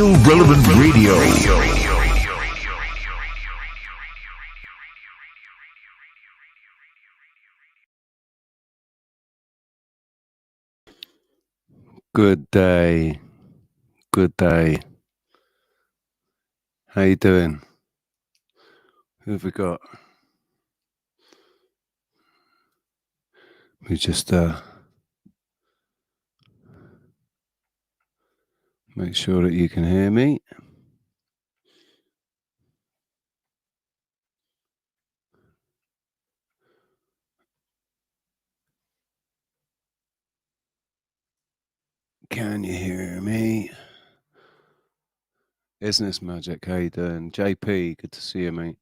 Still Relevant Radio. Good day. Good day. How you doing? Who have we got? We just make sure that you can hear me. Can you hear me? Business Magic, how you doing? JP, good to see you, mate.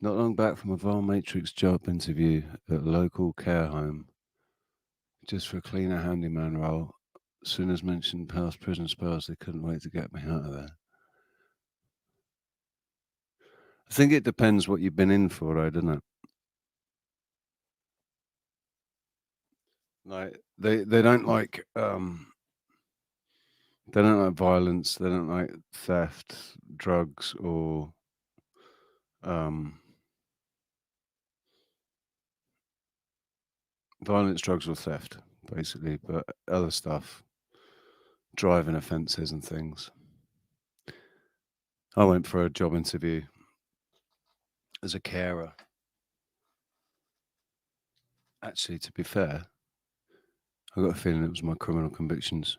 Not long back from a Vile Matrix job interview at a local care home. Just for a cleaner handyman role. As soon as mentioned past prison spells, they couldn't wait to get me out of there. I think it depends what you've been in for, though, doesn't it? Like they don't like they don't like violence, they don't like theft, drugs, or violence, drugs, or theft, basically, but other stuff, driving offences and things. I went for a job interview as a carer. Actually, to be fair, I got a feeling it was my criminal convictions.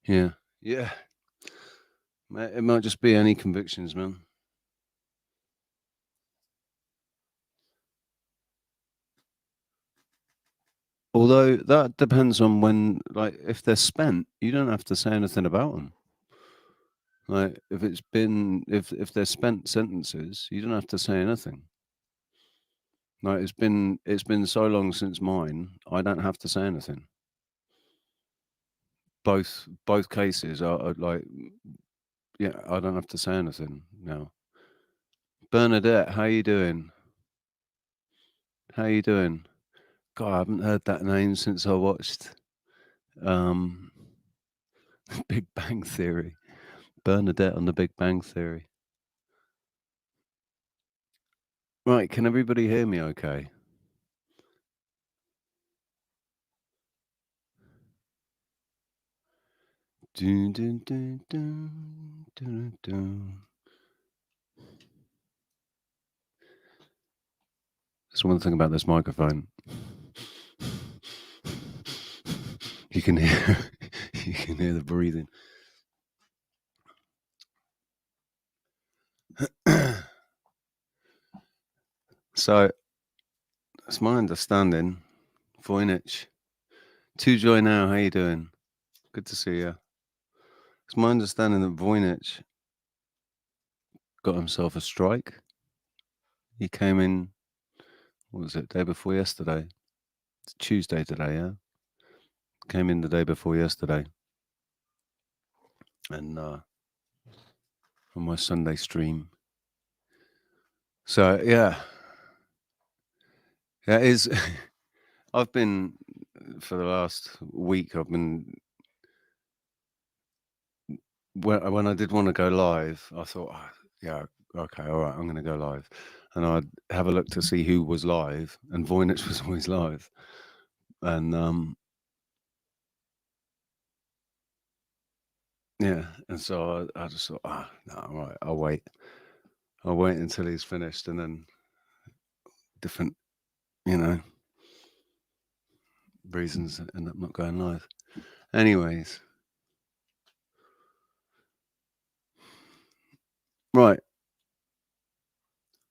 Yeah. It might just be any convictions, man. Although that depends on when, like, if they're spent, you don't have to say anything about them. Like, if they're spent sentences, you don't have to say anything. Like, it's been so long since mine, I don't have to say anything. Both cases are like, yeah, I don't have to say anything now. Bernadette, how you doing? How you doing? God, I haven't heard that name since I watched Big Bang Theory. Bernadette on the Big Bang Theory. Right, can everybody hear me okay? Dun, dun, dun, dun, dun, dun. That's one thing about this microphone. You can hear the breathing. So, it's my understanding, Voynich. To Joy now, how you doing? Good to see you. It's my understanding that Voynich got himself a strike. He came in, what was it, day before yesterday? It's Tuesday today, yeah? Came in the day before yesterday. And on my Sunday stream. So, yeah. Yeah, it is. I've been, for the last week, when I did want to go live, I thought, oh, yeah, okay, all right, I'm going to go live. And I'd have a look to see who was live, and Voynich was always live. And yeah, and so I just thought, no, all right, I'll wait until he's finished, and then different, reasons end up not going live. Anyways, right.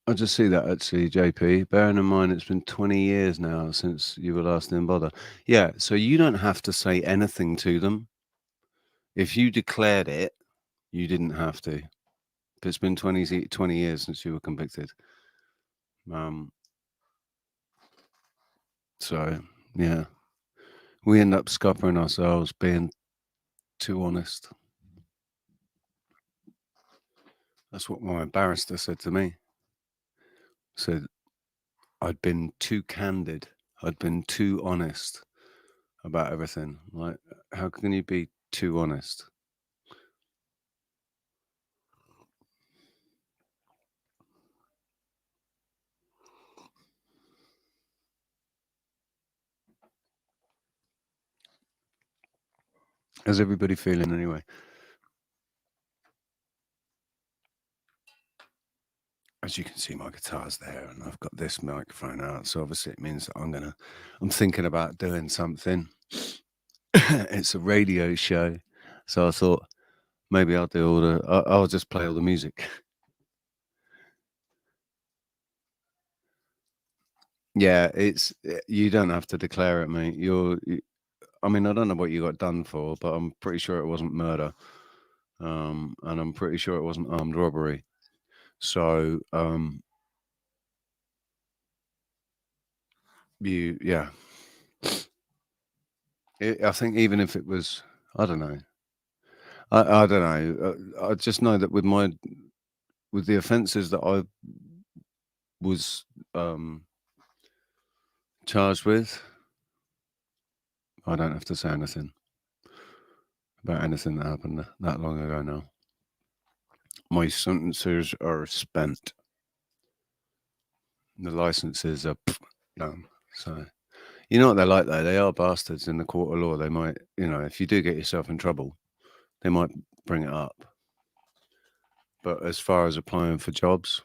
I just see that actually, JP. Bearing in mind it's been 20 years now since you were last in bother. Yeah, so you don't have to say anything to them. If you declared it, you didn't have to. But it's been 20 years since you were convicted. So, yeah. We end up scuppering ourselves being too honest. That's what my barrister said to me. Said I'd been too candid. I'd been too honest about everything. Like, how can you be too honest? How's everybody feeling anyway? As you can see, my guitar's there, and I've got this microphone out, so obviously it means that I'm thinking about doing something. It's a radio show, so I thought maybe I'll do I'll just play all the music. Yeah, you don't have to declare it, mate. I mean, I don't know what you got done for, but I'm pretty sure it wasn't murder, and I'm pretty sure it wasn't armed robbery. So, yeah. I think even if it was, I don't know. I don't know. I just know that with the offences that I was charged with, I don't have to say anything about anything that happened that long ago now. My sentences are spent. The licenses are done. So, you know what they're like, though? They are bastards in the court of law. They might, if you do get yourself in trouble, they might bring it up. But as far as applying for jobs,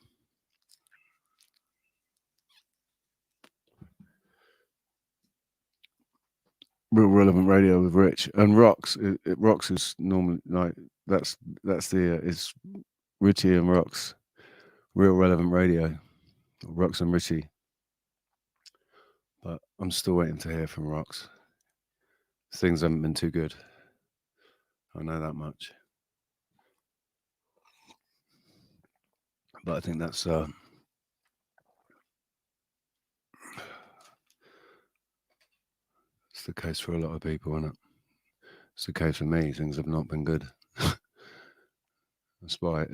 Real Relevant Radio with Rich and Rox. Rox is normally like that's it's Richie and Rox. Real Relevant Radio, Rox and Richie. But I'm still waiting to hear from Rox. Things haven't been too good. I know that much. But I think that's it's the case for a lot of people, isn't it? It's the case for me. Things have not been good. That's why,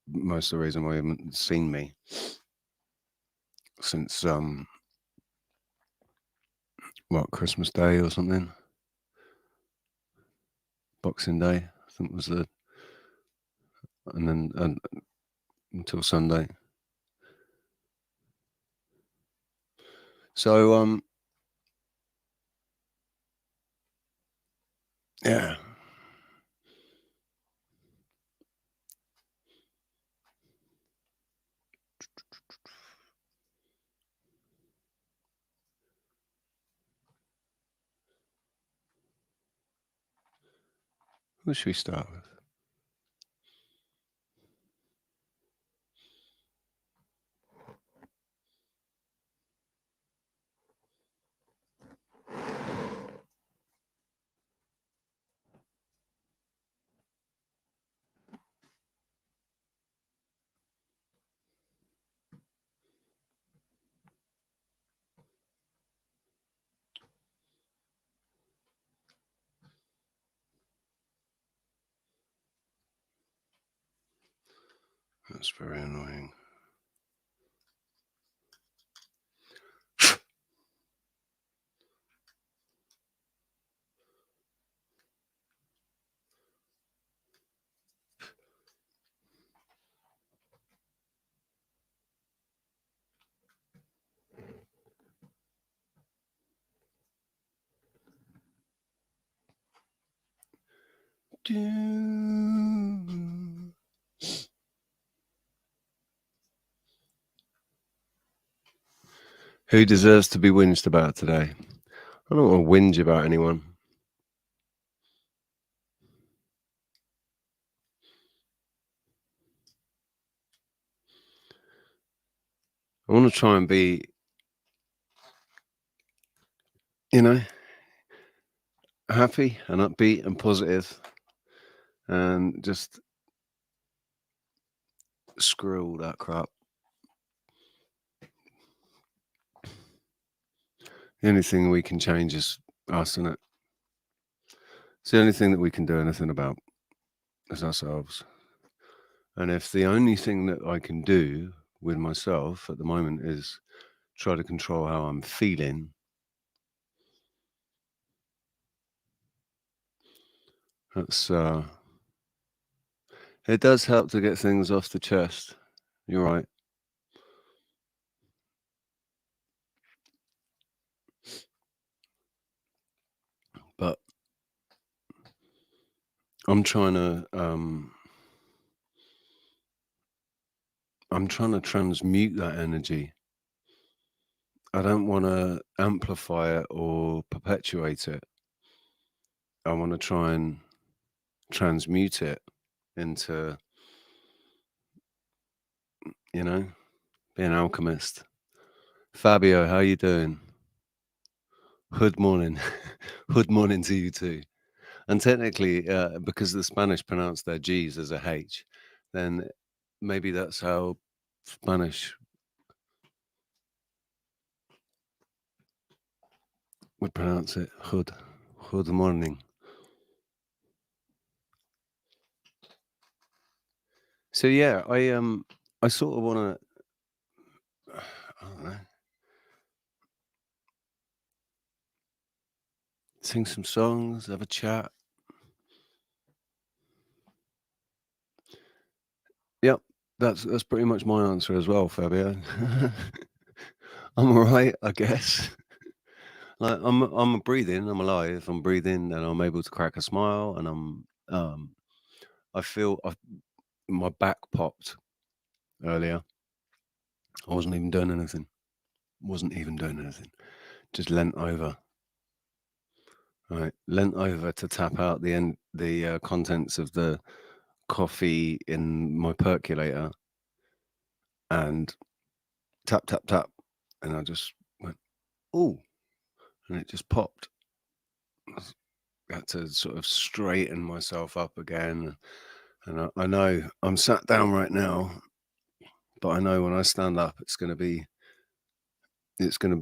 most of the reason why you haven't seen me since Christmas Day or something, Boxing Day, I think was and then until Sunday. So yeah. What should we start with? That's very annoying. Who deserves to be whinged about today? I don't want to whinge about anyone. I want to try and be, happy and upbeat and positive and just screw all that crap. The only thing we can change is us, isn't it? It's the only thing that we can do anything about is ourselves. And if the only thing that I can do with myself at the moment is try to control how I'm feeling, that's it does help to get things off the chest. You're right. But I'm trying to transmute that energy. I don't want to amplify it or perpetuate it. I want to try and transmute it into, be an alchemist. Fabio, how you doing? Hood morning. Hood morning to you too. And technically, because the Spanish pronounce their G's as a H, then maybe that's how Spanish would pronounce it. Hood. Hood morning. So yeah, I sort of want to, I don't know, sing some songs, have a chat. Yep, that's pretty much my answer as well, Fabio. I'm all right, I guess. Like I'm breathing, I'm alive, I'm breathing, and I'm able to crack a smile, and I feel my back popped earlier. I wasn't even doing anything. Just leant over. Right, leant over to tap out the contents of the coffee in my percolator, and tap tap tap, and I just went, "Ooh," and it just popped. I had to sort of straighten myself up again, and I know I'm sat down right now, but I know when I stand up, it's going to be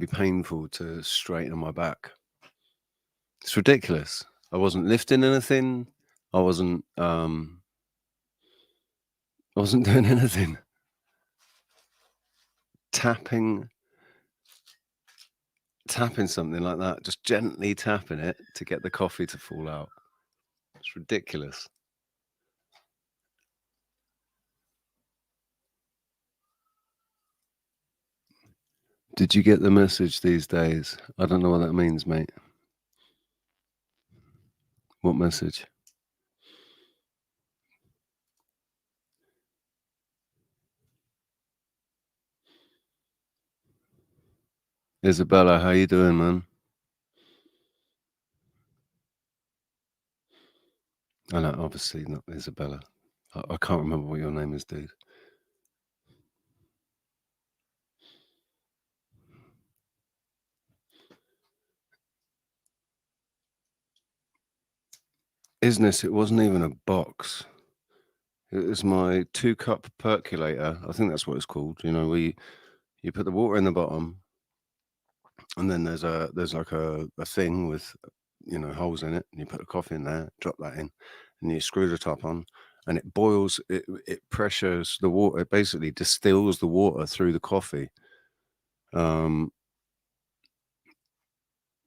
painful to straighten my back. It's ridiculous. I wasn't lifting anything. I wasn't doing anything. Tapping something like that, just gently tapping it to get the coffee to fall out. It's ridiculous. Did you get the message these days? I don't know what that means, mate. What message? Isabella, how you doing, man? I know, obviously not Isabella. I can't remember what your name is, dude. Isness, it wasn't even a box. It was my 2-cup percolator. I think that's what it's called. Where you put the water in the bottom, and then there's like a thing with holes in it, and you put the coffee in there, drop that in, and you screw the top on, and it boils. It pressures the water. It basically distills the water through the coffee, and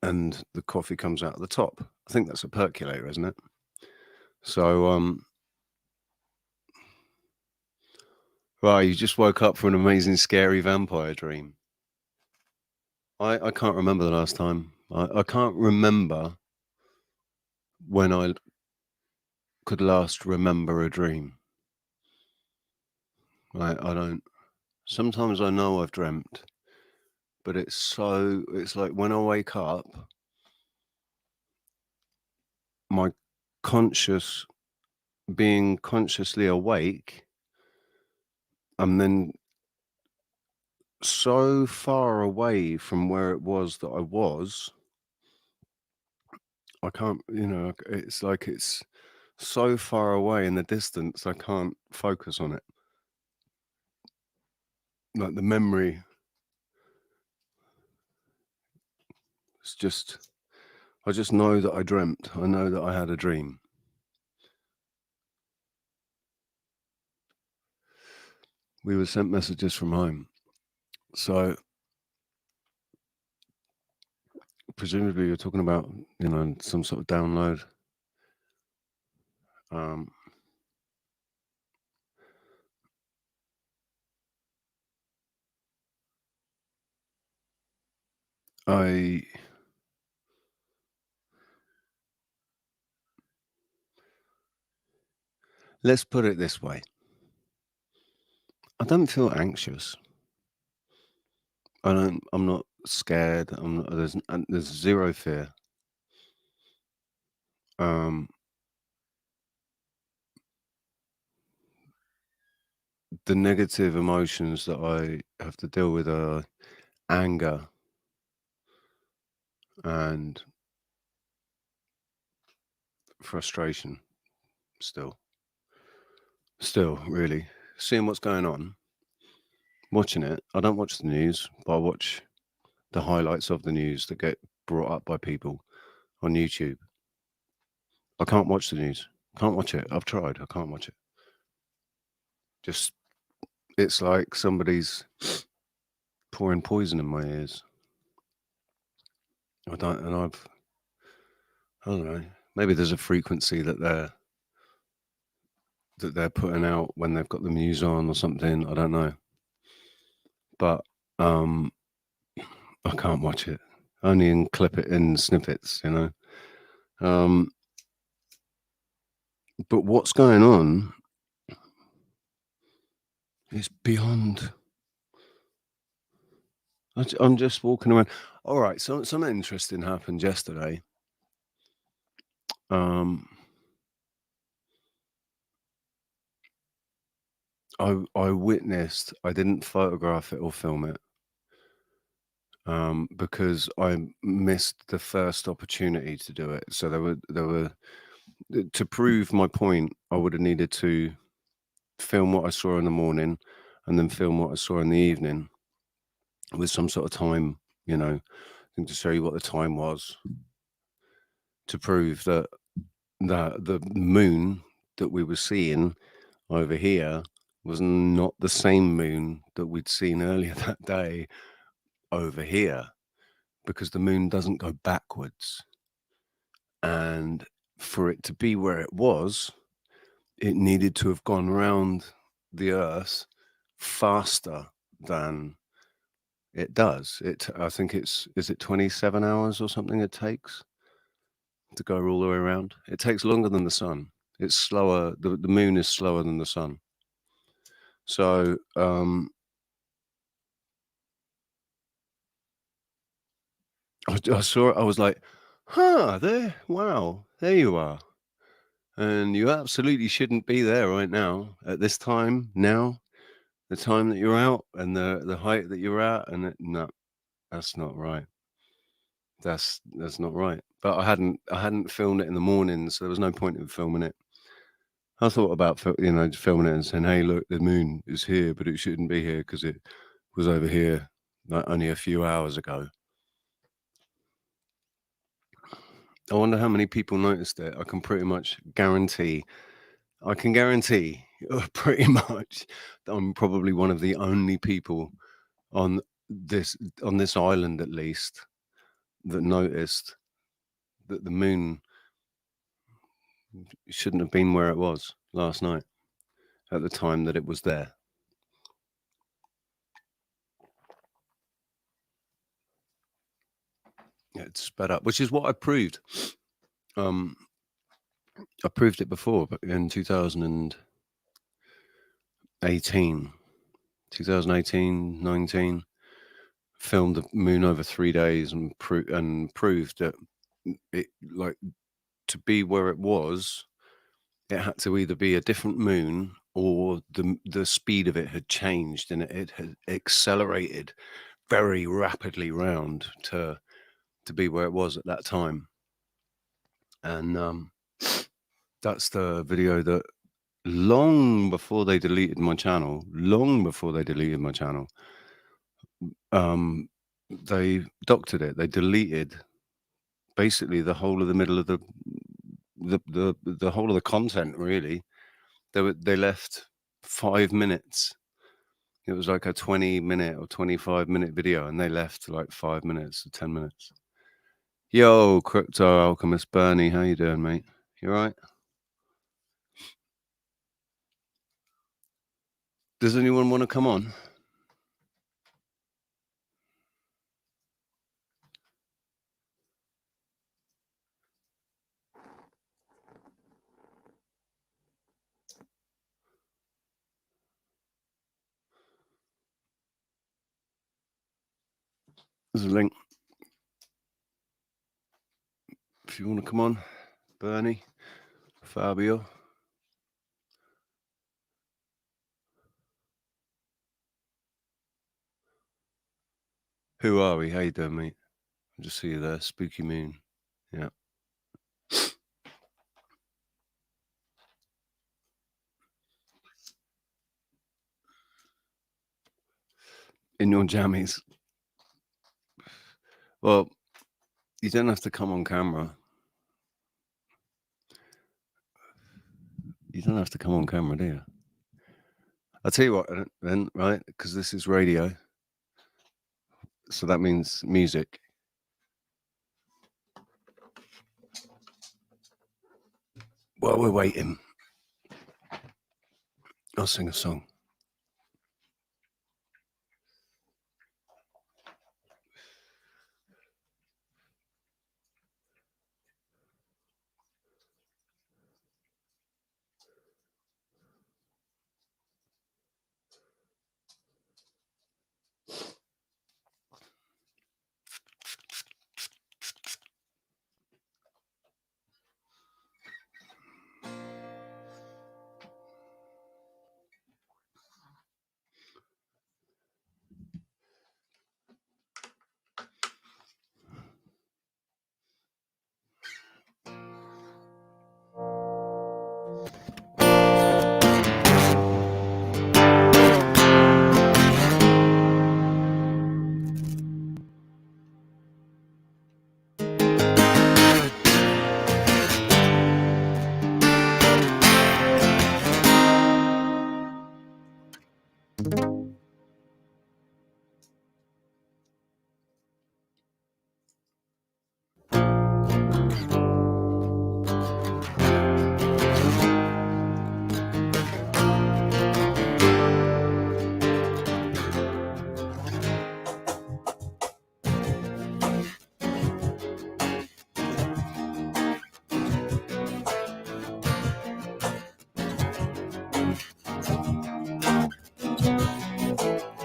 the coffee comes out of the top. I think that's a percolator, isn't it? So right, you just woke up from an amazing scary vampire dream. I can't remember the last time. I can't remember when I could last remember a dream. I don't. Sometimes I know I've dreamt, but it's like when I wake up, my being consciously awake, I'm then so far away from where it was that I was, I can't, it's like it's so far away in the distance, I can't focus on it. Like the memory, I just know that I dreamt. I know that I had a dream. We were sent messages from home. So presumably you're talking about, some sort of download. I let's put it this way. I don't feel anxious. I'm not scared. There's zero fear. The negative emotions that I have to deal with are anger and frustration. Still, really seeing what's going on, watching it. I don't watch the news, but I watch the highlights of the news that get brought up by people on YouTube. I can't watch the news. Can't watch it. I've tried. I can't watch it. Just, it's like somebody's pouring poison in my ears. I don't know. Maybe there's a frequency that they're putting out when they've got the news on or something. I don't know. But I can't watch it. Only in clip it in snippets, you know. But what's going on is beyond. I'm just walking around. All right, so something interesting happened yesterday. I witnessed. I didn't photograph it or film it because I missed the first opportunity to do it. So there were to prove my point. I would have needed to film what I saw in the morning and then film what I saw in the evening with some sort of time, you know, thing to show you what the time was, to prove that the moon that we were seeing over here was not the same moon that we'd seen earlier that day over here, because the moon doesn't go backwards. And for it to be where it was, it needed to have gone around the Earth faster than it does. I think is it 27 hours or something it takes to go all the way around? It takes longer than the sun. It's slower. The moon is slower than the sun. So I saw it. I was like, there, wow, there you are. And you absolutely shouldn't be there right now at this time now, the time that you're out and the height that you're at. And no, that's not right. That's not right. But I hadn't filmed it in the morning, so there was no point in filming it. I thought about, filming it and saying, hey, look, the moon is here, but it shouldn't be here because it was over here like only a few hours ago. I wonder how many people noticed it. I can guarantee pretty much that I'm probably one of the only people on this island, at least, that noticed that the moon shouldn't have been where it was last night at the time that it was there. It's sped up, which is what I proved. I proved it before, but in 2018, 19, filmed the moon over 3 days and proved that it, like, to be where it was, it had to either be a different moon or the speed of it had changed and it had accelerated very rapidly round to be where it was at that time. And that's the video that long before they deleted my channel, they doctored it. They deleted basically the whole of the middle of the whole of the content, really. They left 5 minutes. It was like a 20-minute or 25-minute video, and they left like 5 minutes or 10 minutes. Yo, Crypto Alchemist Bernie, how you doing, mate? You all right? Does anyone want to come on? There's a link. If you want to come on, Bernie, Fabio. Who are we? How you doing, mate? I just see you there, Spooky Moon. Yeah. In your jammies. Well, you don't have to come on camera. You don't have to come on camera, do you? I'll tell you what, then, right? Because this is radio. So that means music. While we're waiting, I'll sing a song.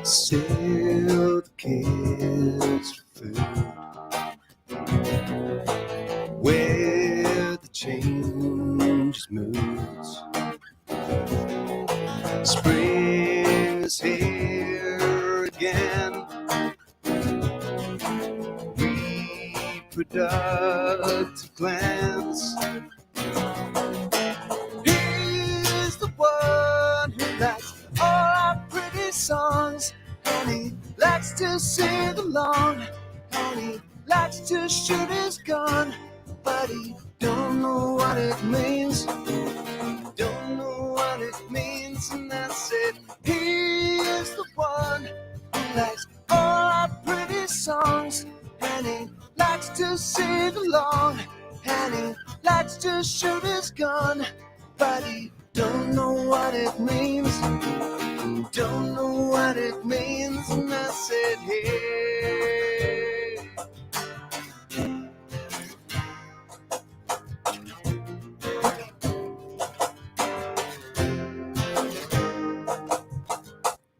Still the kids for food, where the changes moods. Spring is here again, reproductive glands. He's the one who likes all our pretty songs, and he likes to sing along, and he likes to shoot his gun, but he don't know what it means. Don't know what it means, and I said he is the one who likes all our pretty songs, and he likes to sing along, and he likes to shoot his gun, but he don't know what it means. Don't know what it means, and I said hey.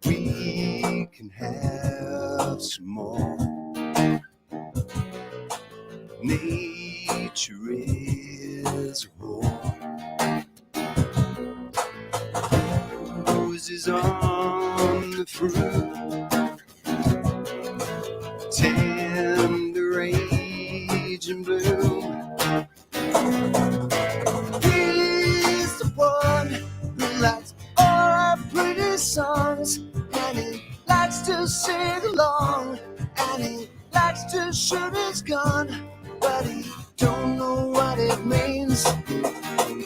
We can have some more. Nature is a whore. Roses on the fruit, tender age and bloom. He's the one who likes all our pretty songs, and he likes to sing along, and he likes to shoot his gun, but he don't know what it means.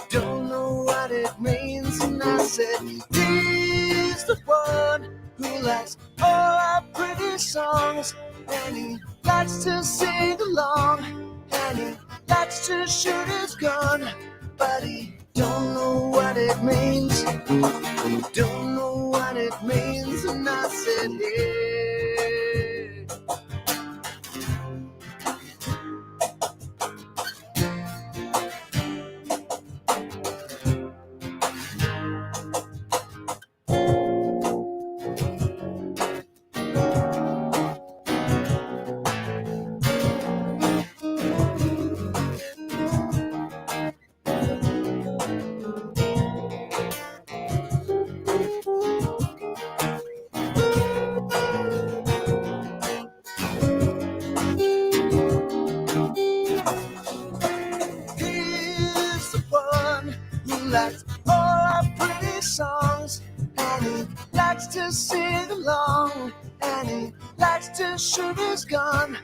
Don't know what it means, and I said he's the one who likes all our pretty songs, and he likes to sing along, and he likes to shoot his gun, but he don't know what it means. Don't know what it means, and I said hey. likes to shoot is gone,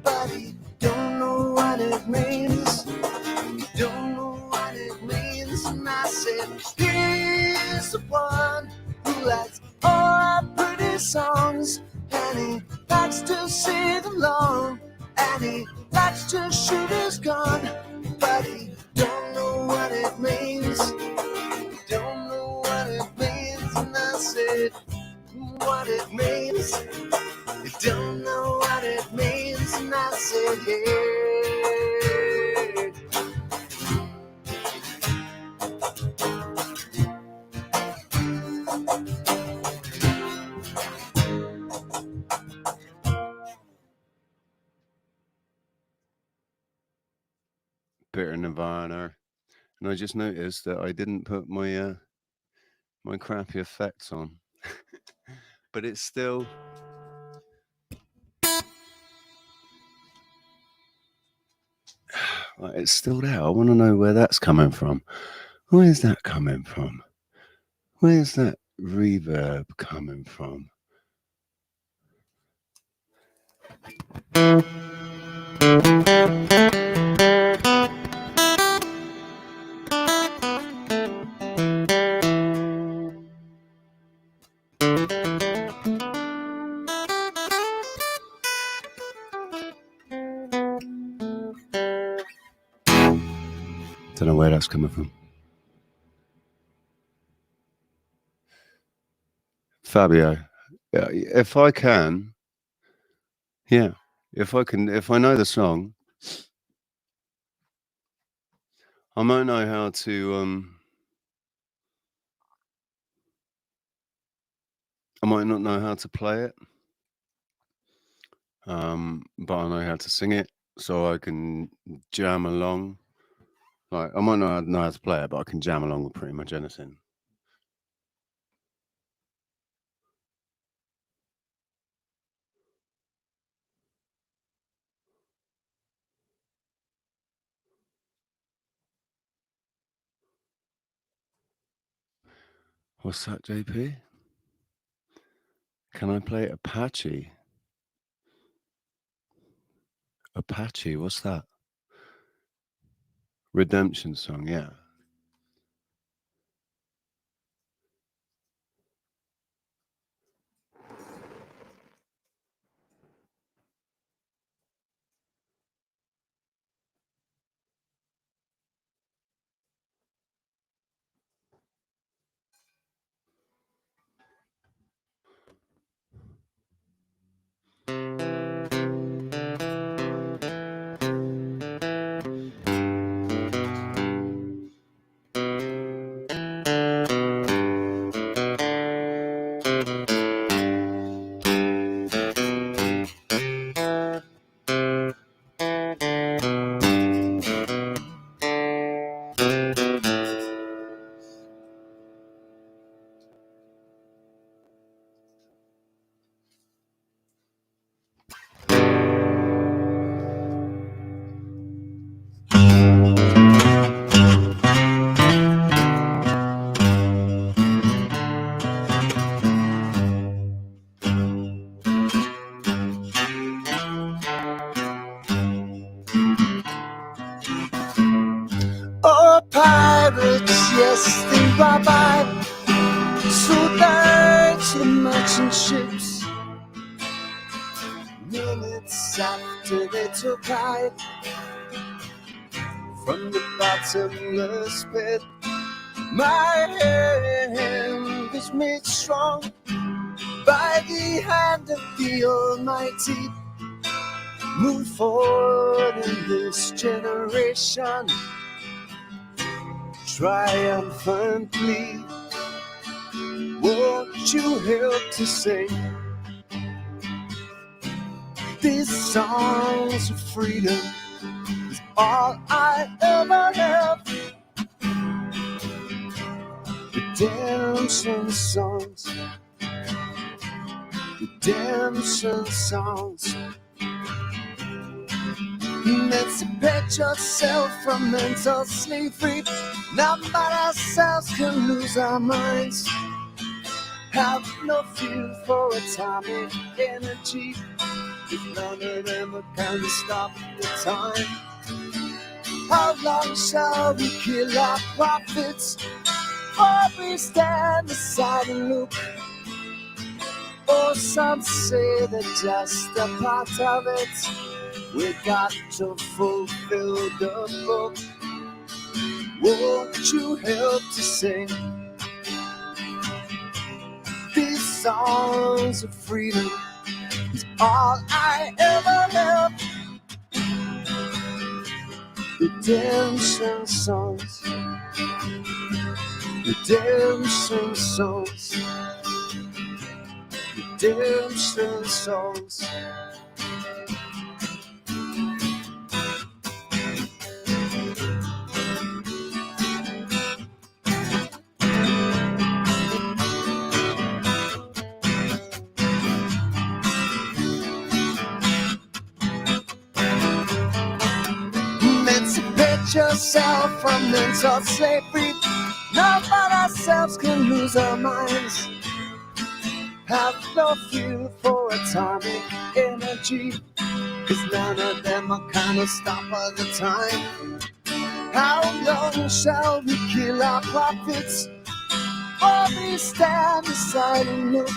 but he don't know what it means. He don't know what it means. And I said, he's the one who likes all our pretty songs, and he likes to sing along, and he likes to shoot his gun, but he don't know what it means. He don't know what it means. And I said, what it means. You don't know what it means. And I said, yeah. Bit of Nirvana. And I just noticed that I didn't put my my crappy effects on. But it's still... it's still there. I want to know where that's coming from. Where's that coming from? Where's that reverb coming from? Don't know where that's coming from. Fabio, if I can, yeah, if I know the song, I might know how to, I might not know how to play it, but I know how to sing it, so I can jam along. Like, I might not know how to play it, but I can jam along with pretty much anything. What's that, JP? Can I play Apache? Apache, what's that? Redemption song, yeah. Oh, pirates, yes, they rob I, sold out to merchant ships. Minutes after they took I from the bottomless pit, my hand is made strong by the hand of the Almighty. Move forward in this generation, triumphantly. Won't you help to sing these songs of freedom? Is all I ever have. Redemption songs, redemption songs. Emancipate yourself from mental slavery. None but ourselves can lose our minds. Have no fear for atomic energy, if none of them are gonna stop the time. How long shall we kill our prophets, or we stand aside and look? Or some say that just a part of it, we got to fulfill the book. Won't you help to sing these songs of freedom? It's all I ever have. Redemption songs, redemption songs, redemption songs. Emancipate yourself from mental slavery. None but ourselves can lose our minds. Have no fear for atomic energy, 'cause none of them are gonna stop at the time. How long shall we kill our prophets, or we stand aside and look?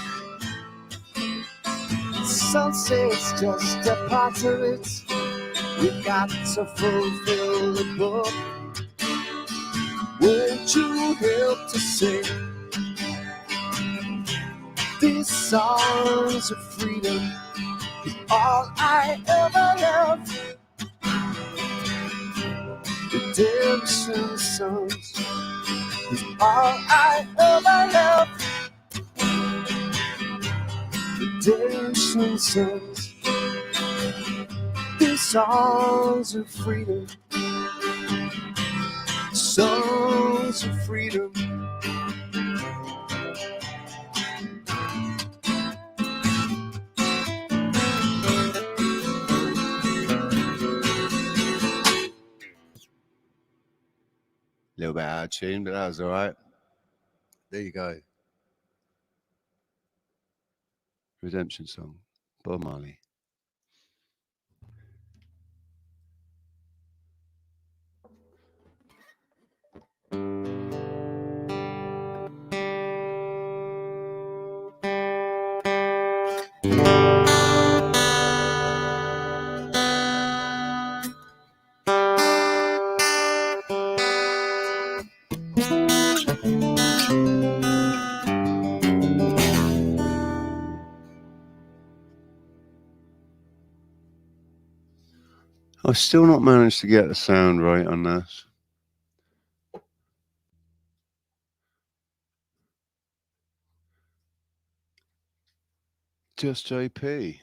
Some say it's just a part of it, we got to fulfill the book. Won't you help to sing these songs of freedom? Is all I ever have. Redemption songs is all I ever have. Redemption songs, these songs of freedom, songs of freedom. Little bit out of tune, but that was all right. There you go. Redemption song, Bob Marley. I've still not managed to get the sound right on this. Just JP.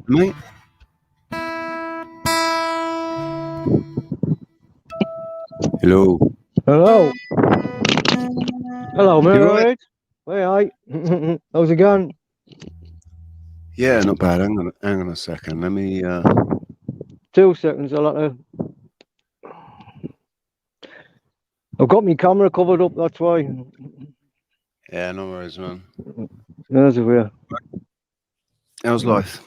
Mate? Hello. Hello. Hello, mate. You All right? right? Hey, how's it going? Yeah, not bad. Hang on a second. Let me 2 seconds. I've got my camera covered up. That's why. Yeah, no worries, man. There's a way. How's life?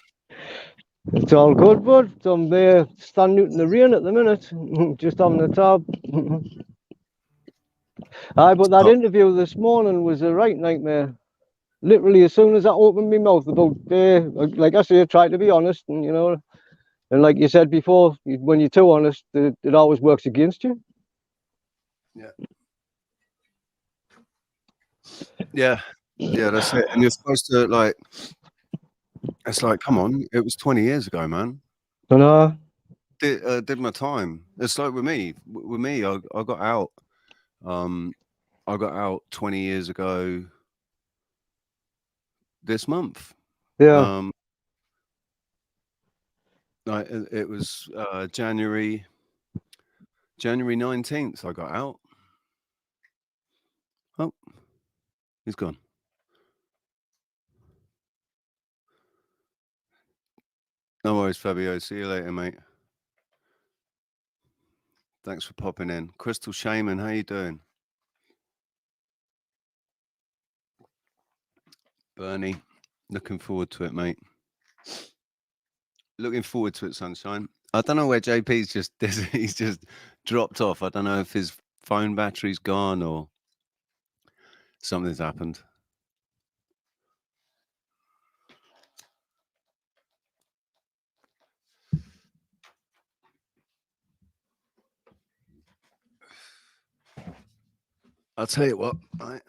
It's all good, bud. I'm there standing out in the rain at the minute, just having a tab. Aye, but that interview this morning was a right nightmare. Literally, as soon as I opened my mouth about, like I say, I try to be honest, and and like you said before, when you're too honest, it always works against you. Yeah, that's it. And you're supposed to it's like, come on, it was 20 years ago, man. I know. Did my time. It's like with me. I got out. I got out 20 years ago this month. Yeah. Like it was January 19th. I got out. Oh, he's gone. No worries, Fabio. See you later, mate. Thanks for popping in. Crystal Shaman, how you doing? Bernie, looking forward to it, mate. Looking forward to it, sunshine. I don't know where JP's just he's just dropped off. I don't know if his phone battery's gone or something's happened. I'll tell you what, right?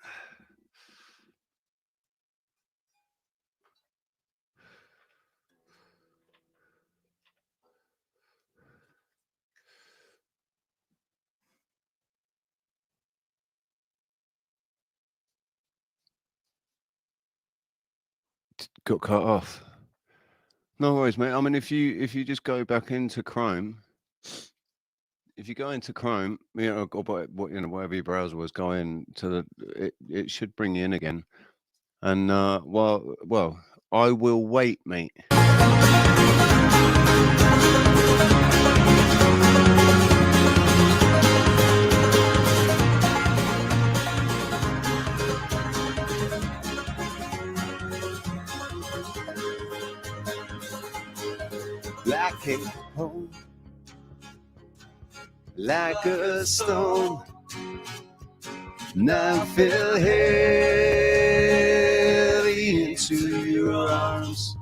Got cut off. No worries, mate. I mean, if you just go back into Chrome, if you go into Chrome, you know, or whatever your browser was, go in to the, it should bring you in again. And well, I will wait, mate. Like a home, like a stone, now feel heavy into your arms.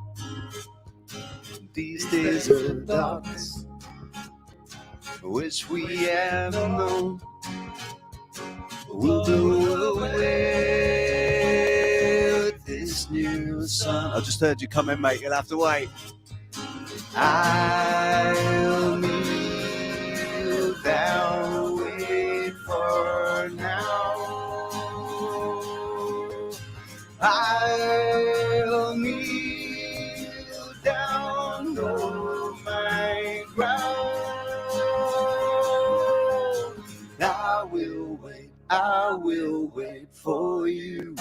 These days of darkness, which we have known, will blow away with this new sun. I just heard you come in, mate. You'll have to wait. I'll kneel down, wait for now. I'll kneel down on my ground. I will wait for you.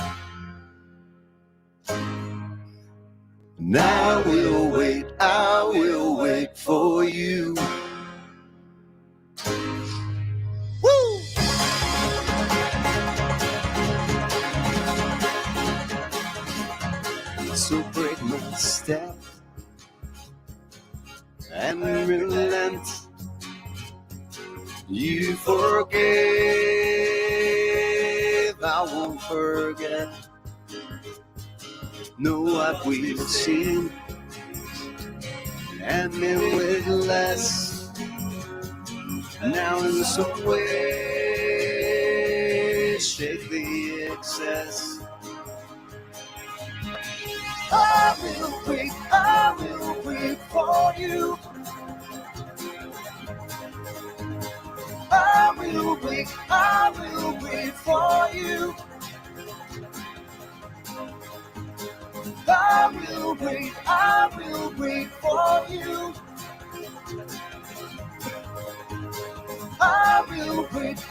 And I will wait for you. Woo! So break my step and relent. You forgave, I won't forget. Know what we've seen, and then with less. Now in some way, shake the excess. I will wait for you. I will wait for you. I will wait for you.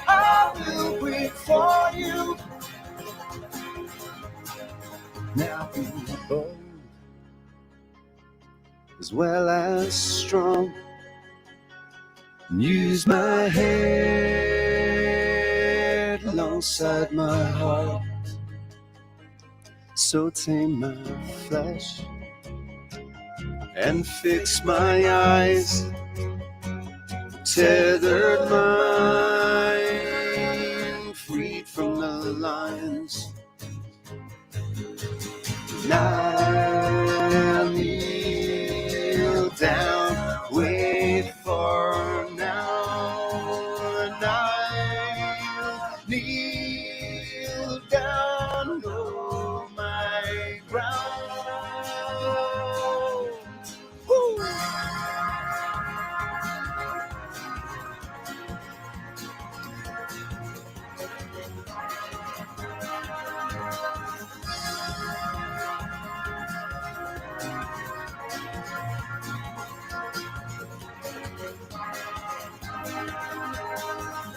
I will wait for you. Now be bold as well as strong. Use my head alongside my heart. So tame my flesh and fix my eyes. Tethered mind, freed from the lines. Now kneel down, wait for now. And I'll kneel down, know my ground. Woo!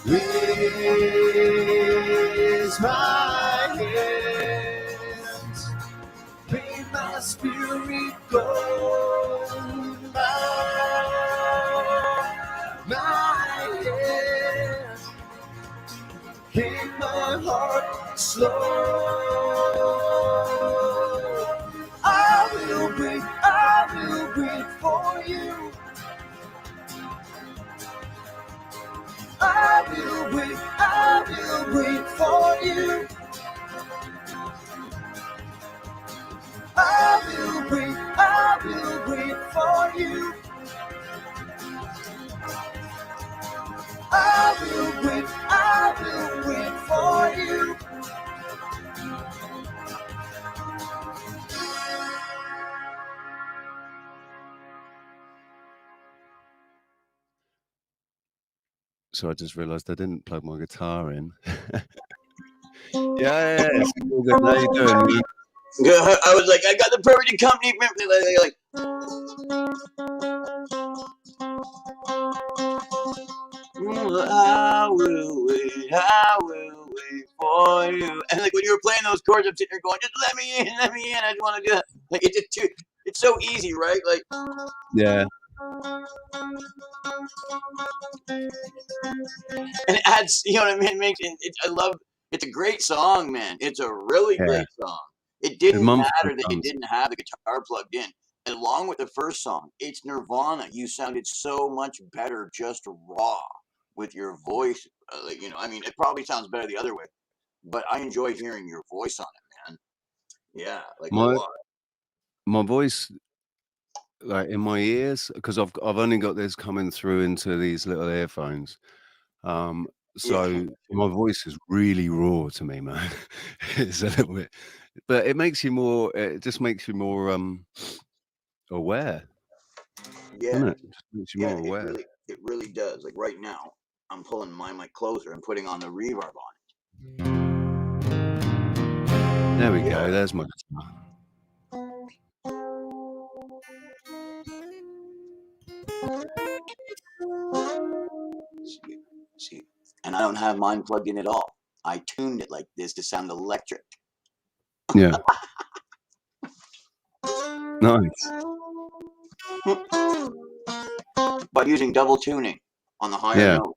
Raise my hands, may my spirit go, my slow. I will wait for you. I will wait for you. I will wait for you. I will wait for you. So I just realised I didn't plug my guitar in. Yeah, it's all good. How you doing, man? I was like, I got the perfect accompaniment. Like, I will wait for you. And like when you were playing those chords, I'm sitting there going, just let me in. I just want to do that. Like it's so easy, right? Like, yeah. And it adds, you know what I mean? It makes I love. It's a great song, man. It's a really great song. It didn't matter that it didn't have the guitar plugged in. And along with the first song, it's Nirvana. You sounded so much better just raw with your voice. Like, you know, I mean, it probably sounds better the other way, but I enjoy hearing your voice on it, man. Yeah, like a lot. My voice, like in my ears, because I've only got this coming through into these little earphones. So my voice is really raw to me, man. It's a little bit, but it makes you more. It just makes you more aware. Yeah, doesn't it? It just makes you more aware. It really does. Like right now, I'm pulling my mic closer and putting on the reverb on it. There we go. There's my guitar. See, and I don't have mine plugged in at all. I tuned it like this to sound electric. Yeah. Nice. By using double tuning on the higher note,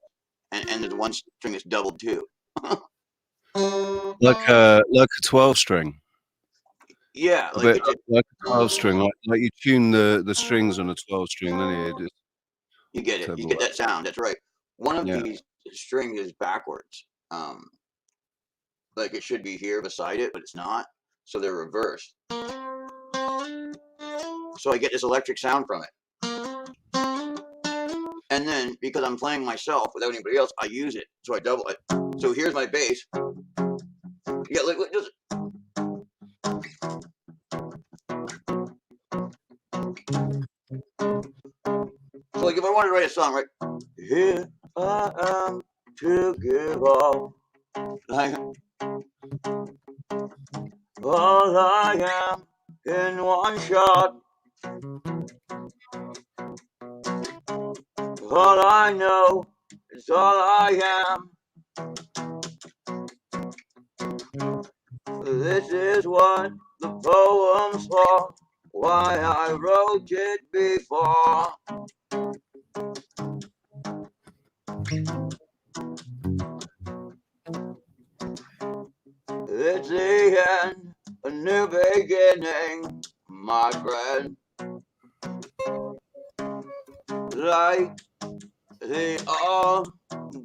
and the one string is doubled too. Like a 12 string. Yeah, like a 12 string. Like you tune the strings on a 12 string, then you get it. You get that sound. That's right. One of these strings is backwards. Like it should be here beside it, but it's not. So they're reversed. So I get this electric sound from it. And then because I'm playing myself without anybody else, I use it. So I double it. So here's my bass. Yeah, look just. So like if I wanted to write a song, right? Here I am to give all. Like all I am in one shot. All I know is all I am. This is what the poem's for. Why I wrote it before. It's the end, a new beginning, my friend. Like the old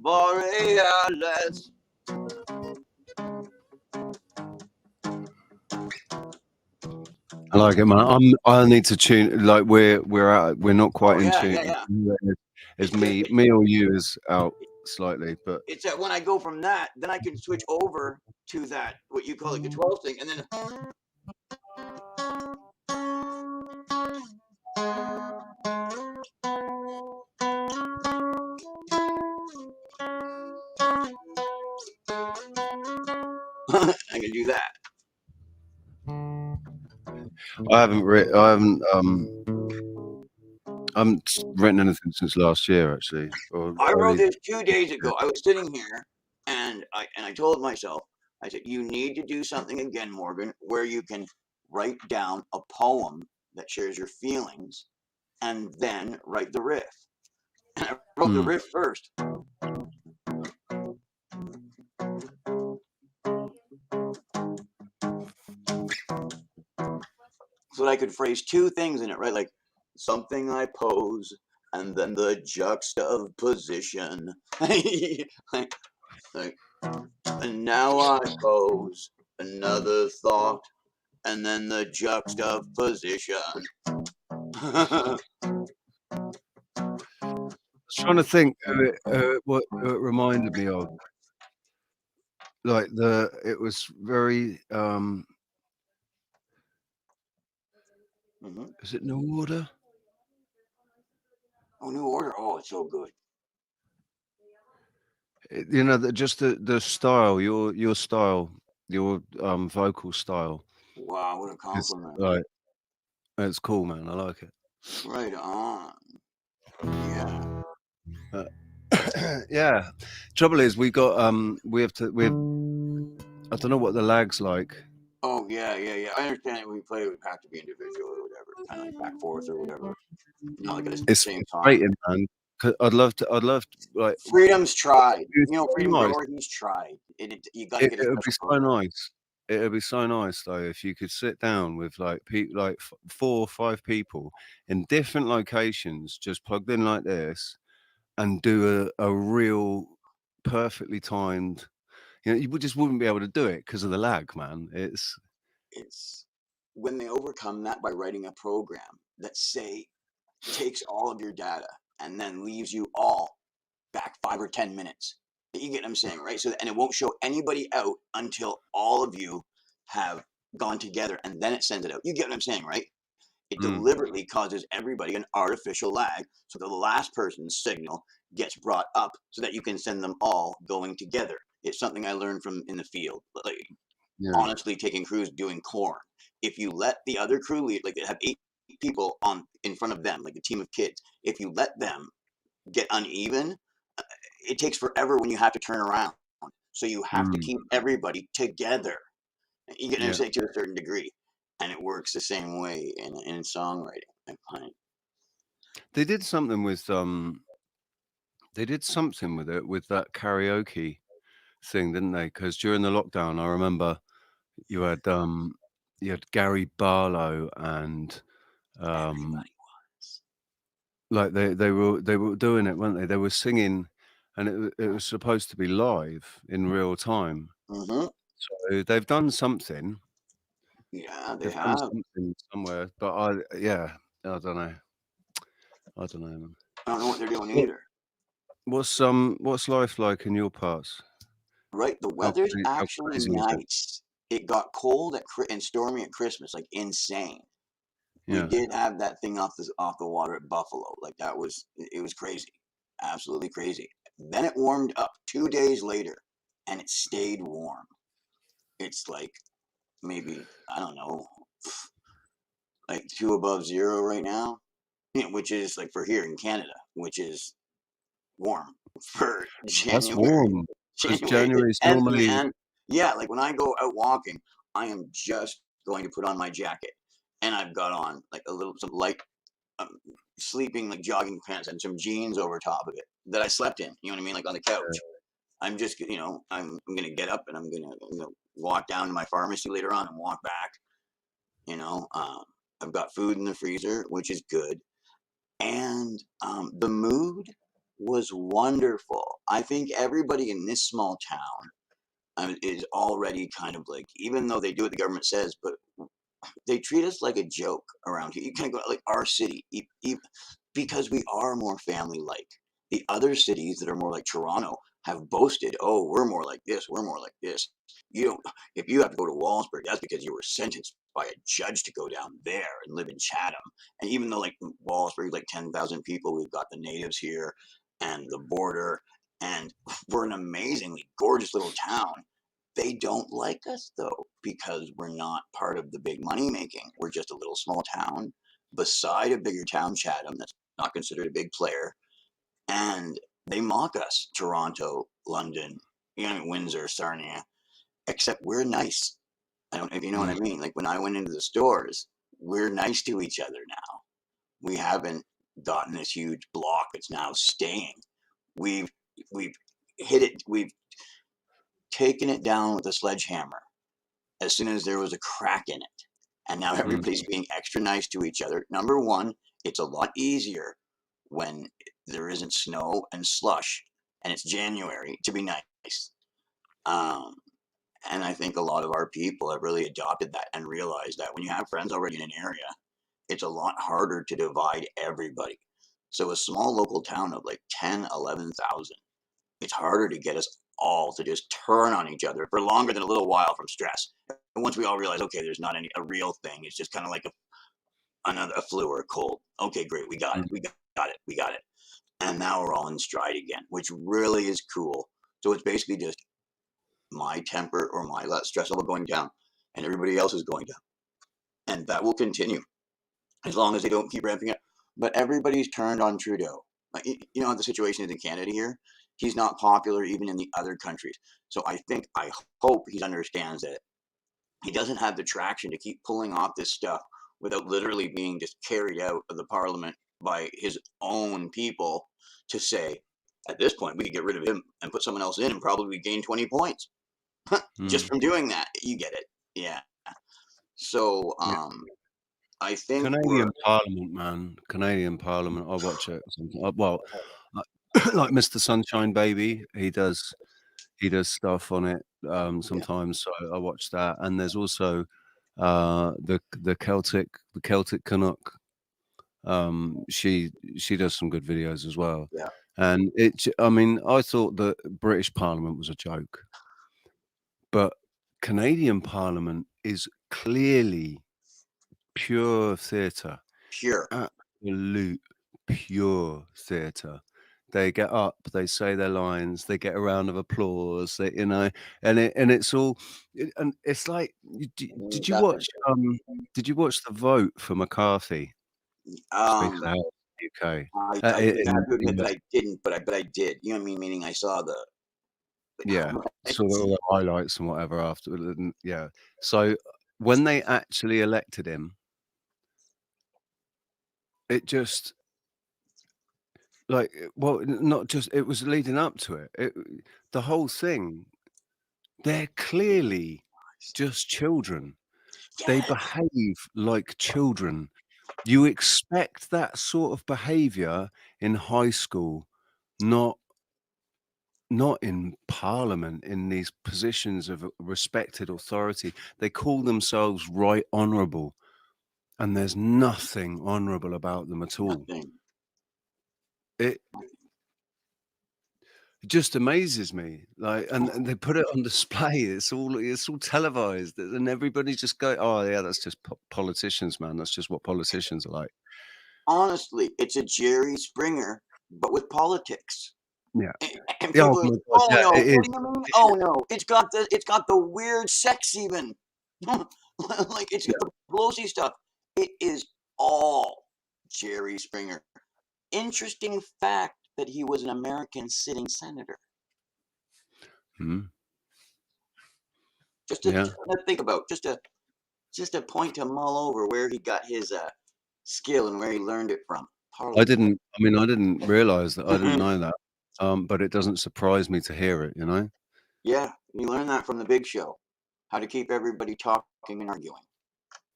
Borealis. I like it, man. I need to tune. Like we're not quite in tune. Yeah. It's me or you is out slightly, but it's that when I go from that, then I can switch over to that what you call like the 12 thing, and then. I can do that. I haven't written anything since last year, actually. I wrote this 2 days ago. I was sitting here, and I told myself, I said, you need to do something again, Morgan, where you can write down a poem that shares your feelings, and then write the riff. And I wrote the riff first. but I could phrase two things in it, right? Like something I pose, and then the juxtaposition. like, and now I pose another thought, and then the juxtaposition. I was trying to think of what it reminded me of. Like it was very is it New Order? Oh, New Order. Oh, it's so good. You know, just the style, your style, your vocal style. Wow, what a compliment. Like, it's cool, man. I like it. Right on. Yeah. Yeah. Trouble is, we have I don't know what the lag's like. Oh yeah. I understand that when we play, it would have to be individual or whatever, kind of like back forth or whatever. Not like at the same time. Frustrating, man. I'd love to like. Freedom's tried. Freedom nice. Grower, he's tried. You got to get. It would be so nice. It would be so nice though if you could sit down with like 4 or 5 people in different locations, just plugged in like this, and do a real perfectly timed. You just wouldn't be able to do it because of the lag, man. It's when they overcome that by writing a program that takes all of your data and then leaves you all back 5 or 10 minutes. You get what I'm saying, right? And it won't show anybody out until all of you have gone together, and then it sends it out. You get what I'm saying, right? It deliberately causes everybody an artificial lag, so the last person's signal gets brought up so that you can send them all going together. It's something I learned from in the field. Like, honestly, taking crews doing corn. If you let the other crew lead, like they have 8 people in front of them, like a team of kids, if you let them get uneven, it takes forever when you have to turn around. So you have to keep everybody together. You get what I'm saying, to a certain degree. And it works the same way in songwriting, I find. They did something with it with that karaoke thing, didn't they? Because during the lockdown, I remember you had Gary Barlow and like they were doing it, weren't they? They were singing, and it was supposed to be live in real time. So they've done something. Yeah, they've done something somewhere, but I don't know. I don't know, man. I don't know what they're doing either. What's life like in your parts? Right, the weather's actually nice. It got cold and stormy at Christmas, like insane. We did have that thing off the water at Buffalo. Like it was crazy, absolutely crazy. Then it warmed up 2 days later, and it stayed warm. It's like maybe, I don't know, like 2 above 0 right now, which is like for here in Canada, which is warm for January. That's warm. January is normally. Man. Yeah, like when I go out walking, I am just going to put on my jacket, and I've got on like some light sleeping, like jogging pants and some jeans over top of it that I slept in. You know what I mean? Like on the couch. I'm just, I'm going to get up and I'm going to walk down to my pharmacy later on and walk back. I've got food in the freezer, which is good. And the mood was wonderful. I think everybody in this small town is already kind of like, even though they do what the government says, but they treat us like a joke around here. You kind of go like our city, because we are more family-like. The other cities that are more like Toronto have boasted, oh, we're more like this, we're more like this. If you have to go to Walsburg, that's because you were sentenced by a judge to go down there and live in Chatham. And even though like Walsburg is like 10,000 people, we've got the natives here and the border, and we're an amazingly gorgeous little town. They don't like us though, because we're not part of the big money making. We're just a little small town beside a bigger town, Chatham, that's not considered a big player. And they mock us, Toronto, London, Windsor, Sarnia, except we're nice. I don't know if you know what I mean. Like when I went into the stores, we're nice to each other now. We haven't gotten this huge block that's now staying. We've hit it. We've taken it down with a sledgehammer as soon as there was a crack in it. And now everybody's being extra nice to each other. Number one, it's a lot easier when there isn't snow and slush and it's January to be nice. And I think a lot of our people have really adopted that and realized that when you have friends already in an area, it's a lot harder to divide everybody. So a small local town of like 10, 11,000, it's harder to get us all to just turn on each other for longer than a little while from stress. And once we all realize, okay, there's not a real thing. It's just kind of like a flu or a cold. Okay, great. We got it. We got it. We got it. And now we're all in stride again, which really is cool. So it's basically just my temper or my stress level going down and everybody else is going down. And that will continue as long as they don't keep ramping up. But everybody's turned on Trudeau. Like, you know how the situation is in Canada here? He's not popular even in the other countries. So I hope he understands that he doesn't have the traction to keep pulling off this stuff without literally being just carried out of the parliament by his own people to say, at this point, we could get rid of him and put someone else in and probably gain 20 points just from doing that. You get it. Yeah. So I think Canadian Parliament, man. Canadian Parliament. I watch it. Well, like Mr. Sunshine Baby, he does stuff on it sometimes. So I watch that. And there's also the Celtic Canuck. She does some good videos as well. Yeah. And I thought that British Parliament was a joke, but Canadian Parliament is clearly pure theatre. Pure. Absolute pure theatre. They get up, they say their lines, they get a round of applause, and it's all, and it's like, did you watch the vote for McCarthy? Speaker of the House, UK. I have to admit that I didn't, but I did. You know what I mean? Meaning I saw the saw all the highlights and whatever after. Yeah. So when they actually elected him, it just not just, it was leading up to it. The whole thing, they're clearly just children. Yeah. They behave like children. You expect that sort of behavior in high school, not in parliament, in these positions of respected authority. They call themselves right honourable, and there's nothing honourable about them at all. Nothing. It just amazes me, like, and they put it on display. It's all televised, and everybody just go, "Oh yeah, that's just politicians, man. That's just what politicians are like." Honestly, it's a Jerry Springer, but with politics. Yeah. And people are like, what do you mean? Oh no, it's got the weird sex even. Like it's got the Pelosi stuff. It is all Jerry Springer. Interesting fact that he was an American sitting senator. Just to think about, just a point to mull over where he got his skill and where he learned it from. I didn't realize that. I didn't know that. But it doesn't surprise me to hear it, you know? Yeah, you learn that from the Big Show. How to keep everybody talking and arguing.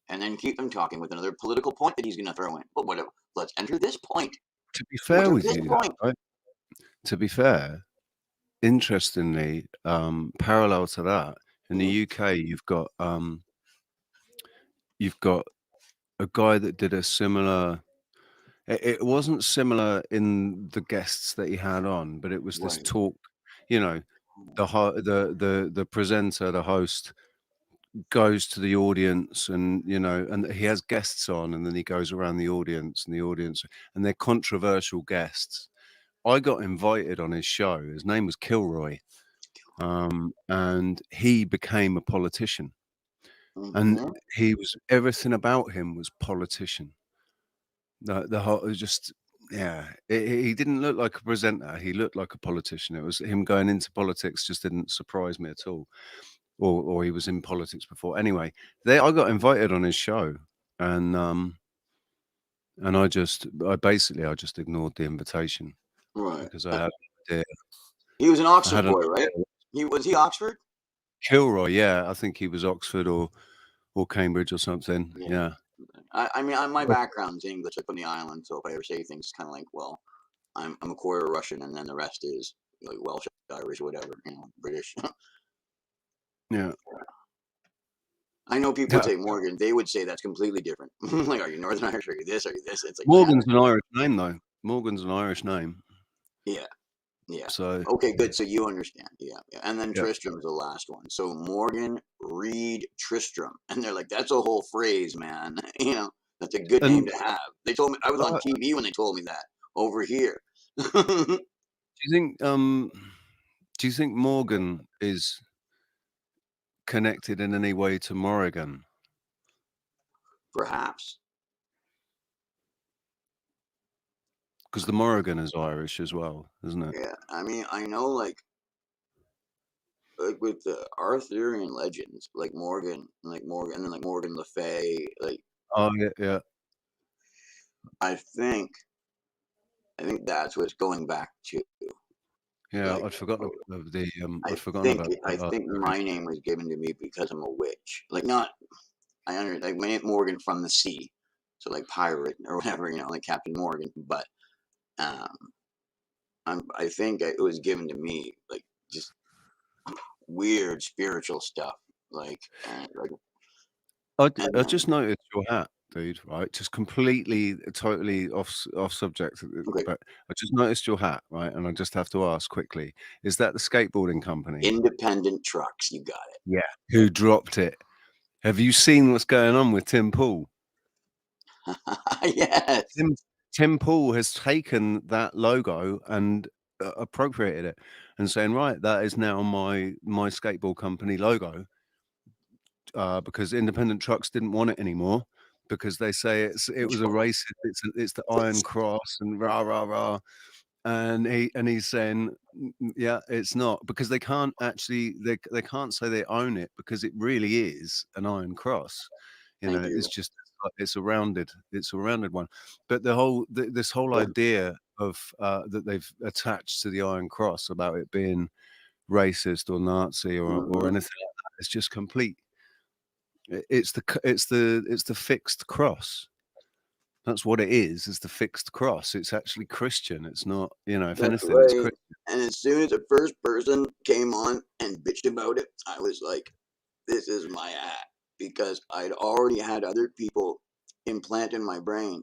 And then keep them talking with another political point that he's going to throw in. But whatever. Let's enter this point. To be fair with you, right? To be fair, interestingly, parallel to that, in the UK, you've got a guy that did a similar. It wasn't similar in the guests that he had on, but it was this talk. You know, the presenter, the host, goes to the audience, and and he has guests on, and then he goes around the audience, and they're controversial guests. I got invited on his show. His name was Kilroy, and he became a politician, and everything about him was politician. The whole was just, he didn't look like a presenter. He looked like a politician. It was him going into politics just didn't surprise me at all. Or he was in politics before. Anyway, I got invited on his show, and I just ignored the invitation, right? Because I had no idea. He was an Oxford boy, right? Was he Oxford? Kilroy, yeah, I think he was Oxford or or Cambridge or something. Yeah. I mean, my background's English, like on the island, so if I ever say things, it's kind of like, well, I'm a quarter Russian, and then the rest is like Welsh, Irish, whatever, British. Yeah. I know people say Morgan. They would say that's completely different. Like, are you Northern Irish? Are you this? Are you this? It's like Morgan's an Irish name, though. Morgan's an Irish name. Yeah. Yeah. So okay, good. So you understand. Yeah. And then Tristram's the last one. So Morgan, Reed, Tristram, and they're like, that's a whole phrase, man. That's a good name to have. They told me I was on TV when they told me that over here. Do you think Morgan is connected in any way to Morrigan? Perhaps. Because the Morrigan is Irish as well, isn't it? Yeah. I mean, I know like with the Arthurian legends, like Morgan, and then like Morgan Le Fay, like. Oh yeah. I think that's what it's going back to. Yeah, like, I'd forgotten about the. I think my name was given to me because I'm a witch. Like not, I understand. Like my name Morgan from the sea, so like pirate or whatever, like Captain Morgan. But I think it was given to me like just weird spiritual stuff. Like I just noticed your hat, dude. Right, just completely, totally off subject. Okay. But I just noticed your hat, right, and I just have to ask quickly: is that the skateboarding company? Independent Trucks. You got it. Yeah. Who dropped it? Have you seen what's going on with Tim Pool? Yes. Tim Pool has taken that logo and appropriated it and saying, right, that is now my skateboard company logo, because Independent Trucks didn't want it anymore because they say it was a racist. It's the Iron Cross and rah rah rah, and he's saying, yeah, it's not, because they can't actually they can't say they own it because it really is an Iron Cross. It's just it's a rounded one. But this whole idea of that they've attached to the Iron Cross about it being racist or Nazi or anything like that, it's just complete. It's the fixed cross. That's what it is. It's the fixed cross. It's actually Christian. It's not, if anything, it's Christian. And as soon as the first person came on and bitched about it, I was like, this is my hat. Because I'd already had other people implant in my brain,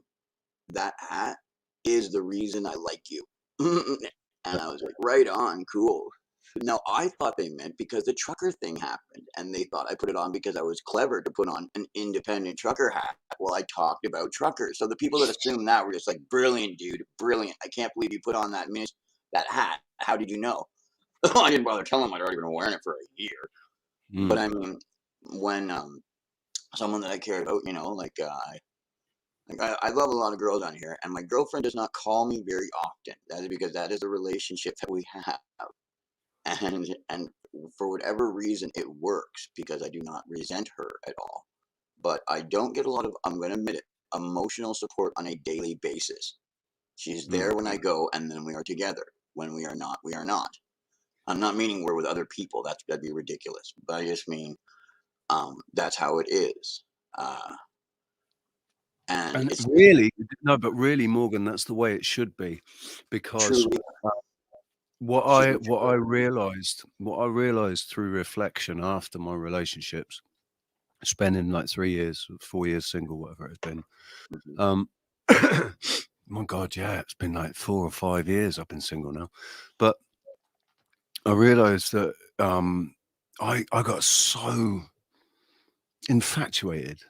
that hat is the reason I like you. And I was like, right on, cool. Now, I thought they meant because the trucker thing happened, and they thought I put it on because I was clever to put on an independent trucker hat while I talked about truckers. So the people that assumed that were just like, brilliant, dude, brilliant. I can't believe you put on that hat. How did you know? I didn't bother telling them I'd already been wearing it for a year. But I mean, when someone that I care about, I love a lot of girls on here, and my girlfriend does not call me very often. That is because that is a relationship that we have. And for whatever reason, it works because I do not resent her at all. But I don't get a lot of, I'm going to admit it, emotional support on a daily basis. She's there when I go, and then we are together. When we are not, we are not. I'm not meaning we're with other people. That'd be ridiculous. But I just mean that's how it is. And really, no, but really, Morgan, that's the way it should be, because what I realized through reflection after my relationships, spending like 3 years, 4 years single, whatever it's been. My God, yeah, it's been like 4 or 5 years I've been single now, but I realized that I got so infatuated.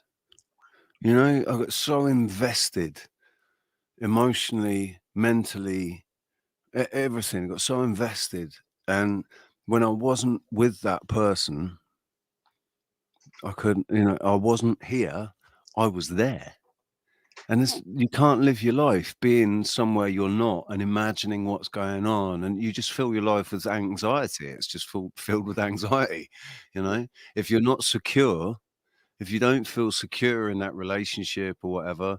I got so invested emotionally, mentally, everything. I got so invested. And when I wasn't with that person, I couldn't, I wasn't here. I was there. And you can't live your life being somewhere you're not and imagining what's going on. And you just fill your life with anxiety. It's just filled with anxiety. If you're not secure, if you don't feel secure in that relationship or whatever,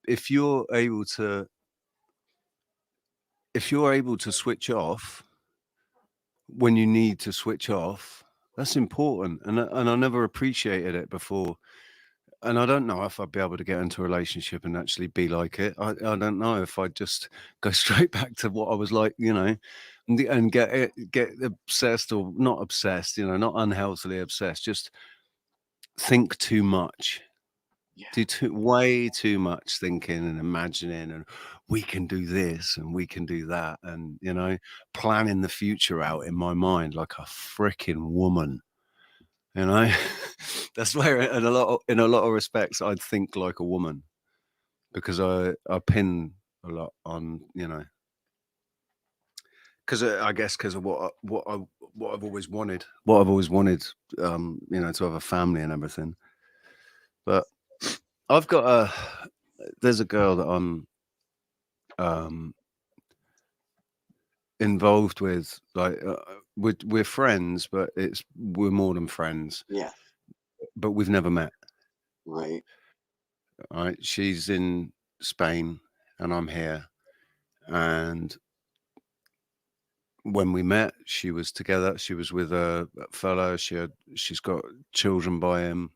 if you're able to switch off when you need to switch off, That's important, and I never appreciated it before. And I don't know if I'd be able to get into a relationship and actually be like it. I don't know if I'd just go straight back to what I was like, and get obsessed, or not obsessed, not unhealthily obsessed. Just think too much. Yeah. Do way too much thinking and imagining, and we can do this and we can do that, and planning the future out in my mind like a freaking woman. That's where in a lot of respects I'd think like a woman, because I pin a lot on, because I guess because of what I've always wanted, to have a family and everything. But I've got there's a girl that I'm involved with, like we're friends, but we're more than friends. Yeah. But we've never met. Right. Right. She's in Spain and I'm here. And when we met, she was together. She was with a fellow. She's got children by him.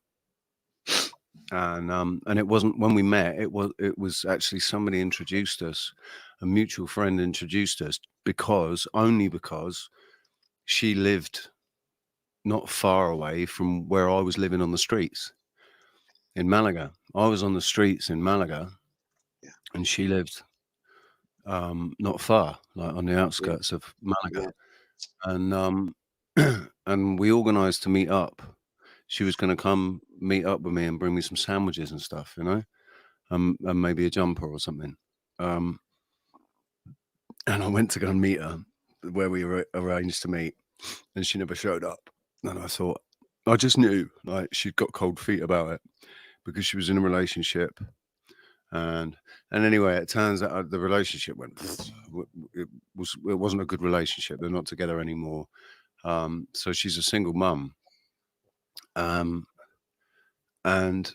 And it wasn't when we met. It was actually somebody introduced us. A mutual friend introduced us only because she lived not far away from where I was living on the streets in Malaga. I was on the streets in Malaga, Yeah. and she lived not far, like on the outskirts of Malaga. Yeah. And and we organised to meet up. She was going to come meet up with me and bring me some sandwiches and stuff, and maybe a jumper or something. And I went to go and meet her where we arranged to meet, and she never showed up. And I just knew, like, she'd got cold feet about it because she was in a relationship. And anyway, it turns out the relationship went. It wasn't a good relationship. They're not together anymore. So she's a single mum. And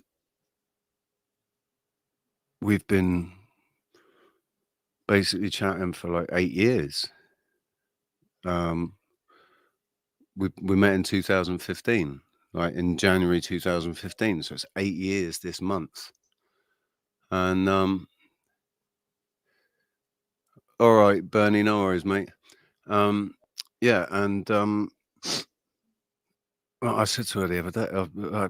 we've been basically chatting for like 8 years. We met in 2015, like in January 2015. So it's 8 years this month. And all right, Bernie, no worries, mate. Yeah, and well, I said to her the other day,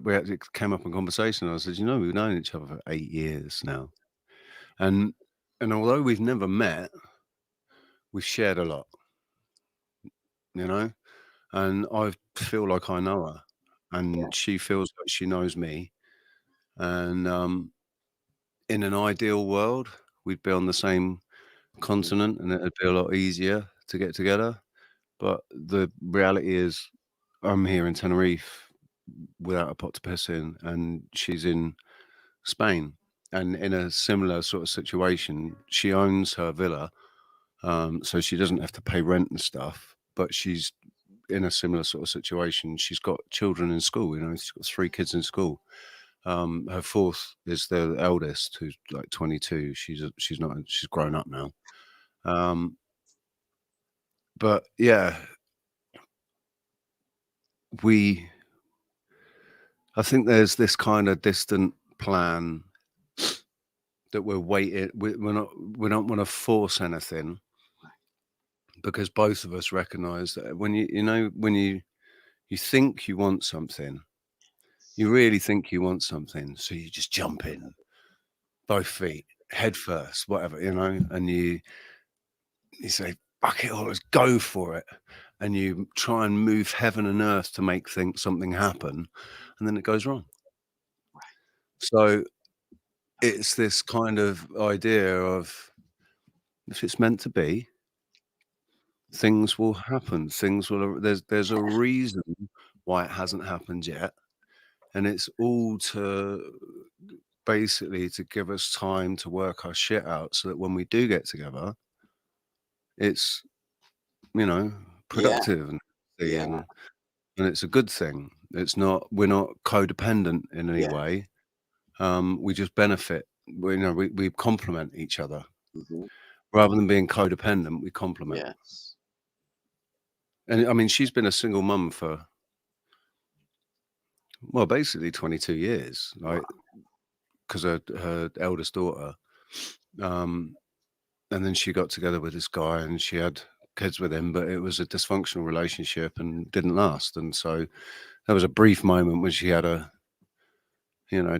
we actually came up in conversation. I said, we've known each other for 8 years now, and although we've never met, we've shared a lot, and I feel like I know her, and she feels like she knows me, and in an ideal world, we'd be on the same continent, and it'd be a lot easier to get together. But the reality is, I'm here in Tenerife without a pot to piss in, and she's in Spain, and in a similar sort of situation. She owns her villa, so she doesn't have to pay rent and stuff, but she's in a similar sort of situation. She's got children in school, she's got 3 kids in school. Her fourth is the eldest, who's like 22. She's grown up now. But yeah, I think there's this kind of distant plan that we're waiting. We don't want to force anything, because both of us recognize that when you think you want something, you really think you want something, so you just jump in, both feet, head first, whatever, and you say, fuck it all, let's go for it. And you try and move heaven and earth to make something happen, and then it goes wrong. So it's this kind of idea of, if it's meant to be, things will happen. There's a reason why it hasn't happened yet. And it's all basically to give us time to work our shit out, so that when we do get together, it's, productive and it's a good thing. We're not codependent in any way. We just benefit. We complement each other. Rather than being codependent, we complement. Yes. And I mean, she's been a single mum for Well, basically 22 years, like, because her eldest daughter, and then she got together with this guy and she had kids with him, but it was a dysfunctional relationship and didn't last. And so there was a brief moment when she had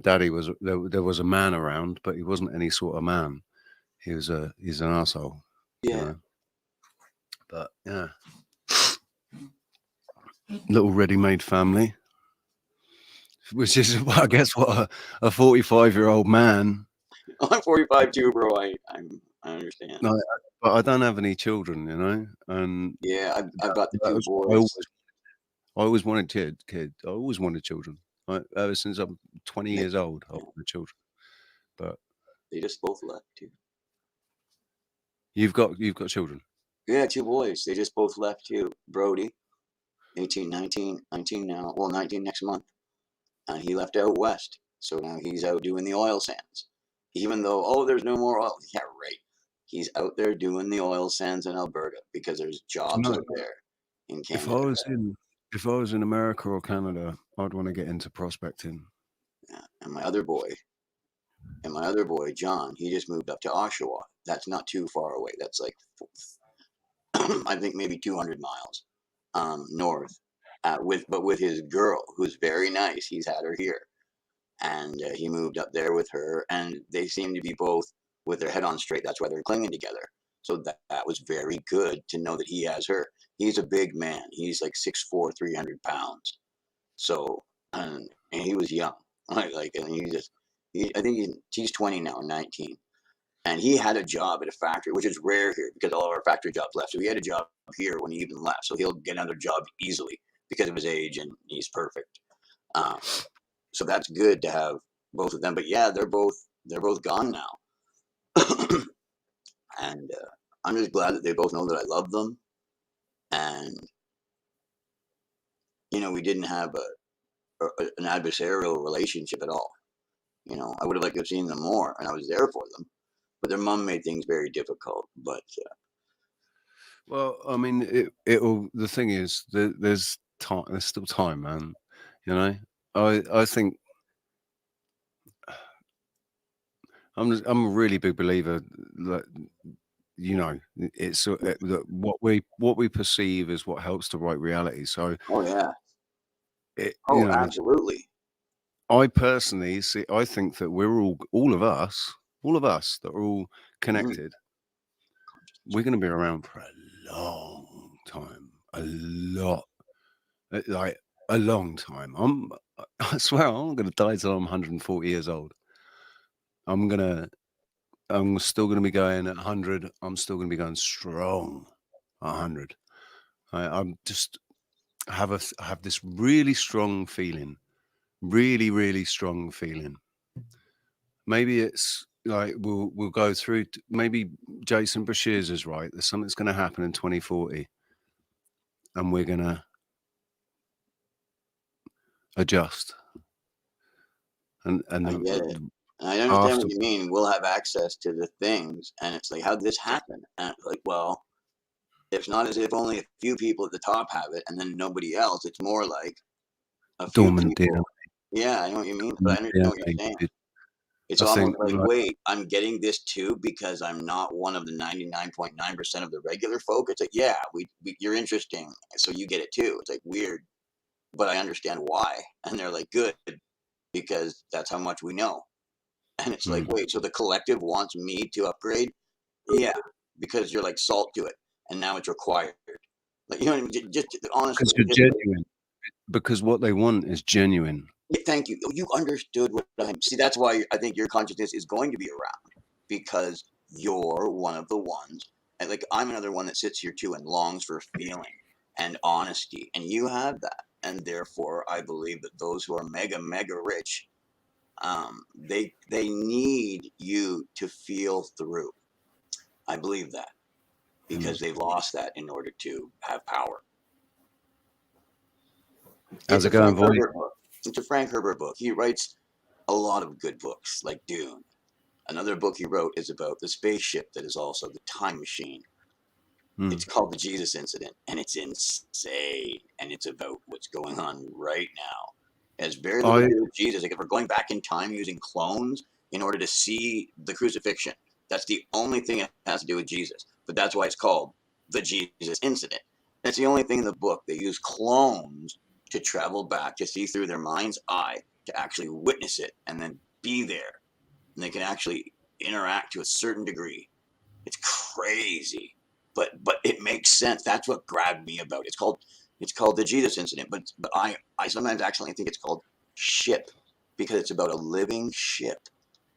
daddy was there was a man around, but he wasn't any sort of man. He's an asshole. Yeah. But yeah, little ready-made family, which is, I guess, what a 45-year-old man. I'm 45 too, bro. I understand. No, but I don't have any children, and yeah, I've got the two boys. I always wanted kids. I always wanted children. Ever since I'm 20 years old, I wanted children. But they just both left too. You've got children? Yeah, two boys. They just both left too. Brody, 18, 19 now. Well, 19 next month. And he left out west. So now he's out doing the oil sands. Even though, there's no more oil. Yeah, right. He's out there doing the oil sands in Alberta because there's jobs out there in Canada. If I was in America or Canada, I'd want to get into prospecting. Yeah. And my other boy, John, he just moved up to Oshawa. That's not too far away. That's like, I think maybe 200 miles north. With his girl, who's very nice. He's had her here, and he moved up there with her, and they seem to be both with their head on straight. That's why they're clinging together. So that was very good to know that he has her. He's a big man. He's like 6'4", 300 pounds. So, and he was young. I think he's 20 now, 19. And he had a job at a factory, which is rare here because all of our factory jobs left. So he had a job here when he even left. So he'll get another job easily because of his age, and he's perfect. So that's good to have both of them. But yeah, they're both gone now. And I'm just glad that they both know that I love them. And, we didn't have an adversarial relationship at all. I would have liked to have seen them more, and I was there for them. But their mom made things very difficult. But well, I mean, it'll. The thing is, there's time. There's still time, man. I think I'm a really big believer that it's what we perceive is what helps to write reality. So, absolutely. I personally see. I think that we're all of us that are all connected. Mm-hmm. We're going to be around for a long time, a long time. I swear, I'm going to die till I'm 140 years old. I'm still going to be going at 100. I'm still going to be going strong at 100. I'm just have this really strong feeling, really, really strong feeling. Maybe it's like we'll go through. Maybe Jason Bashir's is right. There's something that's going to happen in 2040, and we're going to adjust. And I get it. I understand what you mean. We'll have access to the things, and it's like, how did this happen? And it's like, well, it's not as if only a few people at the top have it, and then nobody else. It's more like a few people. Yeah, I know what you mean. But I understand what you're saying. It's almost like, wait, I'm getting this too because I'm not one of the 99.9% of the regular folk. It's like, yeah, you're interesting, so you get it too. It's like weird, but I understand why. And they're like, good, because that's how much we know. And it's like, wait, so the collective wants me to upgrade? Yeah, because you're like salt to it, and now it's required. Like, you know what I mean? Just honestly, because you're genuine. Because what they want is genuine. Yeah, thank you. You understood what I see. That's why I think your consciousness is going to be around, because you're one of the ones. And like, I'm another one that sits here too and longs for feeling and honesty, and you have that. And therefore, I believe that those who are mega, mega rich, they need you to feel through. I believe that because they've lost that in order to have power. How's it going, boy? It's a Frank Herbert book. He writes a lot of good books, like Dune. Another book he wrote is about the spaceship that is also the time machine. It's called The Jesus Incident, and it's insane. And it's about what's going on right now. It has very little to do with Jesus. Like if we're going back in time using clones in order to see the crucifixion, that's the only thing it has to do with Jesus. But that's why it's called the Jesus incident. That's the only thing in the book. They use clones to travel back, to see through their mind's eye, to actually witness it and then be there. And they can actually interact to a certain degree. It's crazy, but it makes sense. That's what grabbed me about it. It's called the Jesus incident, but I sometimes actually think it's called ship, because it's about a living ship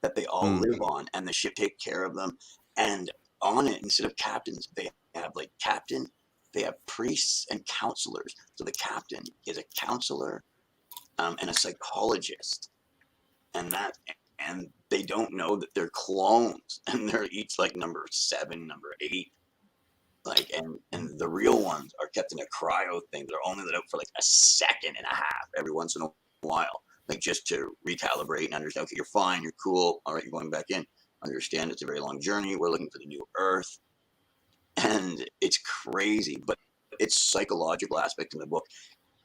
that they all live on, and the ship take care of them. And on it, instead of captains, they have like captain, they have priests and counselors. So the captain is a counselor and a psychologist, and they don't know that they're clones, and they're each like number 7, number 8. Like, and the real ones are kept in a cryo thing. They're only let out for like a second and a half every once in a while, like just to recalibrate and understand, okay, you're fine, you're cool, all right, you're going back in. Understand it's a very long journey. We're looking for the new Earth. And it's crazy, but its psychological aspect in the book,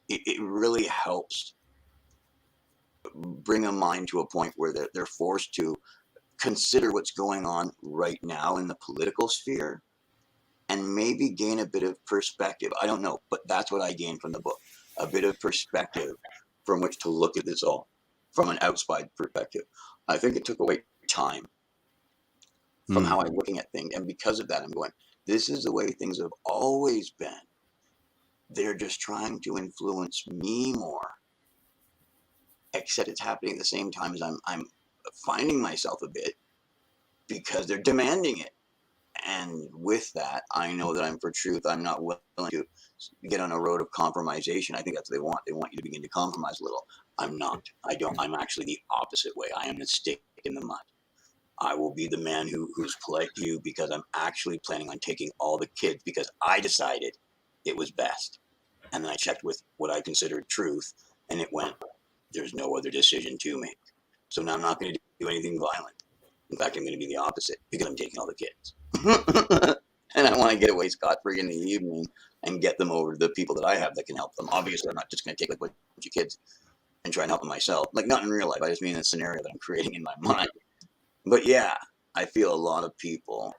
it really helps bring a mind to a point where they're forced to consider what's going on right now in the political sphere and maybe gain a bit of perspective. I don't know, but that's what I gained from the book, a bit of perspective from which to look at this all from an outside perspective. I think it took away time from how I'm looking at things. And because of that, I'm going, this is the way things have always been. They're just trying to influence me more, except it's happening at the same time as I'm finding myself a bit, because they're demanding it. And with that, I know that I'm for truth. I'm not willing to get on a road of compromisation. I think that's what they want. They want you to begin to compromise a little. I'm not. I don't. I'm actually the opposite way. I am the stick in the mud. I will be the man who's polite to you, because I'm actually planning on taking all the kids, because I decided it was best. And then I checked with what I considered truth, and it went, there's no other decision to make. So now I'm not going to do anything violent. In fact, I'm going to be the opposite, because I'm taking all the kids. And I want to get away scot-free in the evening and get them over to the people that I have that can help them. Obviously, I'm not just going to take like a bunch of kids and try and help them myself. Like, not in real life. I just mean in a scenario that I'm creating in my mind. But yeah, I feel a lot of people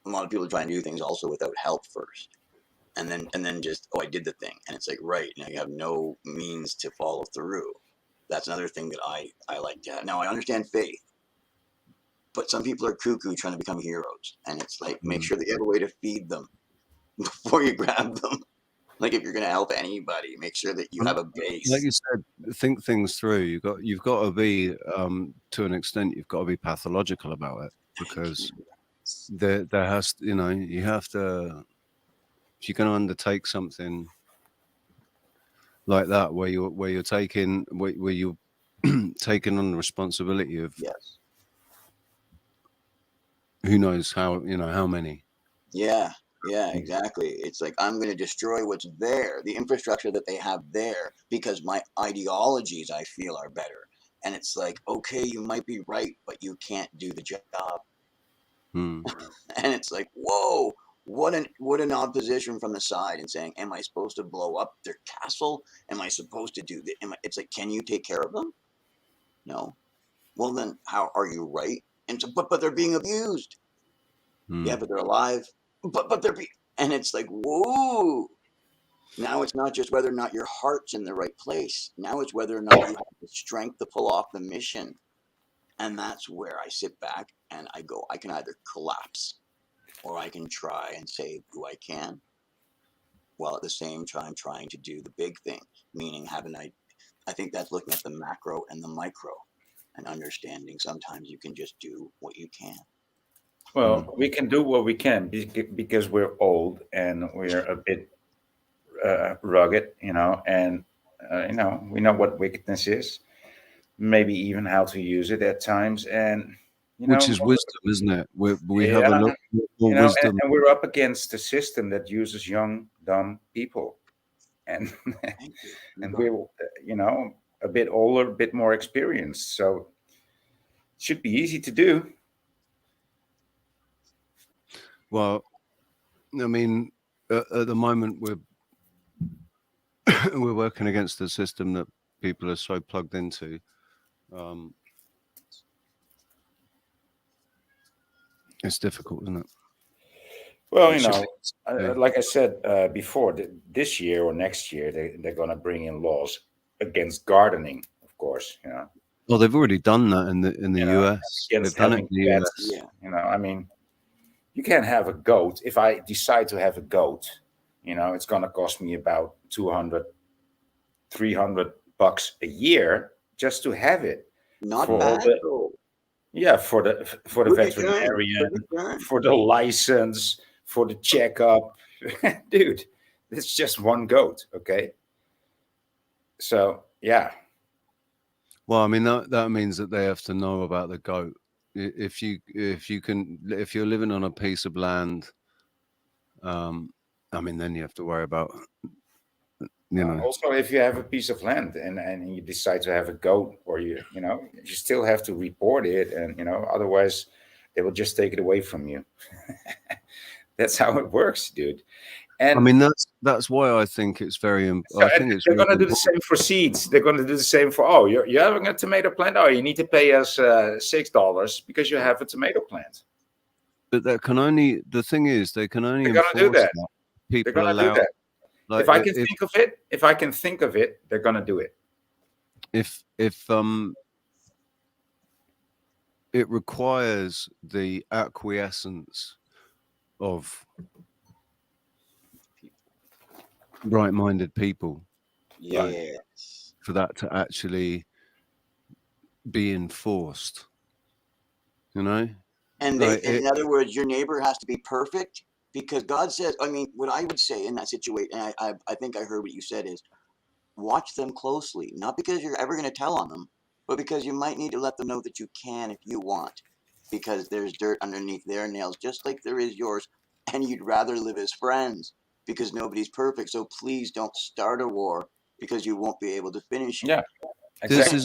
try and do things also without help first. And then just, oh, I did the thing. And it's like, right, now you have no means to follow through. That's another thing that I like to have. Now, I understand faith, but some people are cuckoo trying to become heroes. And it's like, make sure that you have a way to feed them before you grab them. Like, if you're going to help anybody, make sure that you have a base. Like you said, think things through. You've got to be, to an extent, you've got to be pathological about it, because there has, you have to, if you're going to undertake something like that, where you're taking taking on the responsibility of, yes, who knows how many. Yeah, exactly. It's like, I'm going to destroy what's there, the infrastructure that they have there, because my ideologies, I feel, are better. And it's like, okay, you might be right, but you can't do the job. And it's like, whoa, what an opposition from the side, and saying, am I supposed to blow up their castle? Am I supposed to do that? It's like, can you take care of them? No. Well, then how are you right? And so, but they're being abused. Yeah, but they're alive. But they're and it's like, whoa. Now it's not just whether or not your heart's in the right place. Now it's whether or not you have the strength to pull off the mission. And that's where I sit back and I go, I can either collapse, or I can try and save who I can, while at the same time trying to do the big thing, meaning I think that's looking at the macro and the micro, and understanding sometimes you can just do what you can. Well, we can do what we can because we're old and we're a bit rugged, and we know what wickedness is, maybe even how to use it at times, and which is wisdom, isn't it? We have a lot more and wisdom, we're up against a system that uses young, dumb people, and Thank you. and we're a bit older, a bit more experienced, so it should be easy to do. Well, I mean, at the moment we're we're working against a system that people are so plugged into. It's difficult, isn't it? Well, like I said before, this year or next year, they're going to bring in laws against gardening, of course. Well, they've already done that in the US. Against They've done it having in the pets. US. I mean, you can't have a goat. If I decide to have a goat, it's going to cost me about $200, $300 a year just to have it. Not bad. Yeah, for the veterinarian, for the license, for the checkup. Dude, it's just one goat, okay? So, yeah. Well, I mean that means that they have to know about the goat. If you're living on a piece of land, I mean, then you have to worry about, Also, if you have a piece of land and you decide to have a goat, or you still have to report it, and otherwise they will just take it away from you. That's how it works, dude. And I mean, that's why I think it's very. I think it's. They're going to do the same for seeds. They're going to do the same for you're having a tomato plant. Oh, you need to pay us $6 because you have a tomato plant. But that can only. The thing is, they can only. They're going to do that. People they're going to do that. Like, if I can think of it, they're going to do it. If it requires the acquiescence of right-minded people, yes, for that to actually be enforced, And in other words, your neighbor has to be perfect, because God says. I mean, what I would say in that situation, and I think I heard what you said, is watch them closely, not because you're ever going to tell on them, but because you might need to let them know that you can if you want, because there's dirt underneath their nails, just like there is yours, and you'd rather live as friends, because nobody's perfect. So please don't start a war, because you won't be able to finish it. Yeah, exactly.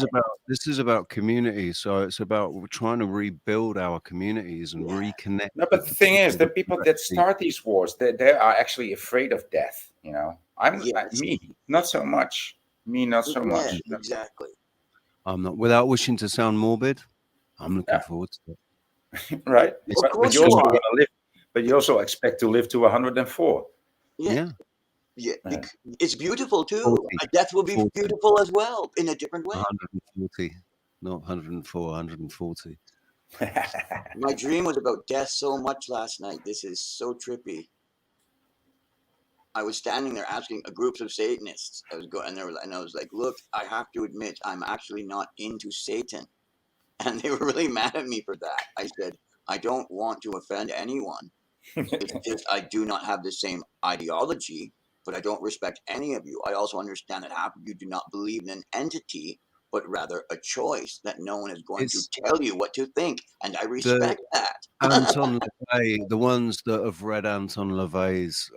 This is about community. So it's about trying to rebuild our communities and reconnect. No, but the thing is, the people that start these wars, they are actually afraid of death. Me, not so much. Me, not so much. Exactly. I'm not. Without wishing to sound morbid, I'm looking forward to it. Right. But you also want to live. But you also expect to live to 104. Yeah. It's beautiful too. 40, death will be 40. Beautiful as well, in a different way. 140, not 104, 140. My dream was about death so much last night. This is so trippy. I was standing there asking a group of Satanists. I was like, look, I have to admit, I'm actually not into Satan. And they were really mad at me for that. I said, I don't want to offend anyone. It's just I do not have the same ideology, but I don't respect any of you. I also understand that half of you do not believe in an entity, but rather a choice, that no one is going to tell you what to think, and I respect that. Anton LaVey, the ones that have read Anton LaVey's,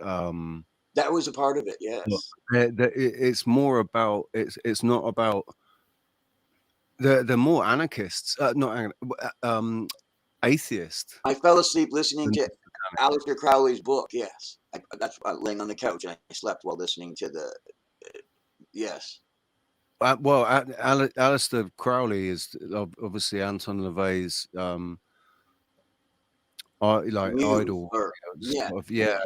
that was a part of it. Yes, it's more about it's not about. They're more anarchists, not atheist. I fell asleep listening to Aleister Crowley's book. Yes, that's laying on the couch, and I slept while listening to the. Yes. Well, Aleister Crowley is obviously Anton LaVey's idol,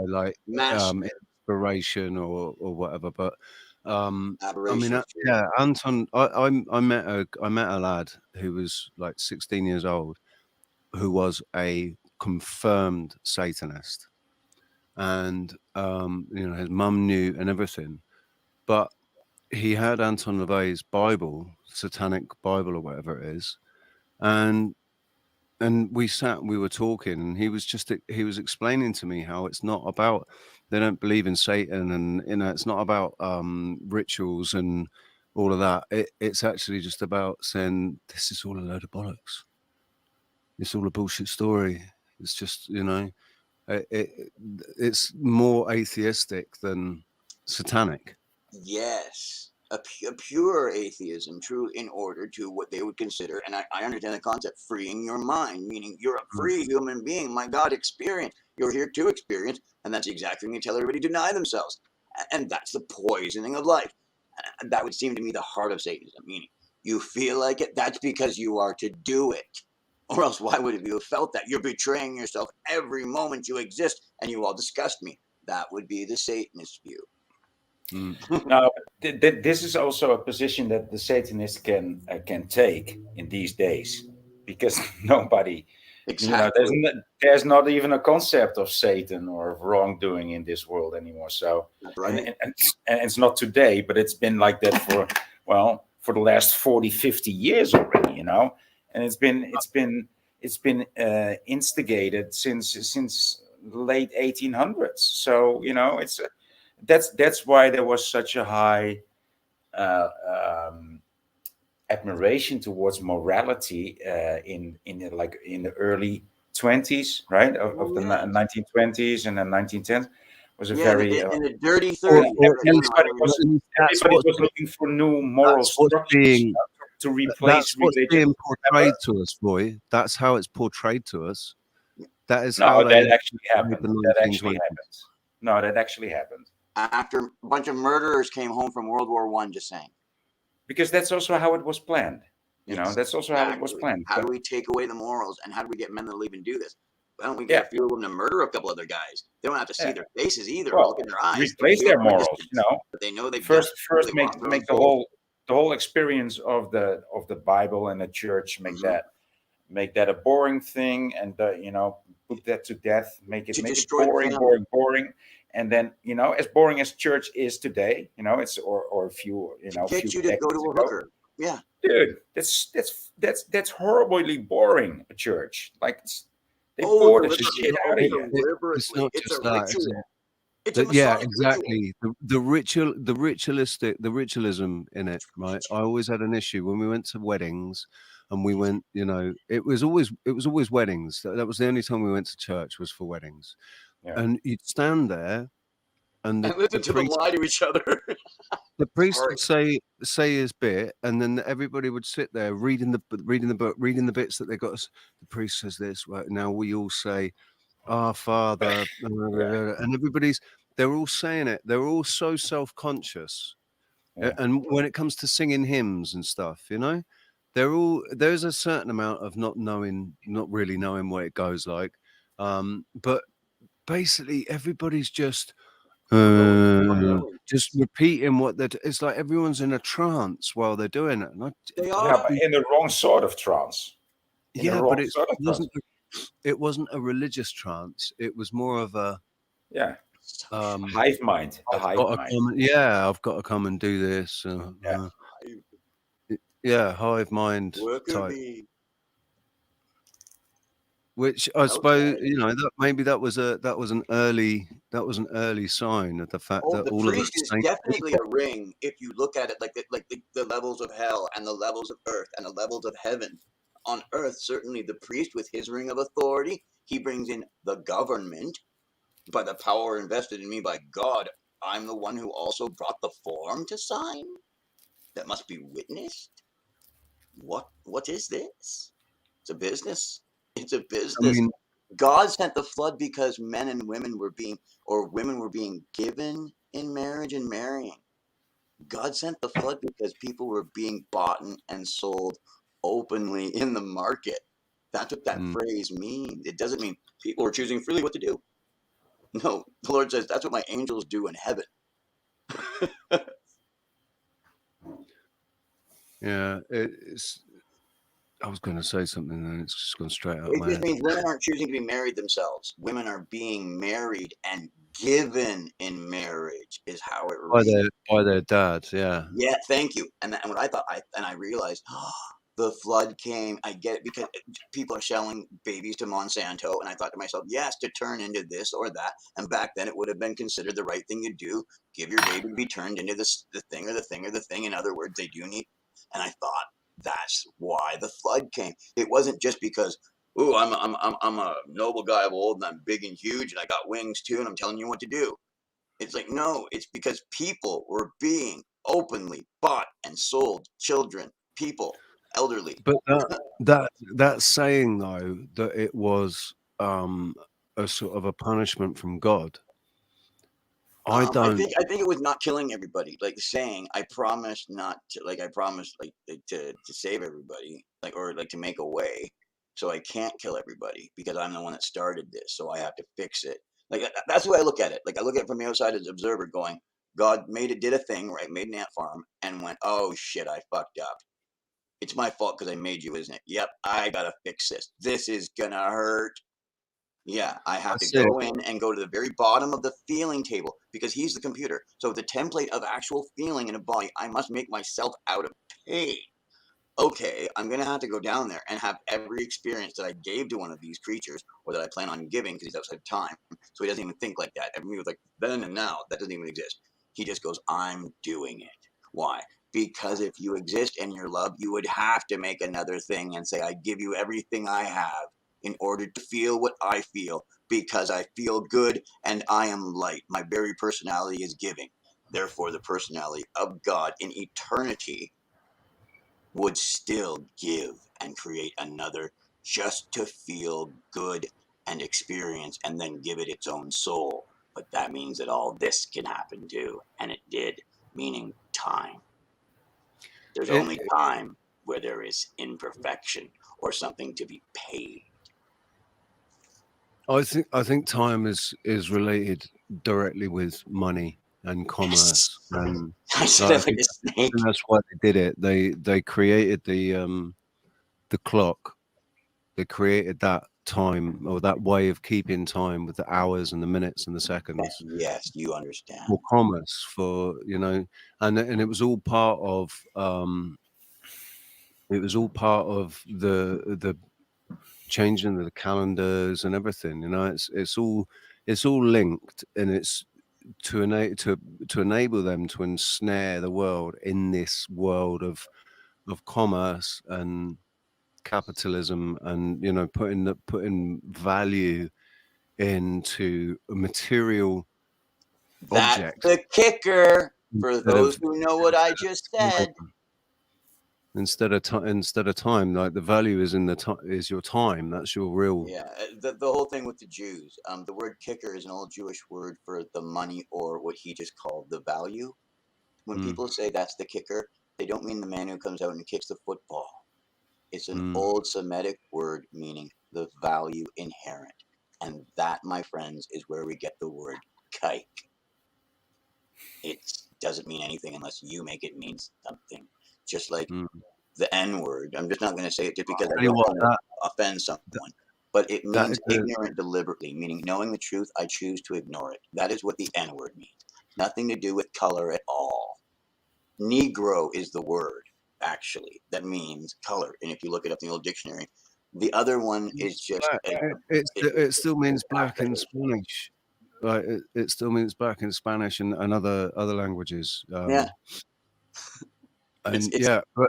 like inspiration or whatever. But I mean, Anton. I met a lad who was like 16 years old, who was a confirmed Satanist, and his mum knew and everything, but he had Anton LaVey's Bible, Satanic Bible or whatever it is, and we were talking, and he was explaining to me how it's not about, they don't believe in Satan, and it's not about rituals and all of that. It's actually just about saying this is all a load of bollocks. It's all a bullshit story. It's just, it's more atheistic than satanic. Yes, a pure atheism, true, in order to what they would consider, and I understand the concept, freeing your mind, meaning you're a free human being. My God, experience. You're here to experience, and that's exactly when you tell everybody to deny themselves. And that's the poisoning of life. That would seem to me the heart of Satanism, meaning you feel like it, that's because you are to do it. Or else why would you have felt that? You're betraying yourself every moment you exist, and you all disgust me. That would be the Satanist view. Now, this is also a position that the Satanists can take in these days, because nobody, Exactly. there's not even a concept of Satan or of wrongdoing in this world anymore. So, That's right. and it's not today, but it's been like that for the last 40, 50 years already, and it's been instigated since the late 1800s. So it's that's why there was such a high uh, um, admiration towards morality in the early 20s, right, of the 1920s and the 1910s. Was a very in the dirty or 30s. at least, that's everybody what's was looking for new moral structures being to replace that's what's religion. being portrayed to us, boy. That's how it's portrayed to us. That is No, how that actually happened. The That actually 1920s. happened. No, that actually happened. After a bunch of murderers came home from World War I, just saying. Because that's also how it was planned. That's also how it was planned. How do we take away the morals, and how do we get men to even do this? Why don't we get a few of them to murder a couple other guys? They don't have to see their faces either, or look in their eyes. Replace their morals, but they know they first make the whole experience of the Bible and the church, make that a boring thing, and put that to death, make it boring, and then as boring as church is today, it's or a few get you to go to a hooker. Yeah, dude, that's horribly boring. A church, like, they bore the shit out of you. It's not It's just a that, ritual. It's a exactly. The ritualism in it, right? I always had an issue when we went to weddings, and we went, it was always weddings. That was the only time we went to church, was for weddings, and you'd stand there, and listen to them lie to each other. The priest would say his bit, and then everybody would sit there reading the book, reading the bits that they got. The priest says this, right? Now we all say, "Our Father," and they're all saying it. They're all so self-conscious, and when it comes to singing hymns and stuff, there's a certain amount of not really knowing what it goes like, but basically everybody's just repeating what it's like. Everyone's in a trance while they're doing it. And they are, but in the wrong sort of trance. But it wasn't a religious trance. It was more of a hive mind. I've got to come and do this. Hive mind type. Which I suppose that was an early sign of the fact that all of priest is definitely a ring. If you look at it like the levels of hell and the levels of earth and the levels of heaven. On earth, certainly the priest with his ring of authority, he brings in the government. By the power invested in me by God, I'm the one who also brought the form to sign that must be witnessed. What is this? It's a business. It's a business. God sent the flood because men and women were being given in marriage and marrying. God sent the flood because people were being bought and sold openly in the market. That's what that phrase means. It doesn't mean people are choosing freely what to do. No, the Lord says that's what my angels do in heaven. I was going to say something and it's just gone straight out. It just means women aren't choosing to be married themselves. Women are being married and given in marriage is how it reads. By their dads, yeah. Yeah, thank you. And what I thought, I realized, the flood came. I get it, because people are selling babies to Monsanto, and I thought to myself, yes, to turn into this or that. And back then, it would have been considered the right thing to do. Give your baby to be turned into the thing or the thing or the thing. In other words, they do need. And I thought that's why the flood came. It wasn't just because, ooh, I'm a noble guy of old, and I'm big and huge, and I got wings too, and I'm telling you what to do. It's like, no, it's because people were being openly bought and sold. Children, people, elderly. But that saying though, that it was a sort of a punishment from God, I don't. I think it was not killing everybody. Like saying, I promised not to. Like I promised, like to save everybody, like or like to make a way. So I can't kill everybody because I'm the one that started this. So I have to fix it. Like that's the way I look at it. Like I look at it from the outside as an observer, going, God did a thing, right? Made an ant farm and went, oh shit, I fucked up. It's my fault because I made you, isn't it? Yep, I gotta fix this. This is gonna hurt. Yeah, I have to go in and go to the very bottom of the feeling table because he's the computer. So the template of actual feeling in a body, I must make myself out of pain. Okay, I'm going to have to go down there and have every experience that I gave to one of these creatures or that I plan on giving because he's outside of time. So he doesn't even think like that. Everybody was like, then and now, that doesn't even exist. He just goes, I'm doing it. Why? Because if you exist in your love, you would have to make another thing and say, I give you everything I have in order to feel what I feel because I feel good and I am light. My very personality is giving. Therefore, the personality of God in eternity would still give and create another just to feel good and experience and then give it its own soul. But that means that all this can happen too. And it did, meaning time. There's only time where there is imperfection or something to be paid. I think time is related directly with money and commerce, and I said it like a snake. that's why they did it. They created the clock. They created that time or that way of keeping time with the hours and the minutes and the seconds. Yes, you understand. For commerce, and it was all part of the changing the calendars and everything. It's all linked, and it's to enable them to ensnare the world in this world of commerce and capitalism, and putting value into material objects. That's the kicker for those who know what I just said. Instead of time, like the value is in is your time. That's your real. Yeah, the whole thing with the Jews. The word kicker is an old Jewish word for the money, or what he just called the value. When people say that's the kicker, they don't mean the man who comes out and kicks the football. It's an old Semitic word meaning the value inherent. And that, my friends, is where we get the word kike. It doesn't mean anything unless you make it mean something. Just like the N word. I'm just not going to say it just because I don't want to offend someone. But it means ignorant deliberately, meaning knowing the truth, I choose to ignore it. That is what the N word means. Nothing to do with color at all. Negro is the word, actually, that means color. And if you look it up in the old dictionary, the other one is just... It still means black in Spanish. Like it still means black in Spanish and other languages. Yeah. And but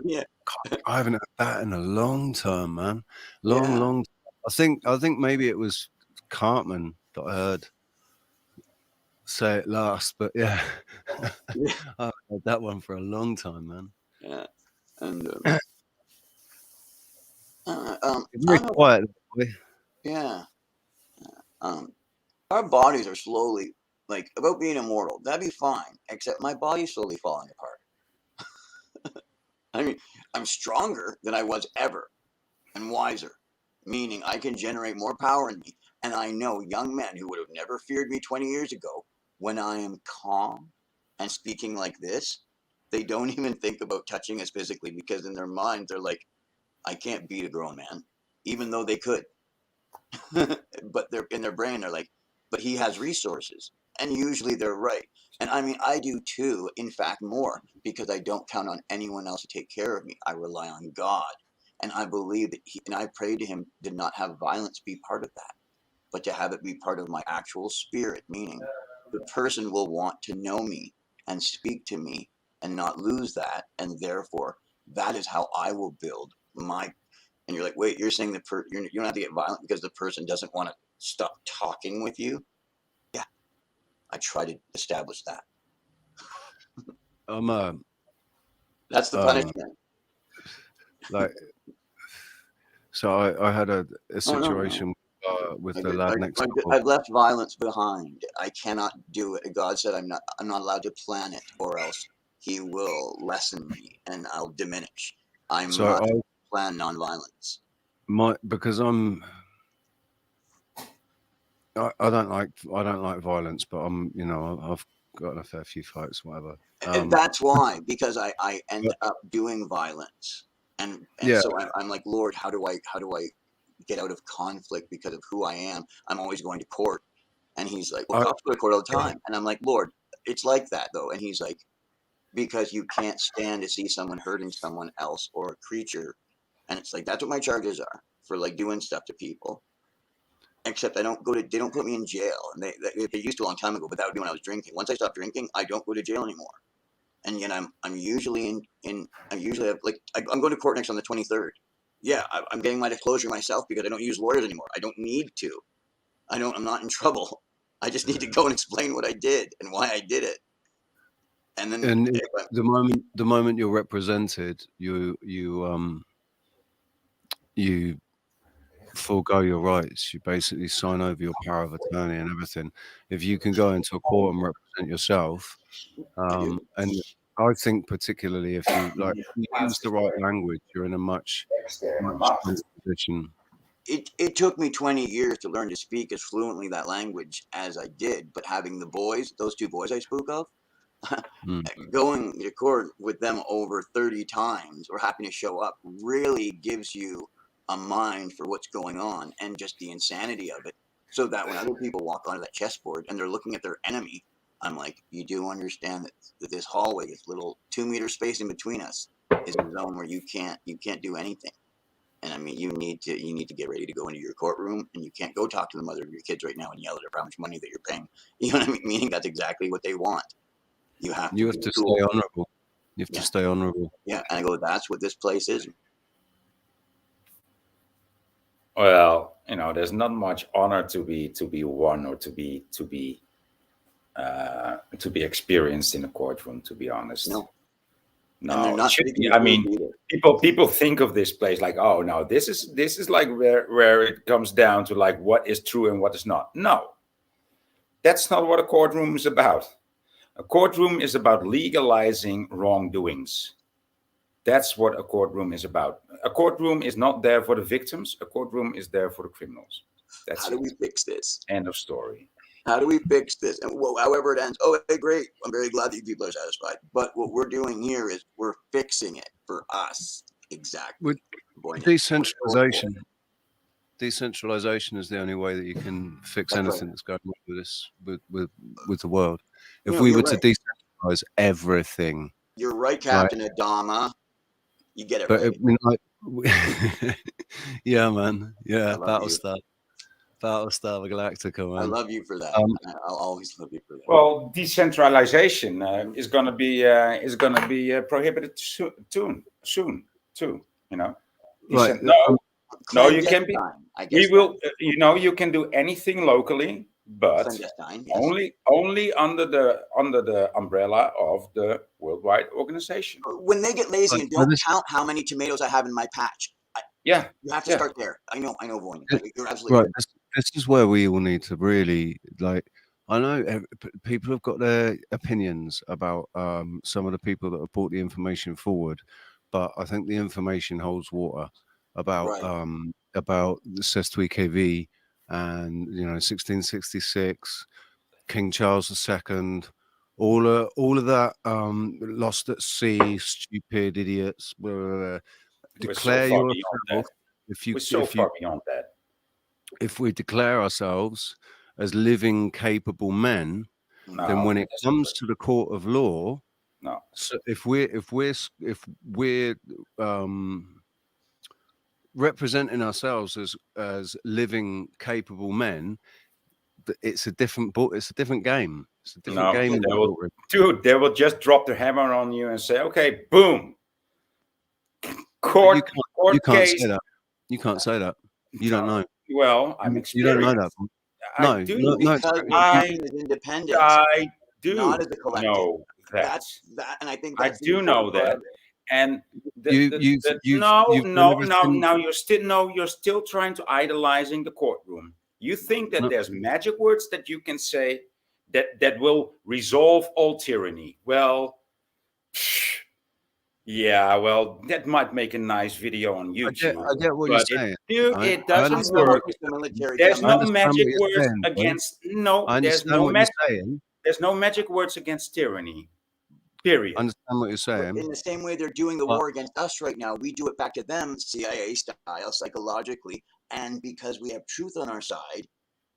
I haven't heard that in a long time, man. Long. I think maybe it was Cartman that I heard say it last, but I heard that one for a long time, man. Yeah, and very quiet. Yeah. Our bodies are slowly, like, about being immortal. That'd be fine, except my body's slowly falling apart. I mean, I'm stronger than I was ever, and wiser, meaning I can generate more power in me. And I know young men who would have never feared me 20 years ago, when I am calm and speaking like this, they don't even think about touching us physically because in their mind, they're like, I can't beat a grown man, even though they could. But they're in their brain, they're like, but he has resources. And usually they're right. And I mean, I do too, in fact, more, because I don't count on anyone else to take care of me. I rely on God. And I believe that and I pray to him to not have violence be part of that, but to have it be part of my actual spirit, meaning the person will want to know me and speak to me and not lose that. And therefore, that is how I will build my... And you're like, wait, you're saying that you don't have to get violent because the person doesn't want to stop talking with you? Yeah, I try to establish that. That's the punishment. Like, so I had a situation with the lad next door. I've left violence behind. I cannot do it. God said I'm not allowed to plan it, or else He will lessen me and I'll diminish. I must plan nonviolence. Because I don't like violence, but I've gotten a fair few fights, whatever. And that's why, because I end up doing violence, and so I'm like, Lord, how do I get out of conflict because of who I am? I'm always going to court, and He's like, well, cops go to court all the time, and I'm like, Lord, it's like that though, and He's like, because you can't stand to see someone hurting someone else or a creature, and it's like that's what my charges are for, like doing stuff to people. Except they don't put me in jail, and they used to a long time ago, but that would be when I was drinking. Once I stopped drinking, I don't go to jail anymore. And yet I'm usually I'm going to court next on the 23rd. Yeah, I'm getting my disclosure myself because I don't use lawyers anymore. I don't need to. I'm not in trouble. I just need to go and explain what I did and why I did it. And then the moment you're represented, you forego your rights. You basically sign over your power of attorney and everything. If you can go into a court and represent yourself, and I think particularly if you use the right language, you're in a much stronger position. It took me 20 years to learn to speak as fluently that language as I did, but having those two boys I spoke of, going to court with them over 30 times or having to show up really gives you a mind for what's going on and just the insanity of it, so that when other people walk onto that chessboard and they're looking at their enemy, I'm like, you do understand that this hallway, this little 2-meter space in between us, is a zone where you can't do anything. And I mean, you need to get ready to go into your courtroom, and you can't go talk to the mother of your kids right now and yell at her for how much money that you're paying. You know what I mean? Meaning that's exactly what they want. You have to stay honorable. You have to stay honorable. Yeah, and I go, that's what this place is. Well, there's not much honor to be won or to be experienced in a courtroom, to be honest. No. It should be. I mean, people think of this place like, oh no, this is like where it comes down to like what is true and what is not. No, that's not what a courtroom is about. A courtroom is about legalizing wrongdoings. That's what a courtroom is about. A courtroom is not there for the victims. A courtroom is there for the criminals. That's How do we fix this? End of story. How do we fix this? And however it ends, okay, great. I'm very glad that you people are satisfied. But what we're doing here is we're fixing it for us. Exactly. With decentralization. Decentralization is the only way that you can fix anything that's going on with this, with the world. If we were to decentralize everything. You're right, Captain Adama. You get it right. Yeah, man. Yeah, Battlestar Galactica, man. I love you for that. I'll always love you for that. Well, decentralization is going to be prohibited soon too. Right. No, you can be. We will. You can do anything locally, but only under the umbrella of the worldwide organization. When they get lazy and don't count how many tomatoes I have in my patch, you have to start there. I know, Voyne. You're absolutely right. This is where we all need to really like. I know people have got their opinions about some of the people that have brought the information forward, but I think the information holds water about the Sestui KV and 1666, King Charles II, all of that lost at sea, stupid idiots. Declare yourself. If we declare ourselves as living, capable men, then when it comes to the court of law, so if we're representing ourselves as living, capable men, it's a different game. It's a different game. They will just drop the hammer on you and say, "Okay, boom." Court case. Say that. You can't say that. You don't know. Well, I'm experienced. You don't know that. I do independent. I do not as a collective. know that. That's that, and I think I do know that. And you've now you're still trying to idolizing the courtroom. You think that there's magic words that you can say that will resolve all tyranny. Well, yeah, well, that might make a nice video on YouTube. I get what you're saying. It doesn't work. There's no magic words against there's no magic words against tyranny. Period. I understand what you're saying. But in the same way they're doing the war against us right now, we do it back to them, CIA style, psychologically. And because we have truth on our side,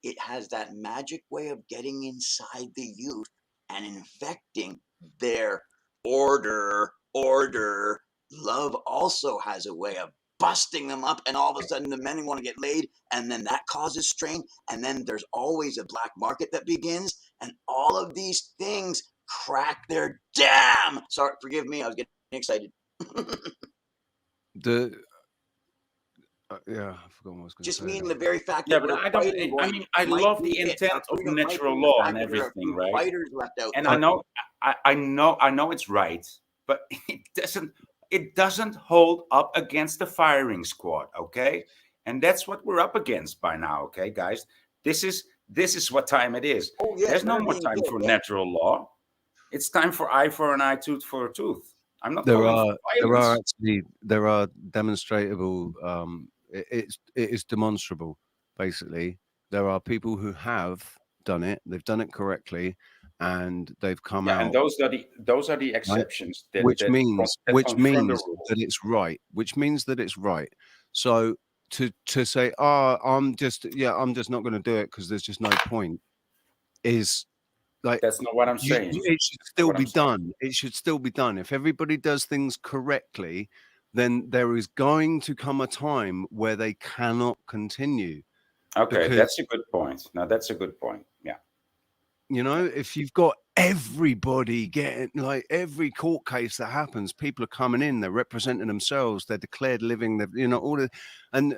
it has that magic way of getting inside the youth and infecting their order. Love also has a way of busting them up, and all of a sudden the men want to get laid, and then that causes strain, and then there's always a black market that begins, and all of these things crack their damn. Sorry, forgive me, I was getting excited. Yeah, I forgot what I was going to say. Just meaning the very fact that I love the intent of natural law and everything, right? Fighters left out, and I know it's right, but it doesn't hold up against the firing squad, okay? And that's what we're up against by now, okay, guys? This is what time it is. Oh, yeah, there's no more time for natural law. It's time for eye for an eye, tooth for a tooth. I'm not. There are demonstrable. It is demonstrable. Basically, there are people who have done it. They've done it correctly, and they've come out. And those are the exceptions. Right? Which means that it's right. Which means that it's right. So to say, I'm just not going to do it because there's just no point, is like, that's not what I'm saying. It should still be done. It should still be done. If everybody does things correctly, then there is going to come a time where they cannot continue. Okay, that's a good point. Now that's a good point. Yeah. You know, if you've got everybody getting, like, every court case that happens, people are coming in, they're representing themselves, they're declared living, all the, and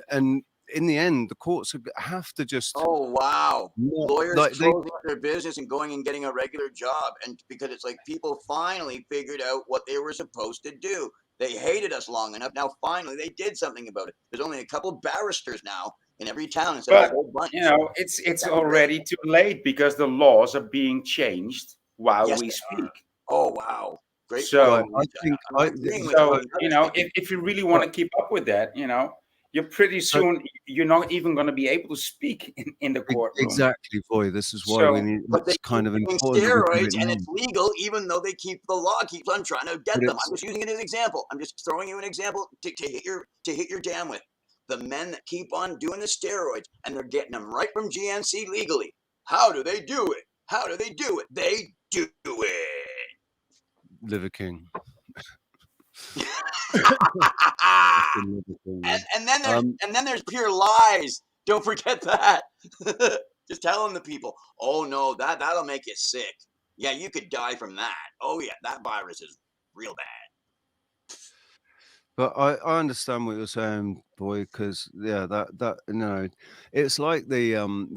in the end, the courts have to just. Oh wow! Lawyers closing their business and going and getting a regular job, and because it's like people finally figured out what they were supposed to do. They hated us long enough. Now finally, they did something about it. There's only a couple barristers now in every town instead of a whole bunch. You know, it's already too late because the laws are being changed while we speak. Oh wow! Great. So you know, if you really want to keep up with that, you know. You're pretty soon. You're not even going to be able to speak in the courtroom. Exactly, boy. This is why we need. It's kind of important. Steroids, and it's legal, even though the law keeps on trying to get them. I'm just using it as an example. I'm just throwing you an example to hit your jam with. The men that keep on doing the steroids, and they're getting them right from GNC legally. How do they do it? How do they do it? They do it. Liver King. and then there's pure lies. Don't forget that. Just telling the people, oh no, that'll make you sick. Yeah, you could die from that. Oh yeah, that virus is real bad. But I understand what you're saying, boy, because that it's like the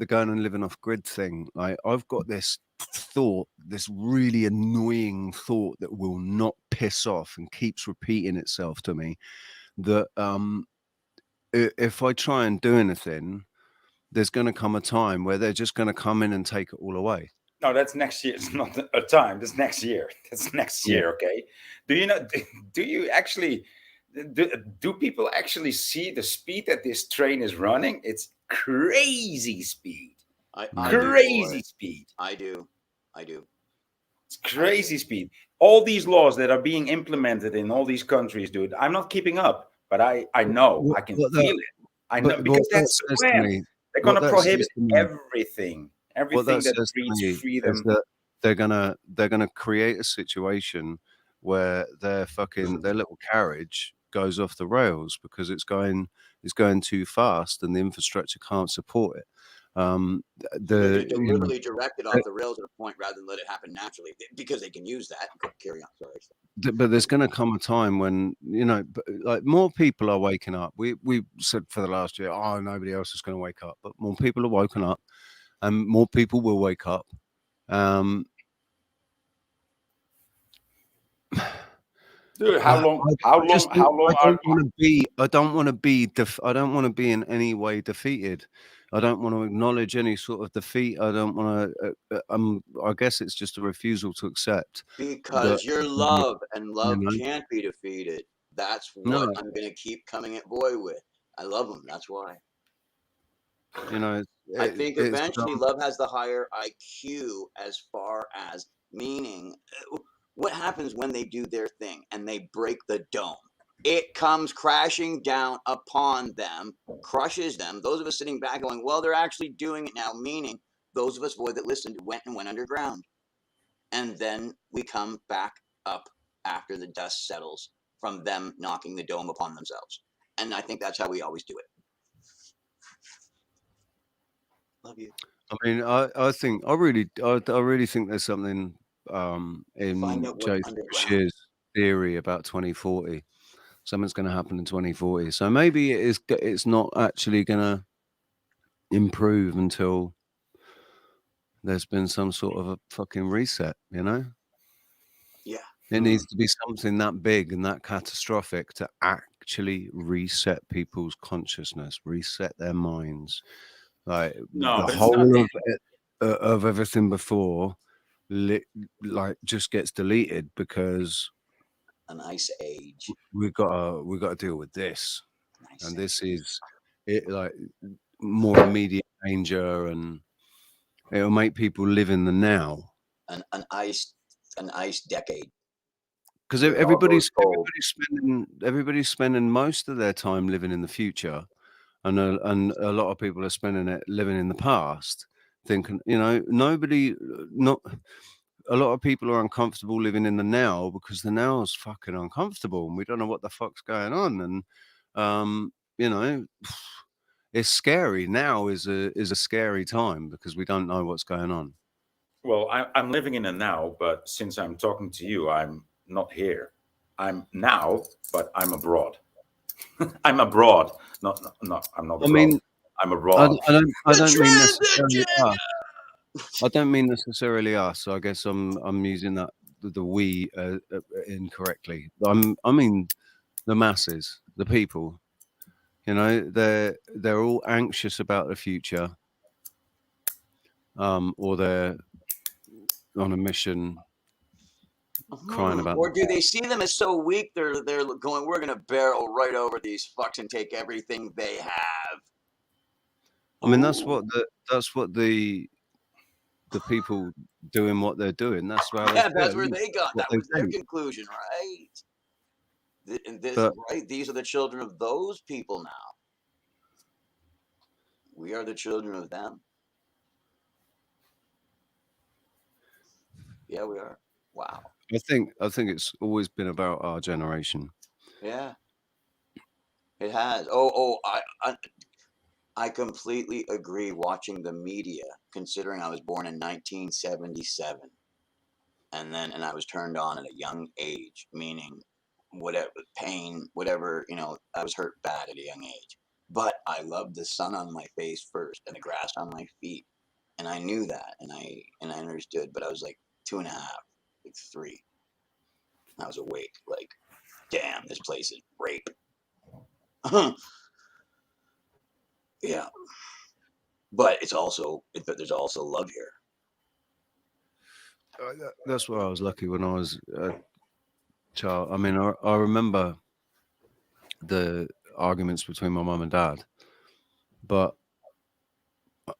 going and living off grid thing. Like, I've got this thought, this really annoying thought that will not piss off and keeps repeating itself to me, that if I try and do anything, there's going to come a time where they're just going to come in and take it all away. No, that's next year. It's not a time. That's next year. That's next year. Okay. Do you know? Do you actually? Do people actually see the speed that this train is running? It's crazy speed. Crazy speed. I do. It's crazy speed. All these laws that are being implemented in all these countries, dude. I'm not keeping up, but I know. I can feel it. I know, because that's the plan. They're going to prohibit everything. Everything that breeds freedom. They're gonna create a situation where their little carriage goes off the rails because it's going too fast and the infrastructure can't support it. They deliberately direct it off the rails at a point rather than let it happen naturally, because they can use that. Carry on, sorry. But there's going to come a time when, like, more people are waking up. We said for the last year, oh, nobody else is going to wake up, but more people are woken up, and more people will wake up. Dude, how long? I don't want to be. I don't want to be in any way defeated. I don't want to acknowledge any sort of defeat. I don't want to. I guess it's just a refusal to accept. Because you're love, and love you know? can't be defeated. That's what No. I'm going to keep coming at Boy with. I love him. That's why. You know, I think eventually love has the higher IQ as far as meaning. What happens when they do their thing and they break the dome? It comes crashing down upon them, crushes them. Those of us sitting back going, well, they're actually doing it now, meaning those of us, boy, that listened went underground. And then we come back up after the dust settles from them knocking the dome upon themselves. And I think that's how we always do it. Love you. I mean, I really think there's something in Jason Shear's theory about 2040. Something's going to happen in 2040. So maybe it's not actually going to improve until there's been some sort of a fucking reset, you know? Yeah. It needs to be something that big and that catastrophic to actually reset people's consciousness, reset their minds. Like no, the whole of everything before, like just gets deleted because an ice age. We gotta deal with this, and this is it. Like more immediate danger, and it'll make people live in the now. An ice decade. Because everybody's spending most of their time living in the future, and a lot of people are spending it living in the past. Thinking, you know, a lot of people are uncomfortable living in the now because the now is fucking uncomfortable, and we don't know what the fuck's going on, and you know, it's scary. Now is a scary time because we don't know what's going on. Well, I'm living in the now, but since I'm talking to you, I'm not here. I'm now, but I'm abroad. I'm abroad. I'm not abroad. I mean, I'm abroad. I don't mean necessarily us. I don't mean necessarily us. I guess I'm using the we incorrectly. I mean the masses, the people. You know, they're all anxious about the future, or they're on a mission, crying about. Or do they see them as so weak? They're going, we're going to barrel right over these fucks and take everything they have. I mean, that's what the people doing what they're doing. That's where that's where they got. That was their conclusion, right? Right. These are the children of those people now. We are the children of them. Yeah, we are. Wow. I think it's always been about our generation. Yeah, it has. I completely agree. Watching the media, considering I was born in 1977, and I was turned on at a young age, meaning whatever pain, whatever, you know, I was hurt bad at a young age. But I loved the sun on my face first and the grass on my feet, and I knew that, and I understood. But I was like 2.5, like 3. I was awake, like, damn, this place is rape. Yeah, but there's also love here. That's why I was lucky when I was a child. I mean, I remember the arguments between my mum and dad, but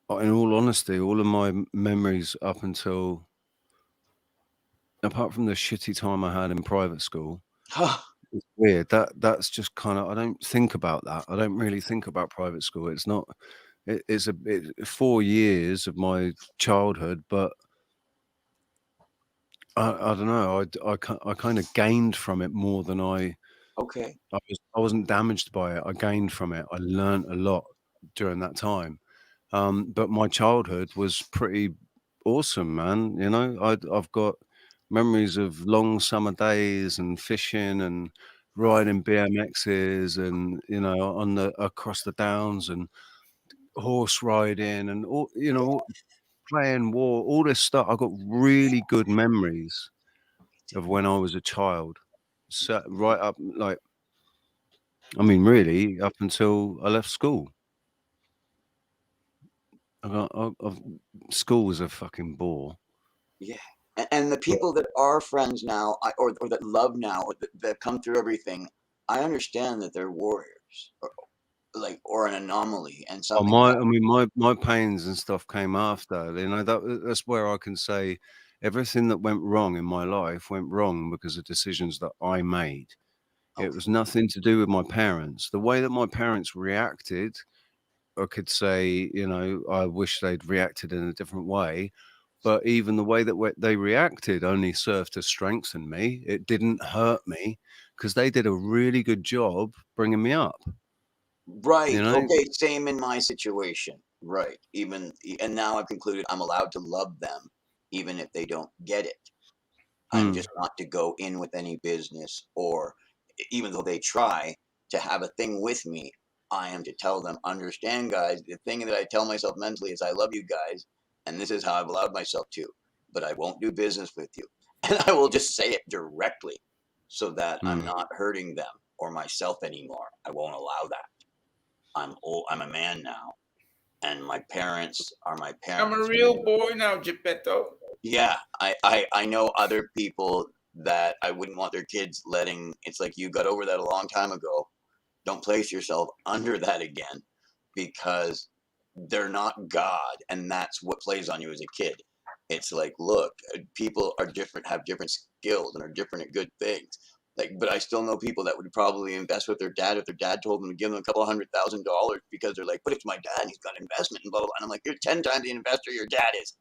in all honesty, all of my memories up until, apart from the shitty time I had in private school, it's weird. That's just kind of, I don't think about that. I don't really think about private school. It's not. It's 4 years of my childhood, but I don't know. I kind of gained from it more than I. Okay. I wasn't damaged by it. I gained from it. I learned a lot during that time. But my childhood was pretty awesome, man. You know, I've got memories of long summer days and fishing and riding BMXs and, you know, across the downs and horse riding and all, you know, playing war, all this stuff. I got really good memories of when I was a child. right up, like, I mean, really, up until I left school. School was a fucking bore. Yeah. And the people that are friends now, or that love now, or that come through everything, I understand that they're warriors, or an anomaly and something. My pains and stuff came after. You know, that's where I can say everything that went wrong in my life went wrong because of decisions that I made. Okay. It was nothing to do with my parents. The way that my parents reacted, I could say, you know, I wish they'd reacted in a different way. But even the way that they reacted only served to strengthen me. It didn't hurt me because they did a really good job bringing me up. Right. You know? Okay. Same in my situation. Right. And now I've concluded I'm allowed to love them, even if they don't get it. I'm just not to go in with any business, or even though they try to have a thing with me, I am to tell them, understand, guys, the thing that I tell myself mentally is I love you guys, and this is how I've allowed myself to, but I won't do business with you. And I will just say it directly so that I'm not hurting them or myself anymore. I won't allow that. I'm old. I'm a man now, and my parents are my parents. I'm a real boy now, Geppetto. Yeah, I know other people that I wouldn't want their kids letting. It's like, you got over that a long time ago. Don't place yourself under that again, because they're not God, and that's what plays on you as a kid. It's like, look, people are different, have different skills, and are different at good things. Like, but I still know people that would probably invest with their dad if their dad told them to give them a couple $100,000, because they're like, but it's my dad and he's got investment and blah blah blah. And I'm like, you're 10 times the investor your dad is.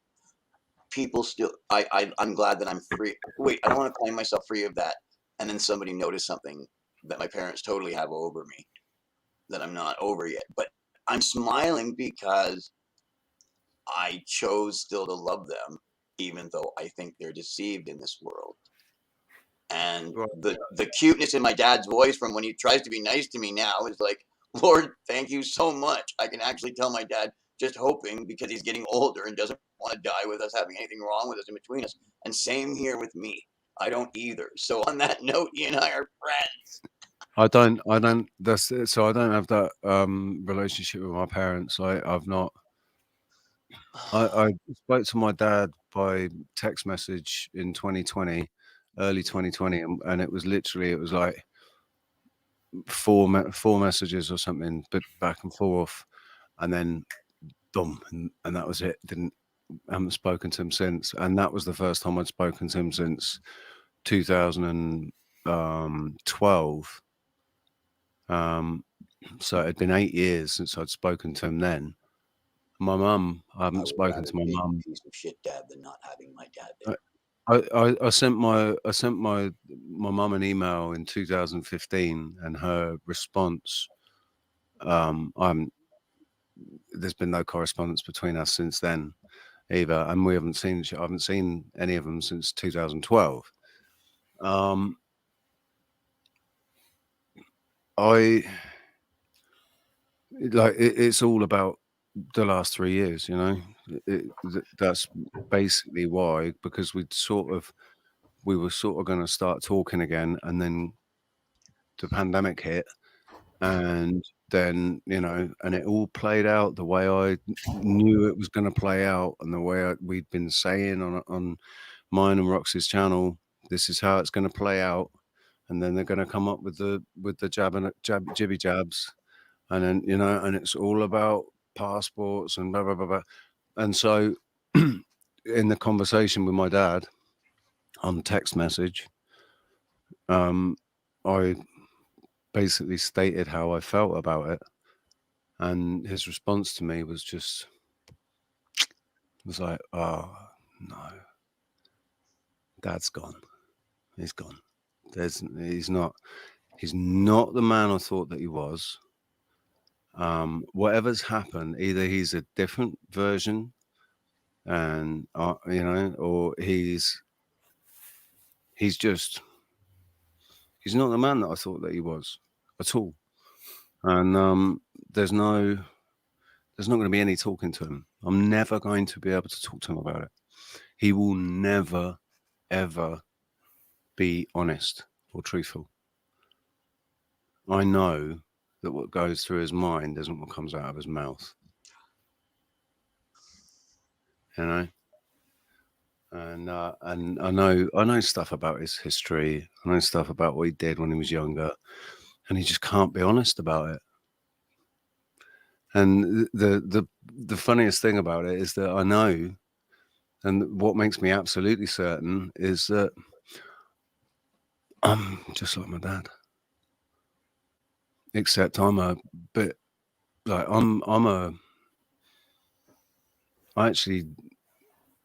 People still, I'm glad that I'm free. Wait, I don't want to claim myself free of that, and then somebody noticed something that my parents totally have over me that I'm not over yet. But I'm smiling because I chose still to love them, even though I think they're deceived in this world. And the cuteness in my dad's voice from when he tries to be nice to me now is like, Lord, thank you so much. I can actually tell my dad, just hoping, because he's getting older and doesn't want to die with us having anything wrong with us in between us. And same here with me. I don't either. So on that note, you and I are friends. I don't so I don't have that relationship with my parents. I've not. I spoke to my dad by text message in 2020, early 2020, and it was like four messages or something, but back and forth, and then boom, and that was it. Haven't spoken to him since, and that was the first time I'd spoken to him since 2012. So it had been 8 years since I'd spoken to him then. My mum, I haven't spoken to my mum. Piece of shit dad than not having my dad there. I sent my mum an email in 2015, and her response, there's been no correspondence between us since then either, and I haven't seen any of them since 2012. It's all about the last 3 years, you know. That's basically why, because we were sort of going to start talking again, and then the pandemic hit, and then, you know, and it all played out the way I knew it was going to play out, and the way we'd been saying on mine and Roxy's channel, this is how it's going to play out, and then they're going to come up with the jibby jabs, and then, you know, and it's all about passports and blah blah blah blah. And so in the conversation with my dad on text message, I basically stated how I felt about it, and his response to me was like, oh no, Dad's gone. He's gone. He's not the man I thought that he was. Whatever's happened, either he's a different version, and you know, or he's not the man that I thought that he was at all. And there's not going to be any talking to him. I'm never going to be able to talk to him about it. He will never, ever be honest or truthful. I know that what goes through his mind isn't what comes out of his mouth. You know? And I know stuff about his history. I know stuff about what he did when he was younger, and he just can't be honest about it. And the funniest thing about it is that I know, and what makes me absolutely certain is that I'm just like my dad, except I'm a bit like I actually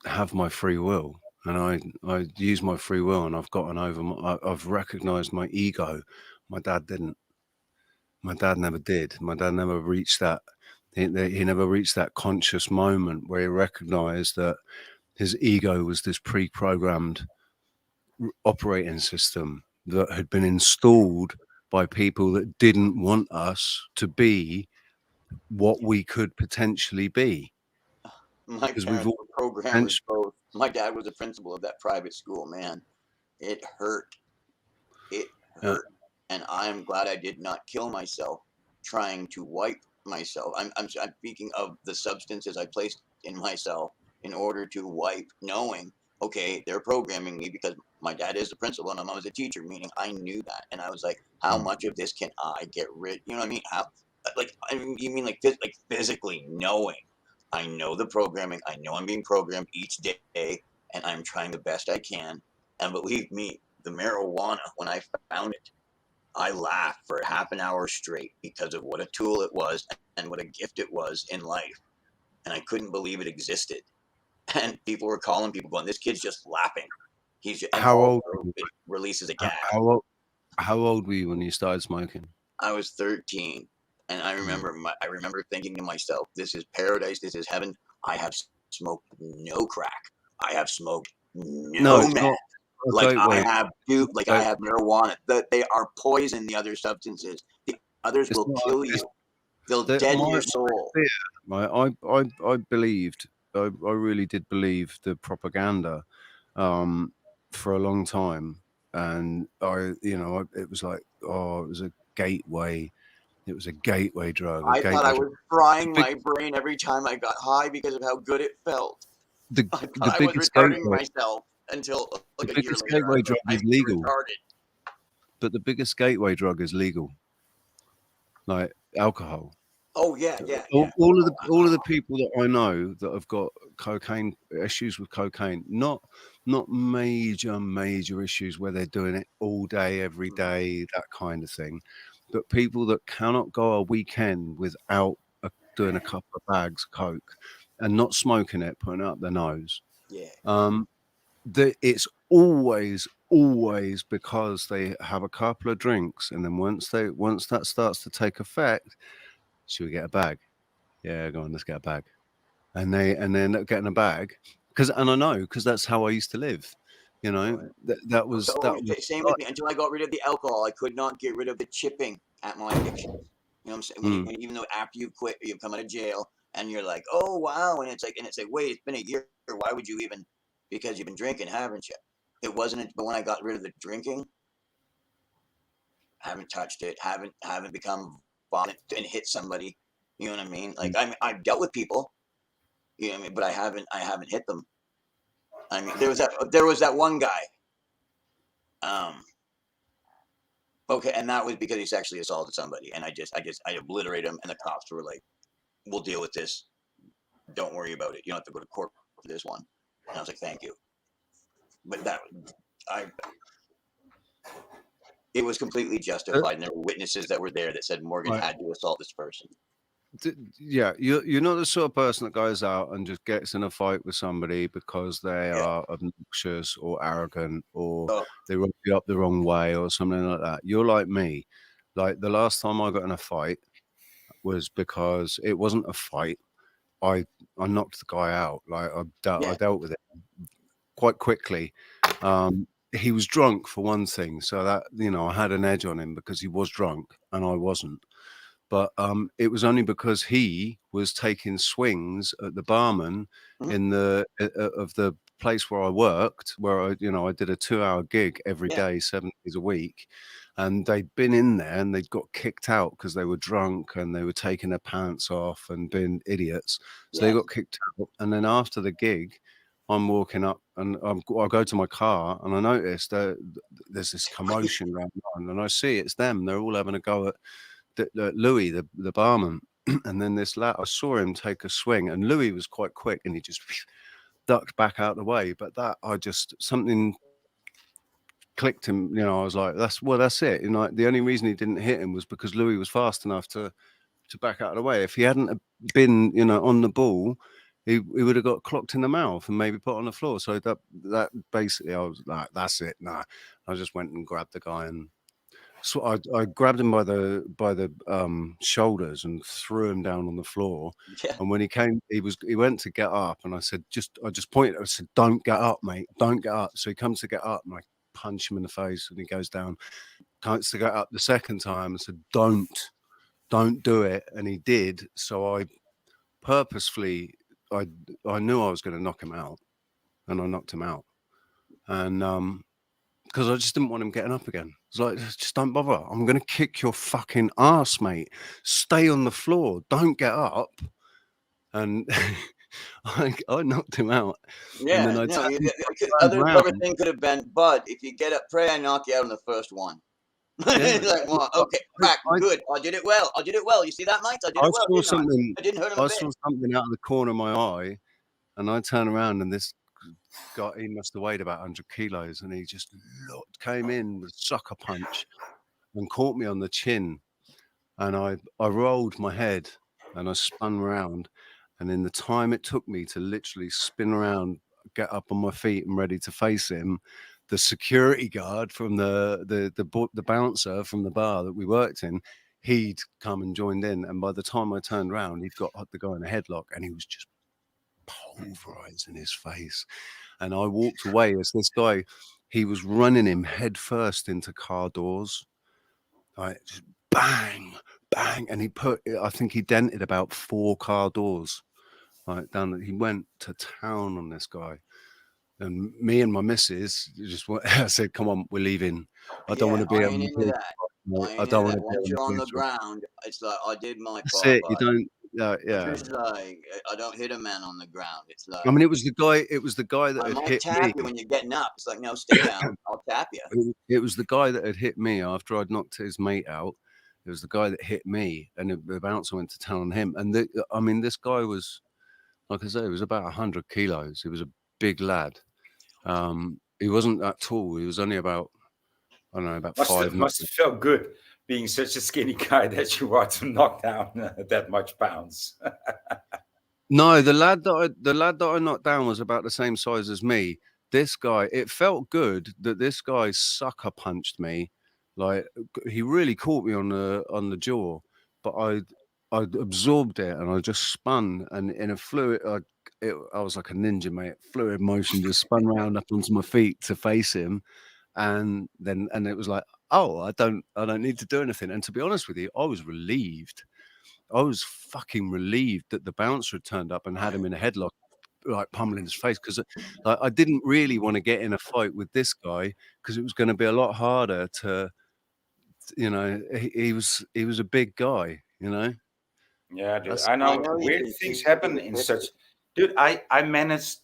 have my free will, and I use my free will, and I've gotten over I've recognized my ego. My dad didn't. My dad never did. My dad never reached that. He never reached that conscious moment where he recognized that his ego was this pre-programmed operating system that had been installed by people that didn't want us to be what we could potentially be. My parents were programmers both. My dad was the principal of that private school. Man, it hurt. It hurt. And I'm glad I did not kill myself trying to wipe myself. I'm speaking of the substances I placed in myself in order to wipe, knowing, okay, they're programming me because my dad is the principal and my mom was a teacher, meaning I knew that. And I was like, how much of this can I get rid? You know what I mean? How, like, I mean, you mean like physically knowing? I know the programming. I know I'm being programmed each day, and I'm trying the best I can. And believe me, the marijuana, when I found it, I laughed for half an hour straight because of what a tool it was and what a gift it was in life. And I couldn't believe it existed. And people were calling, people going, "This kid's just laughing." He's just, and how old? It releases a gas. How old were you when you started smoking? I was 13, and I remember thinking to myself, "This is paradise. This is heaven." I have smoked no crack. I have smoked no meth. Like I have marijuana. That they are poison. The other substances, the others will kill you. They'll deaden your soul. I believed. I really did believe the propaganda for a long time, and it was like, oh, it was a gateway. It was a gateway drug. I thought I was frying my brain every time I got high because of how good it felt. I thought I was retarding myself until like a year later. Gateway drug is legal. But the biggest gateway drug is legal, like alcohol. Oh yeah. All of the people that I know that have got cocaine issues with cocaine, not major issues where they're doing it all day, every day, that kind of thing, but people that cannot go a weekend without doing a couple of bags of coke and not smoking it, putting it up their nose. Yeah. It's always because they have a couple of drinks, and then once that starts to take effect, should we get a bag? Yeah, go on, let's get a bag. And they end up getting a bag because I know because that's how I used to live. You know, that was same with me until I got rid of the alcohol. I could not get rid of the chipping at my addiction. You know what I'm saying? Even though after you quit, you come out of jail and you're like, oh wow, and it's like, wait, it's been a year. Why would you even? Because you've been drinking, haven't you? It wasn't. But when I got rid of the drinking, haven't touched it. Haven't become violent and hit somebody. You know what I mean? Like I've dealt with people. You know what I mean? But I haven't hit them. I mean, there was that one guy. Okay, and that was because he sexually assaulted somebody, and I obliterated him, and the cops were like, "We'll deal with this. Don't worry about it. You don't have to go to court for this one." And I was like, "Thank you." But it was completely justified, and there were witnesses that were there that said Morgan had to assault this person. Yeah, you're not the sort of person that goes out and just gets in a fight with somebody because they are obnoxious or arrogant or they rub you up the wrong way or something like that. You're like me. Like the last time I got in a fight was because it wasn't a fight. I knocked the guy out. Like I dealt with it quite quickly. He was drunk for one thing, so that I had an edge on him because he was drunk and I wasn't. But it was only because he was taking swings at the barman in the place where I worked, where I did a 2-hour gig every day, 7 days a week. And they'd been in there and they'd got kicked out because they were drunk and they were taking their pants off and being idiots. So they got kicked out. And then after the gig, I'm walking up and I go to my car and I notice that there's this commotion going on, and I see it's them. They're all having a go at Louis, the barman. And then this lad, I saw him take a swing, and Louis was quite quick and he just ducked back out the way. But something clicked him, I was like, that's it. The only reason he didn't hit him was because Louis was fast enough to back out of the way. If he hadn't been, on the ball, he would have got clocked in the mouth and maybe put on the floor. So that basically, I was like, that's it. Nah, I just went and grabbed the guy, and so I grabbed him by the shoulders and threw him down on the floor. Yeah. And when he came, he went to get up, and I just pointed. I said, "Don't get up, mate. Don't get up." So he comes to get up, and I punch him in the face, and he goes down. Comes to get up the second time, and said, "Don't do it." And he did. So I purposefully, I knew I was going to knock him out, and I knocked him out. And because I just didn't want him getting up again. It's like, just don't bother. I'm going to kick your fucking ass, mate. Stay on the floor. Don't get up. And I knocked him out. Yeah, and then other thing could have been, bud, if you get up, pray I knock you out on the first one. It's like, well, okay, crack, good. I did it well. You see that, mate? I did it well. I didn't hurt him a bit. I saw something out of the corner of my eye, and I turned around, and this guy, he must have weighed about 100 kilos, and he just came in with a sucker punch and caught me on the chin. And I rolled my head and I spun around. And in the time it took me to literally spin around, get up on my feet and ready to face him, the security guard from the bouncer from the bar that we worked in, he'd come and joined in. And by the time I turned around, he'd got the guy in a headlock, and he was just pulverizing his face. And I walked away as this guy, he was running him head first into car doors. Like, just bang, bang. And I think he dented about 4 car doors. Like, down. He went to town on this guy. And me and my missus I said, come on, we're leaving. I don't want to be into that. I don't want to be once you're on the ground, it's like, I did my part. That's it. You don't. Yeah. It's like, I don't hit a man on the ground. It's like, I mean, it was the guy that had hit tap me. You when you're getting up. It's like, no, stay down. I'll tap you. It was the guy that had hit me after I'd knocked his mate out. It was the guy that hit me, and the bouncer went to town on him. And this guy was, like I say, he was about 100 kilos. He was a big lad. He wasn't that tall. He was only about, I don't know, about 5. Must have felt good being such a skinny guy that you are to knock down that much pounds. No, the lad that I knocked down was about the same size as me. This guy, it felt good that this guy sucker punched me. Like, he really caught me on the jaw, but I absorbed it, and I just spun, and in a fluid, I was like a ninja, mate. Fluid motion, just spun round up onto my feet to face him, and it was like, oh, I don't need to do anything. And to be honest with you, I was relieved. I was fucking relieved that the bouncer had turned up and had him in a headlock, like pummeling his face, because I didn't really want to get in a fight with this guy, because it was going to be a lot harder to, he was a big guy, Yeah, dude. I know weird things happen in such. Dude, I managed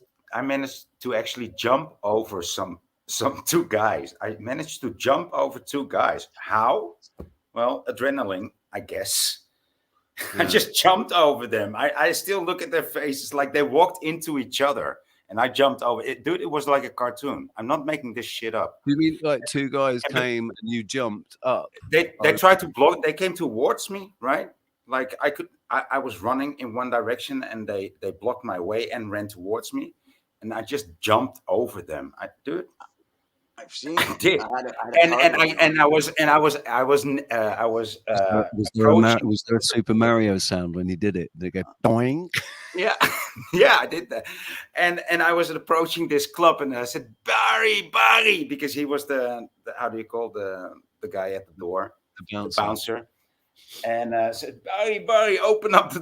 to actually jump over some 2 guys. I managed to jump over 2 guys. How? Well, adrenaline, I guess. Yeah. I just jumped over them. I still look at their faces like they walked into each other, and I jumped over it. Dude, it was like a cartoon. I'm not making this shit up. You mean like 2 guys came and you jumped up? They tried to block. They came towards me, right? Like I was running in one direction, and they blocked my way and ran towards me, and I just jumped over them. I've seen. Was there a Super Mario sound when he did it? They go boing. Yeah, yeah, I did that, and I was approaching this club, and I said Barry, because he was the how do you call the guy at the door, the bouncer. And said, Barry, open up the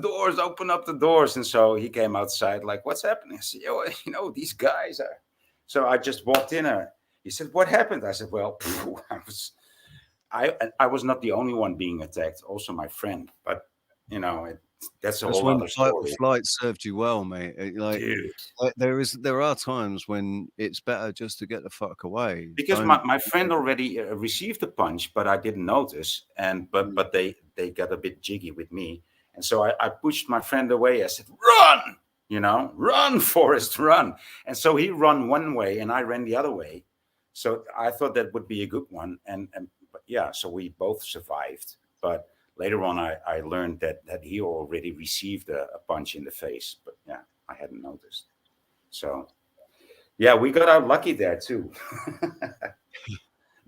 doors. And so he came outside like, what's happening? I said, these guys So I just walked in. He said, "What happened?" I said, "Well, I was not the only one being attacked. Also my friend. But you know, that's a whole when other story." flight served you well, mate. Like, dude, there are times when it's better just to get the fuck away. because my friend already received a punch, but I didn't notice, and but they got a bit jiggy with me, and so I pushed my friend away. I said, "Run, you know, run, Forrest, run!" And so he ran one way, and I ran the other way. So I thought that would be a good one, and but yeah, so we both survived. But later on, I learned that he already received a punch in the face, but yeah, I hadn't noticed. So yeah, we got out lucky there too.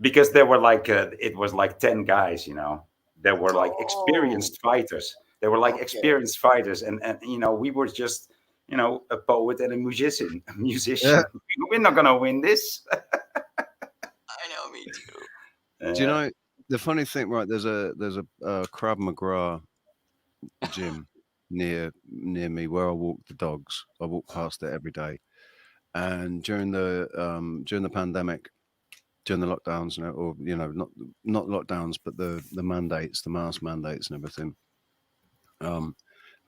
Because there were like it was like 10 guys, you know. There were like experienced fighters. They were like experienced fighters, and you know, we were just, you know, a poet and a musician. Yeah. We're not gonna win this. I know, me too. Do you know the funny thing? Right, there's a Krav Maga gym near me where I walk the dogs. I walk past it every day, and during the pandemic, during the lockdowns, or you know, not lockdowns, but the mandates, the mask mandates, and everything.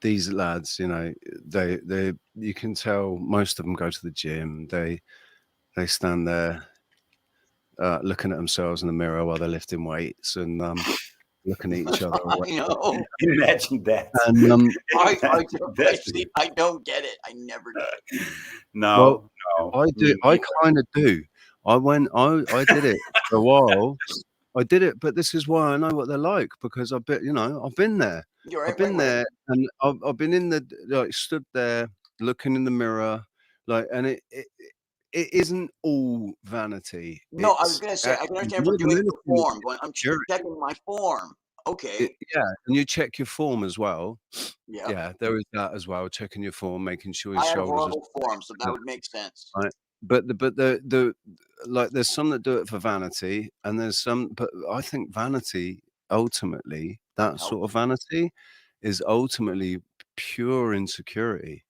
These lads, you know, they you can tell most of them go to the gym. They stand there looking at themselves in the mirror while they're lifting weights and looking at each other. I know. Imagine that. And I don't get it. I never did. No, I do. I kind of do. I did it for a while. I did it, but this is why I know what they're like, because I've been there. I've been there, and I've been in the, like, stood there looking in the mirror, like, and it isn't all vanity. No, I was gonna say I can understand for doing the form, but I'm checking my form. Okay. And you check your form as well. Yeah. Yeah, there is that as well. Checking your form, making sure your I had shoulders. horrible form, so that would make sense. Right. But the like, there's some that do it for vanity, and there's some. But I think vanity, ultimately, that sort of vanity, is ultimately pure insecurity,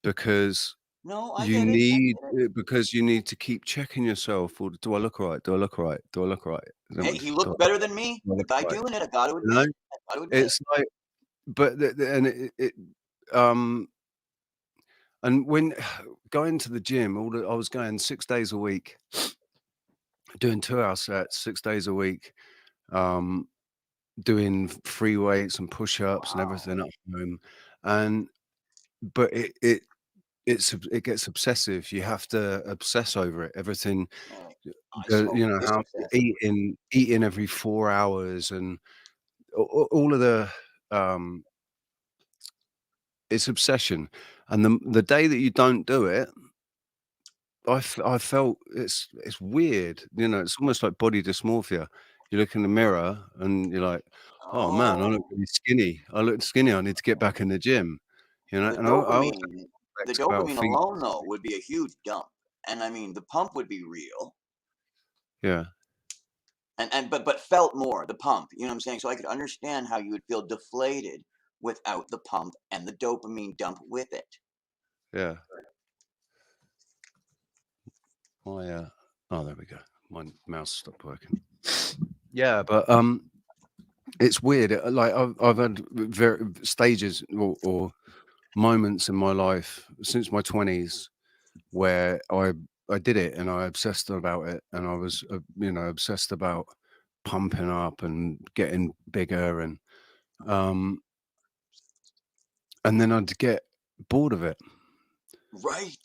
because you need to keep checking yourself. Or do I look right? Do I look right? Do I look right? Hey, he looked better than me. The guy doing it, I got to admit. It's like, but and when going to the gym, I was going 6 days a week, doing 2-hour sets, 6 days a week, doing free weights and push-ups and everything at home. But it gets obsessive. You have to obsess over it. Everything, you know, how eating every 4 hours, and all of the it's obsession. And the day that you don't do it, I felt it's weird. You know, it's almost like body dysmorphia. You look in the mirror and you're like, oh man, I look really skinny. I look skinny. I need to get back in the gym. You know, the dopamine alone, though, would be a huge dump. And I mean, the pump would be real. Yeah. But felt more, the pump, you know what I'm saying? So I could understand how you would feel deflated without the pump and the dopamine dump with it. Yeah. Oh, there we go. My mouse stopped working. Yeah, but it's weird. Like, I've had stages or moments in my life since my 20s where I did it and I obsessed about it, and I was obsessed about pumping up and getting bigger, and then I'd get bored of it. Right.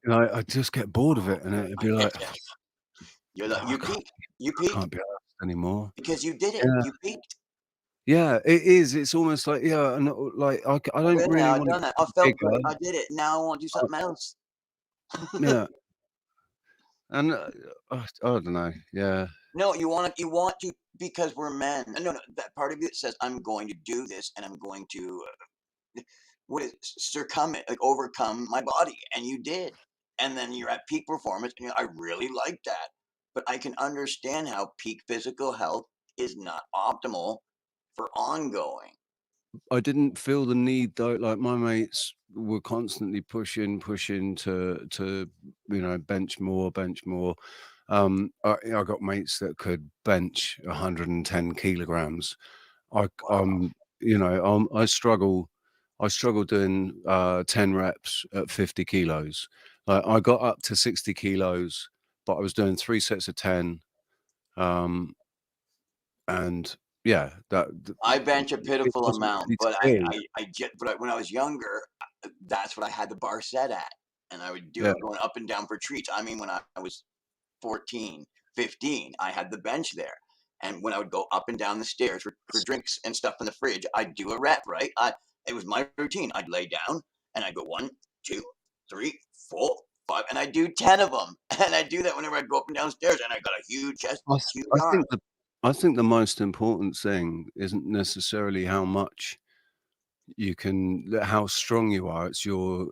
I'd just get bored of it, and it'd be like, you peaked. I can't be asked anymore because you did it. You peaked. Yeah, it is. It's almost like, and like I don't really want to. I felt good. I did it. Now I want to do something else. Yeah. And I don't know. Yeah. No, you want to, because we're men. No, that part of you that says, I'm going to do this, and I'm going to overcome my body, and you did. And then you're at peak performance, and I really like that. But I can understand how peak physical health is not optimal for ongoing. I didn't feel the need, though. Like, my mates were constantly pushing to bench more. I got mates that could bench 110 kilograms. I struggle doing 10 reps at 50 kilos. I got up to 60 kilos, but I was doing 3 sets of 10. And yeah, I bench a pitiful amount, but but when I was younger, that's what I had the bar set at, and I would do it going up and down for treats. I mean, when I was 14, 15, I had the bench there, and when I would go up and down the stairs for drinks and stuff in the fridge, I'd do a rep. Right, it was my routine. I'd lay down and I'd go 1, 2, 3, 4, 5, and I'd do 10 of them, and I'd do that whenever I'd go up and down stairs, and I got a huge chest, huge arm. I think the most important thing isn't necessarily how much how strong you are. It's your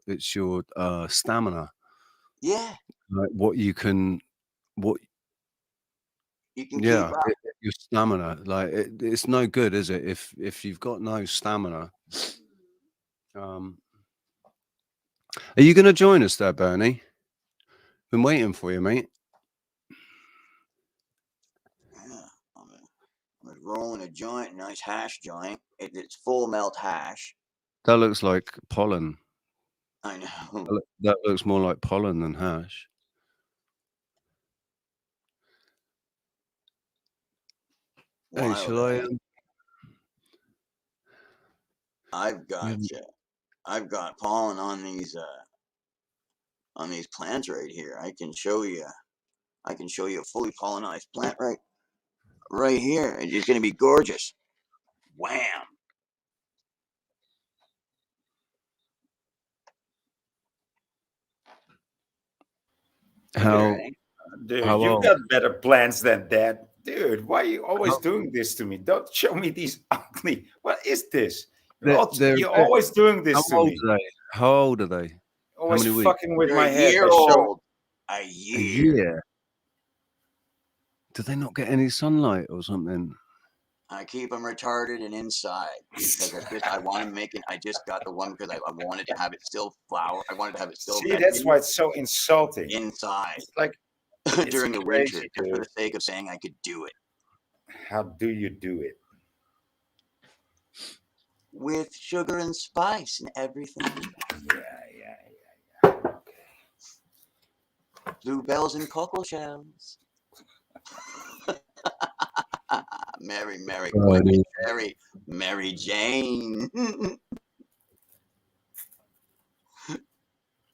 stamina. Yeah. Like what you can keep up. Your stamina. Like it's no good, is it? If you've got no stamina. Are you going to join us there, Bernie? Been waiting for you, mate. Yeah, I'm rolling a joint, nice hash joint. It's full melt hash. That looks like pollen. I know. That looks more like pollen than hash. Hey, shall I? I've got pollen on these plants right here. I can show you a fully pollinized plant right here. It's going to be gorgeous. Wham! Dude, you've got better plans than that. Dude, why are you always doing this to me? Don't show me these ugly. What is this? You're always doing this to me. How old are they? Always how many fucking weeks? with my head. A year. Do they not get any sunlight or something? I keep them retarded and inside because I want to make it. I just got the one because I wanted to have it still flower. I wanted to have it still. See, that's why it's so insulting. Inside, it's like during the winter, just for the sake of saying I could do it. How do you do it? With sugar and spice and everything. Yeah. Okay. Bluebells and cocoa shells. Mary Jane.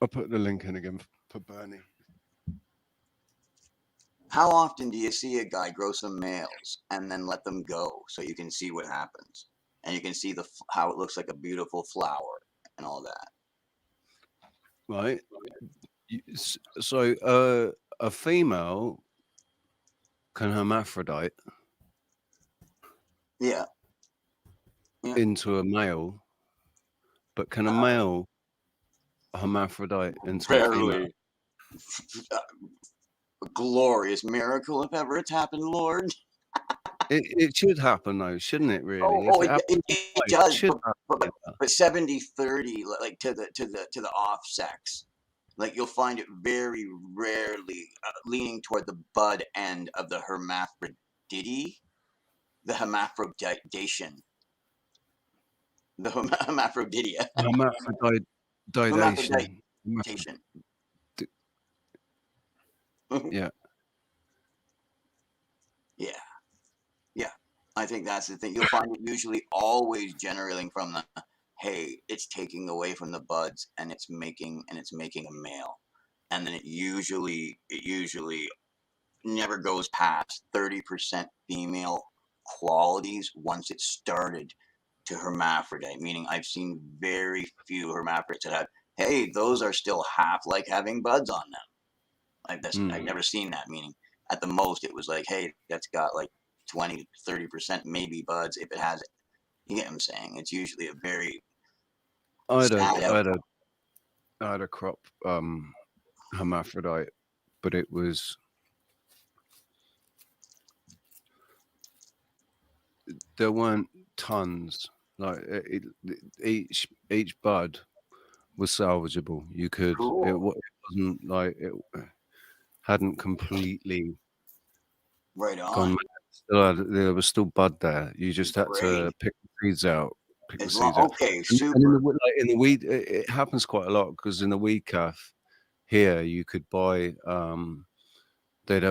I'll put the link in again for Bernie. How often do you see a guy grow some males and then let them go so you can see what happens? And you can see how it looks like a beautiful flower and all that. Right. So a female can hermaphrodite into a male, but can a male hermaphrodite into a female? A glorious miracle if ever it's happened, Lord. It should happen though, shouldn't it? Really? It does. But 70-30, like to the off sex. Like you'll find it very rarely leaning toward the bud end of the hermaphrodity, the hermaphrodation, the hermaphroditia. Hermaphrodidation. Yeah. Yeah. I think that's the thing. You'll find it usually always generating from the, hey, it's taking away from the buds and it's making a male. And then it usually never goes past 30% female qualities once it started to hermaphrodite, meaning I've seen very few hermaphrodites that have, hey, those are still half like having buds on them. I've never seen that, meaning at the most it was like, hey, that's got like 20-30% maybe buds if it has it. You get what I'm saying? It's usually a very I had a crop hermaphrodite, but it was there weren't tons. Like each bud was salvageable. You could. Cool. It wasn't like it hadn't completely Right gone on. mad. There was still bud there. You just had to Great. pick the seeds out. Pick the As long, seeds out. okay, And super. in the weed, it happens quite a lot because in the weed calf here, you could buy.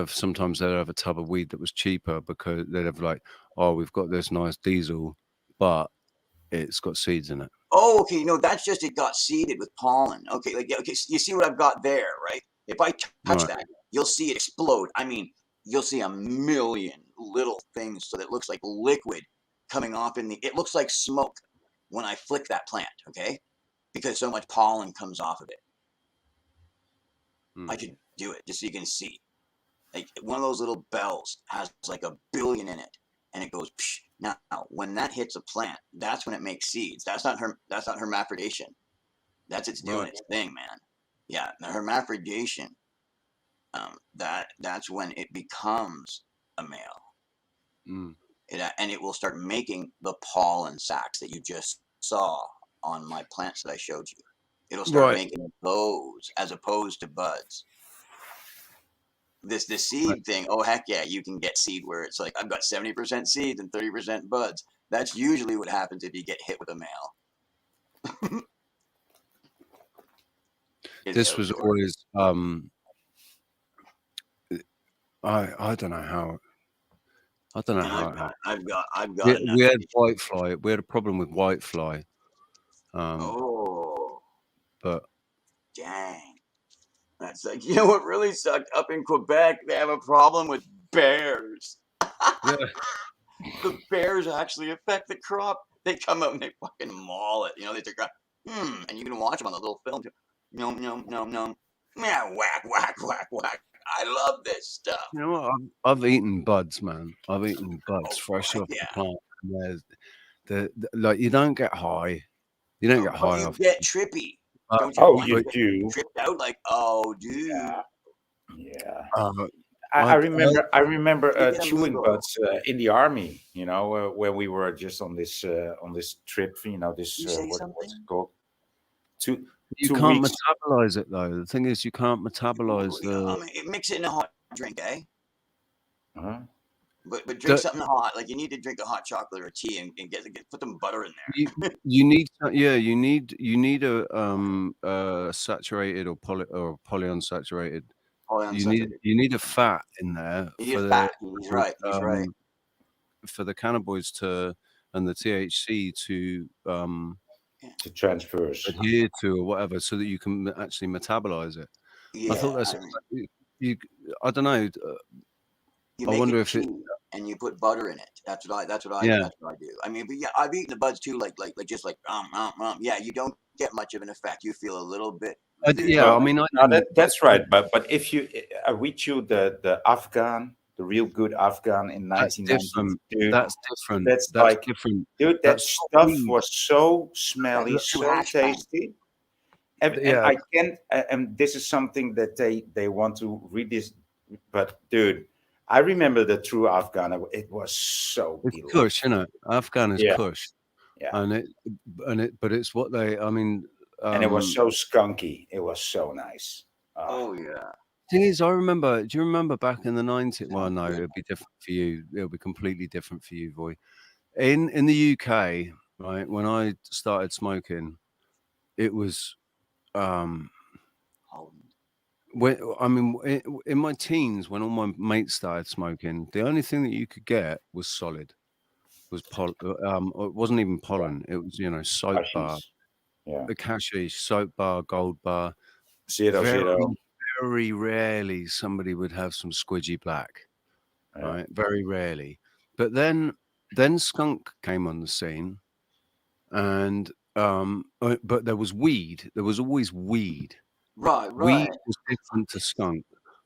Sometimes they'd have a tub of weed that was cheaper because they'd have like, oh, we've got this nice diesel, but it's got seeds in it. Oh, okay. No, that's just it got seeded with pollen. Okay, like okay, you see what I've got there, right? If I touch that, you'll see it explode. I mean, you'll see a million little things so that it looks like liquid coming off it looks like smoke when I flick that plant, okay? Because so much pollen comes off of it. I could do it just so you can see. Like one of those little bells has like 1 billion in it, and it goes. Psh. Now, when that hits a plant, that's when it makes seeds. That's not hermaphrodization. That's it's doing its thing, man. Yeah, the hermaphrodization. That's when it becomes a male. And it will start making the pollen sacs that you just saw on my plants that I showed you. It'll start making those as opposed to buds. The seed thing, oh heck yeah, you can get seed where it's like I've got 70% seeds and 30% buds. That's usually what happens if you get hit with a male. This was always I don't know how. I don't know how. I've got. We had whitefly. We had a problem with whitefly. But dang. That's like, you know what really sucked? Up in Quebec, they have a problem with bears. Yeah. The bears actually affect the crop. They come out and they fucking maul it. You know, they take and you can watch them on the little film too. Nom, nom, nom, nom. Yeah, whack, whack, whack, whack. I love this stuff. You know what? I've eaten buds, man. I've eaten buds fresh off the plant. And like you don't get high. You don't get high off. You get trippy. Don't you do. Tripped out like, oh, dude. Yeah. I remember chewing buds in the army. You know, when we were just on this trip. You know, this what's it called? You can't metabolize it though. The thing is, you can't metabolize mix it in a hot drink, eh? But drink something hot. Like you need to drink a hot chocolate or tea and put some butter in there. You need a saturated or polyunsaturated. You need a fat in there for the he's right. For the cannabinoids and the THC to transfer, adhere to or whatever, so that you can actually metabolize it. Yeah, I thought that's I don't know. I wonder if and you put butter in it. That's what I do. I mean, but yeah, I've eaten the buds too, like just like yeah, you don't get much of an effect. You feel a little bit. I mean, that's right. But if you we chewed the Afghan, the real good Afghan in 1992, that's different. That's different, dude. That stuff was so smelly, so tasty. And I can't. And this is something that they want to read this, but dude. I remember the true Afghan. It was so. It's Kush, isn't it? Afghan is Kush, yeah. But it's what they. I mean, and it was so skunky. It was so nice. Oh yeah. Thing is, I remember. Do you remember back in the 90s? Well, no, it'll be different for you. It'll be completely different for you, boy. In the UK, right? When I started smoking, it was. In my teens, when all my mates started smoking, the only thing that you could get was solid. It wasn't even pollen. It was, soap hashish. Bar, the hashish, soap bar, gold bar. Zero. Very rarely somebody would have some squidgy black, right? Very rarely. But then skunk came on the scene, and but there was weed. There was always weed. Right. Weed was different to skunk.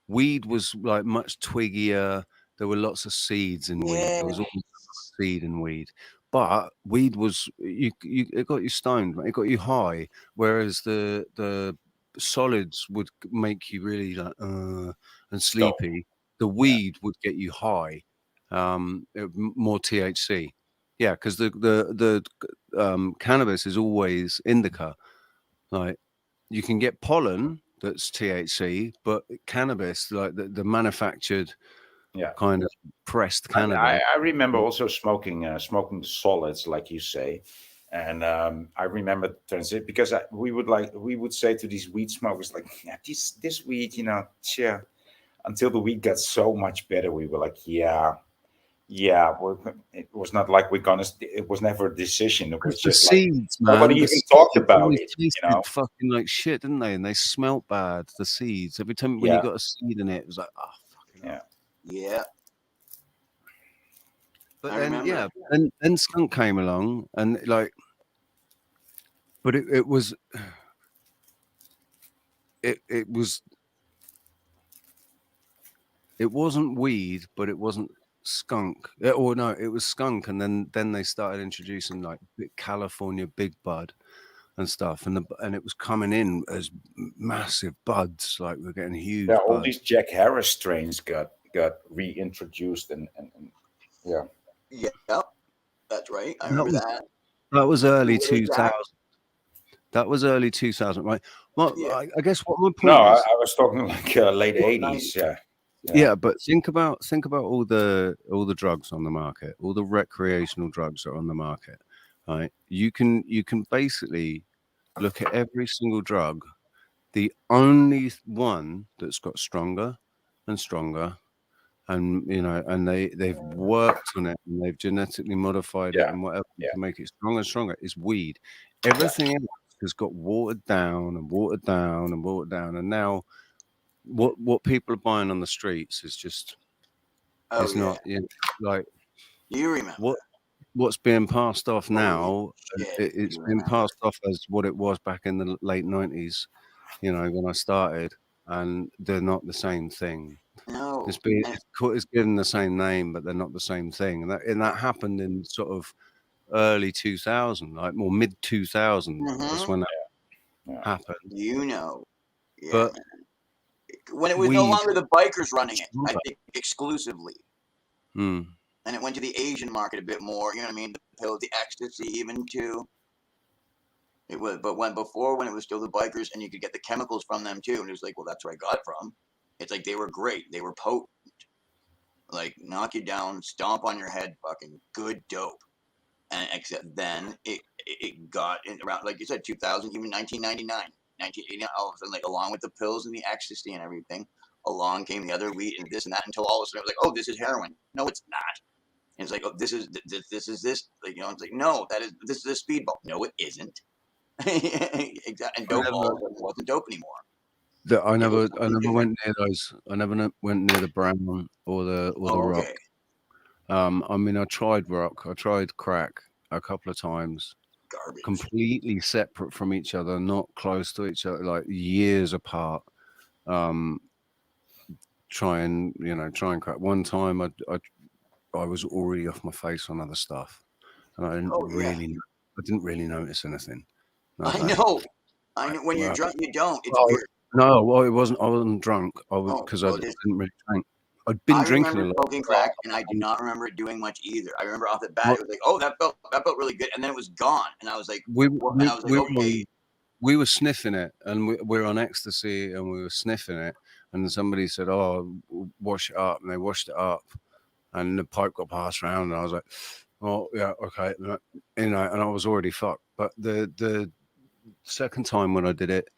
Weed was like much twiggier. There were lots of seeds in weed. There was always seed in weed. But weed was it got you stoned. It got you high. Whereas the solids would make you really like and sleepy. The weed would get you high. More THC. Yeah, because the cannabis is always indica. Like you can get pollen that's THC, but cannabis, like the manufactured kind of pressed cannabis. I remember also smoking solids, like you say. And I remember transit because we would say to these weed smokers, like, yeah, this weed, yeah. Until the weed got so much better, we were like, yeah. It was not like it was never a decision. It was just seeds, like nobody even talked about it. Tasted fucking like shit, didn't they? And they smelt bad. The seeds. Every time when you got a seed in it, it was like, oh, fucking hell. Yeah. But then skunk came along, and like, but it was it wasn't weed, but it wasn't skunk. Or no, it was skunk, and then they started introducing like California big bud and stuff, and it was coming in as massive buds, like we're getting huge. Yeah, all these Jack Harris strains got reintroduced, and yeah, that's right. I remember that. That was early 2000. That was early 2000, right? Well, I guess what my point is. No, I was talking like late 80s. Yeah, but think about all the drugs on the market, all the recreational drugs that are on the market, right? You can basically look at every single drug. The only one that's got stronger and stronger, and and they've worked on it and they've genetically modified it and whatever to make it stronger and stronger is weed. Everything else has got watered down and watered down and watered down, and now what people are buying on the streets is just not like you remember what's being passed off now. It's been passed off as what it was back in the late 90s, when I started, and they're not the same thing. No, it's given the same name, but they're not the same thing, and that happened in sort of early 2000, like more mid 2000. That's when that happened. But when it was no longer the bikers running it, I think exclusively, and it went to the Asian market a bit more. You know what I mean? The pills, the ecstasy, even too. It was, but when it was still the bikers, and you could get the chemicals from them too, and it was like, well, that's where I got it from. It's like they were great, they were potent, like knock you down, stomp on your head, fucking good dope. And except then it got in around, like you said, 2000, even 1999, 1989, all of a sudden, like along with the pills and the ecstasy and everything, along came the other weed and this and that, until all of a sudden it was like, oh, this is heroin. No, it's not. And it's like, oh, this is this. Like, it's like, no, this is a speedball. No, it isn't. Exactly. And dope wasn't dope anymore. I never went near those. I never went near the brown one or the rock. I mean, I tried rock. I tried crack a couple of times. Garbage. Completely separate from each other, not close to each other, like years apart. Try and crack. One time, I was already off my face on other stuff, and I didn't really notice anything. I know. When you're drunk, you don't. It's weird. No, well, it wasn't. I wasn't drunk. I was because I didn't really drink. I'd been drinking a lot. Smoking crack, and I do not remember it doing much either. I remember off the bat, it was like, oh, that felt really good, and then it was gone, and I was like, okay. We were sniffing it, and we were on ecstasy, and we were sniffing it, and somebody said, "Oh, wash it up," and they washed it up, and the pipe got passed around, and I was like, "Oh, yeah, okay," and I was already fucked. But the second time when I did it,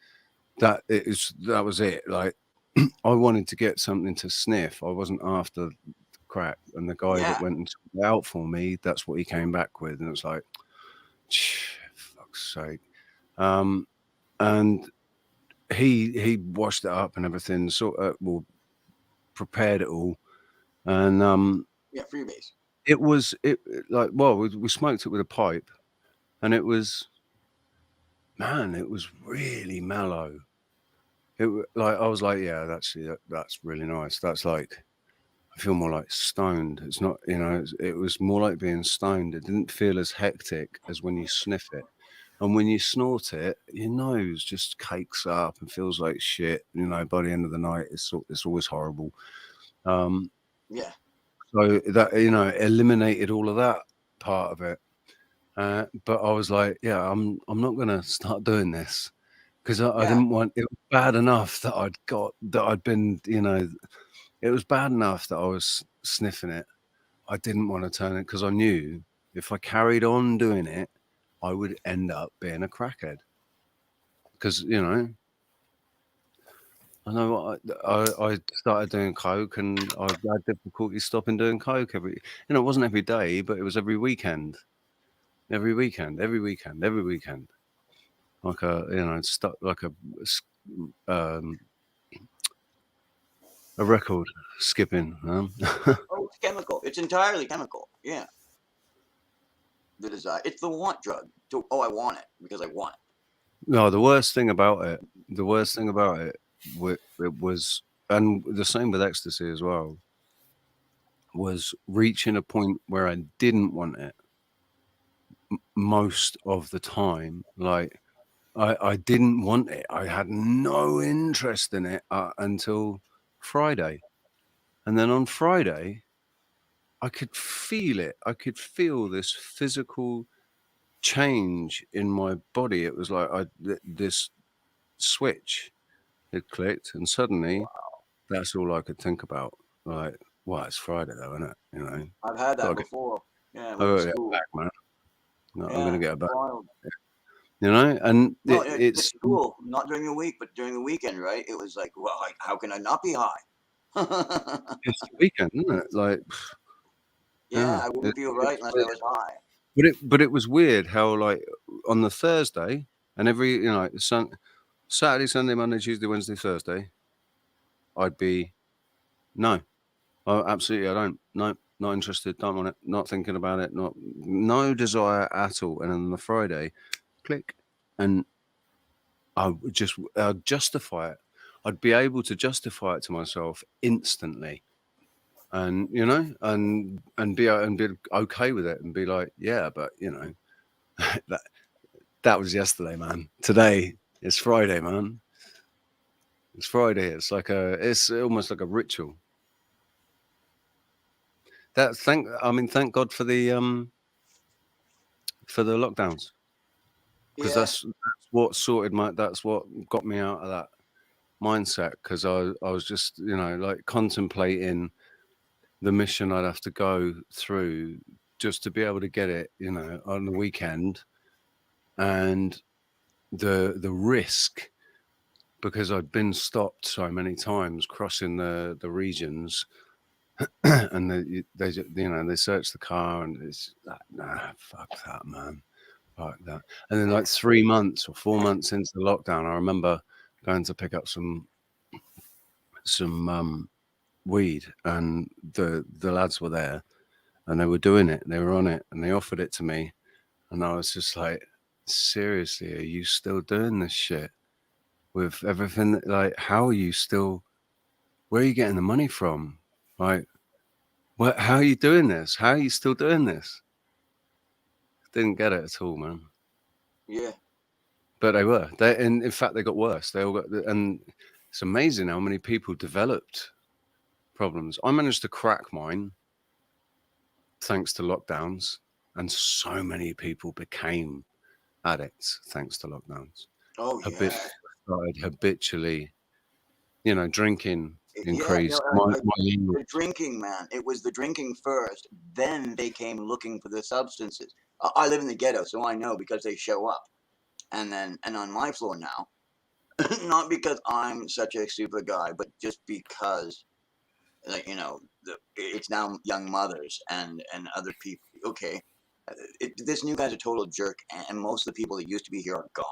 that was it. Like, I wanted to get something to sniff. I wasn't after crack. And the guy that went and took it out for me, that's what he came back with. And it was like, fuck's sake. And he washed it up and everything, sort of prepared it all. And freebase. We smoked it with a pipe, and it was really mellow. I was like, yeah, that's really nice. That's like, I feel more like stoned. It's not, it was more like being stoned. It didn't feel as hectic as when you sniff it. And when you snort it, your nose just cakes up and feels like shit. By the end of the night, it's always horrible. So that, eliminated all of that part of it. But I was like, yeah, I'm not going to start doing this. because I didn't want. It was bad enough that I'd been, it was bad enough that I was sniffing it. I didn't want to turn it because I knew if I carried on doing it, I would end up being a crackhead. Because I know I started doing coke, and I had difficulty stopping doing coke it wasn't every day, but it was every weekend. Every weekend. Like stuck like a record skipping. Oh, it's chemical. It's entirely chemical. Yeah. The desire. It's the want drug. I want it because I want it. No, the worst thing about it was, and the same with ecstasy as well, was reaching a point where I didn't want it most of the time. Like I didn't want it. I had no interest in it until Friday. And then on Friday, I could feel it. I could feel this physical change in my body. It was like this switch had clicked, and suddenly that's all I could think about. Like, well, it's Friday though, isn't it? I've had that before. Yeah, I gotta get back, man. No, yeah, I'm gonna get back. Wild. And it's school, not during the week, but during the weekend, right? It was like, well, how can I not be high? It's the weekend, isn't it? Like, I wouldn't feel right unless I was high. But it was weird how, like, on the Thursday and every Saturday, Sunday, Monday, Tuesday, Wednesday, Thursday, I'd be no, absolutely I don't, no, not interested, don't want it, not thinking about it, no desire at all. And on the Friday, click, and I'd justify it. I'd be able to justify it to myself instantly, and and be okay with it, and be like, yeah, but that was yesterday, man. Today it's Friday, man. It's Friday. It's almost like a ritual. Thank God for the lockdowns, because that's what that's what got me out of that mindset, because I was just like contemplating the mission I'd have to go through just to be able to get it on the weekend, and the risk, because I'd been stopped so many times crossing the regions, and they search the car, and it's like, nah, fuck that, man, fuck that. And then like 3 months or 4 months into the lockdown, I remember going to pick up some weed, and the lads were there, and they were doing it, they were on it, and they offered it to me, and I was just like, seriously, are you still doing this shit with everything? Like, how are you still, where are you getting the money from? Like, how are you doing this? How are you still doing this? Didn't get it at all, man. Yeah. But they were. And in fact, they got worse. They all got, and it's amazing how many people developed problems. I managed to crack mine thanks to lockdowns, and so many people became addicts thanks to lockdowns. Oh, yeah. Started habitually, drinking increased. The drinking, man. It was the drinking first. Then they came looking for the substances. I live in the ghetto, so I know, because they show up. And on my floor now, not because I'm such a super guy, but just because, like, it's now young mothers and other people. Okay, this new guy's a total jerk, and most of the people that used to be here are gone.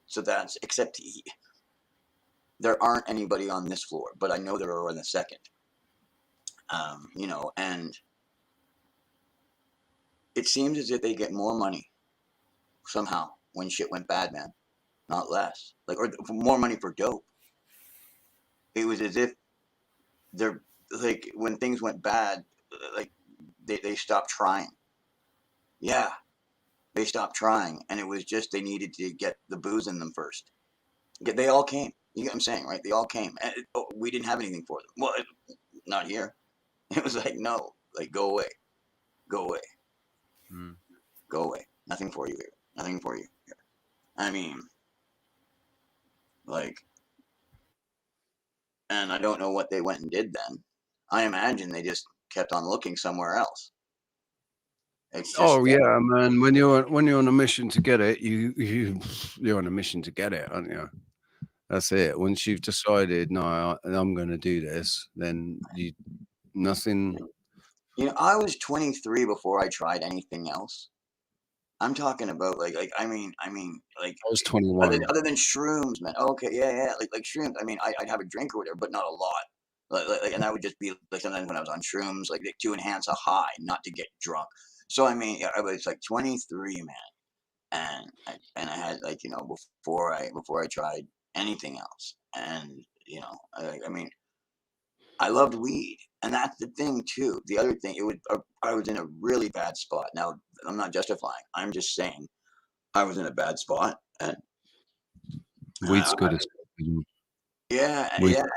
So except there aren't anybody on this floor, but I know there are on the second. And it seems as if they get more money somehow when shit went bad, man, not less. Like, or more money for dope. It was as if they're like, when things went bad, like they stopped trying. Yeah, they stopped trying, and it was just they needed to get the booze in them first. They all came. You get what I'm saying, right? They all came, and we didn't have anything for them. Well, not here. It was like, no, like, go away, go away, go away. Nothing for you here. Nothing for you here. I mean, Like, and I don't know what they went and did then. I imagine they just kept on looking somewhere else. It's just, yeah, man. When you're on a mission to get it, you're on a mission to get it, aren't you? That's it. Once you've decided, no, I'm going to do this, then nothing. You know, I was 23 before I tried anything else. I'm talking about like I mean like I was 21. other than shrooms, man. Okay, yeah, like shrooms. I mean, I'd have a drink or whatever, but not a lot. Like, and that would just be like sometimes when I was on shrooms, like to enhance a high, not to get drunk. So I mean, yeah, I was like 23, man, and I had like, you know, before I tried anything else, and you know, I mean, I loved weed, and that's the thing too. The other thing, I was in a really bad spot. Now, I'm not justifying. I'm just saying I was in a bad spot, and Weed's good as yeah,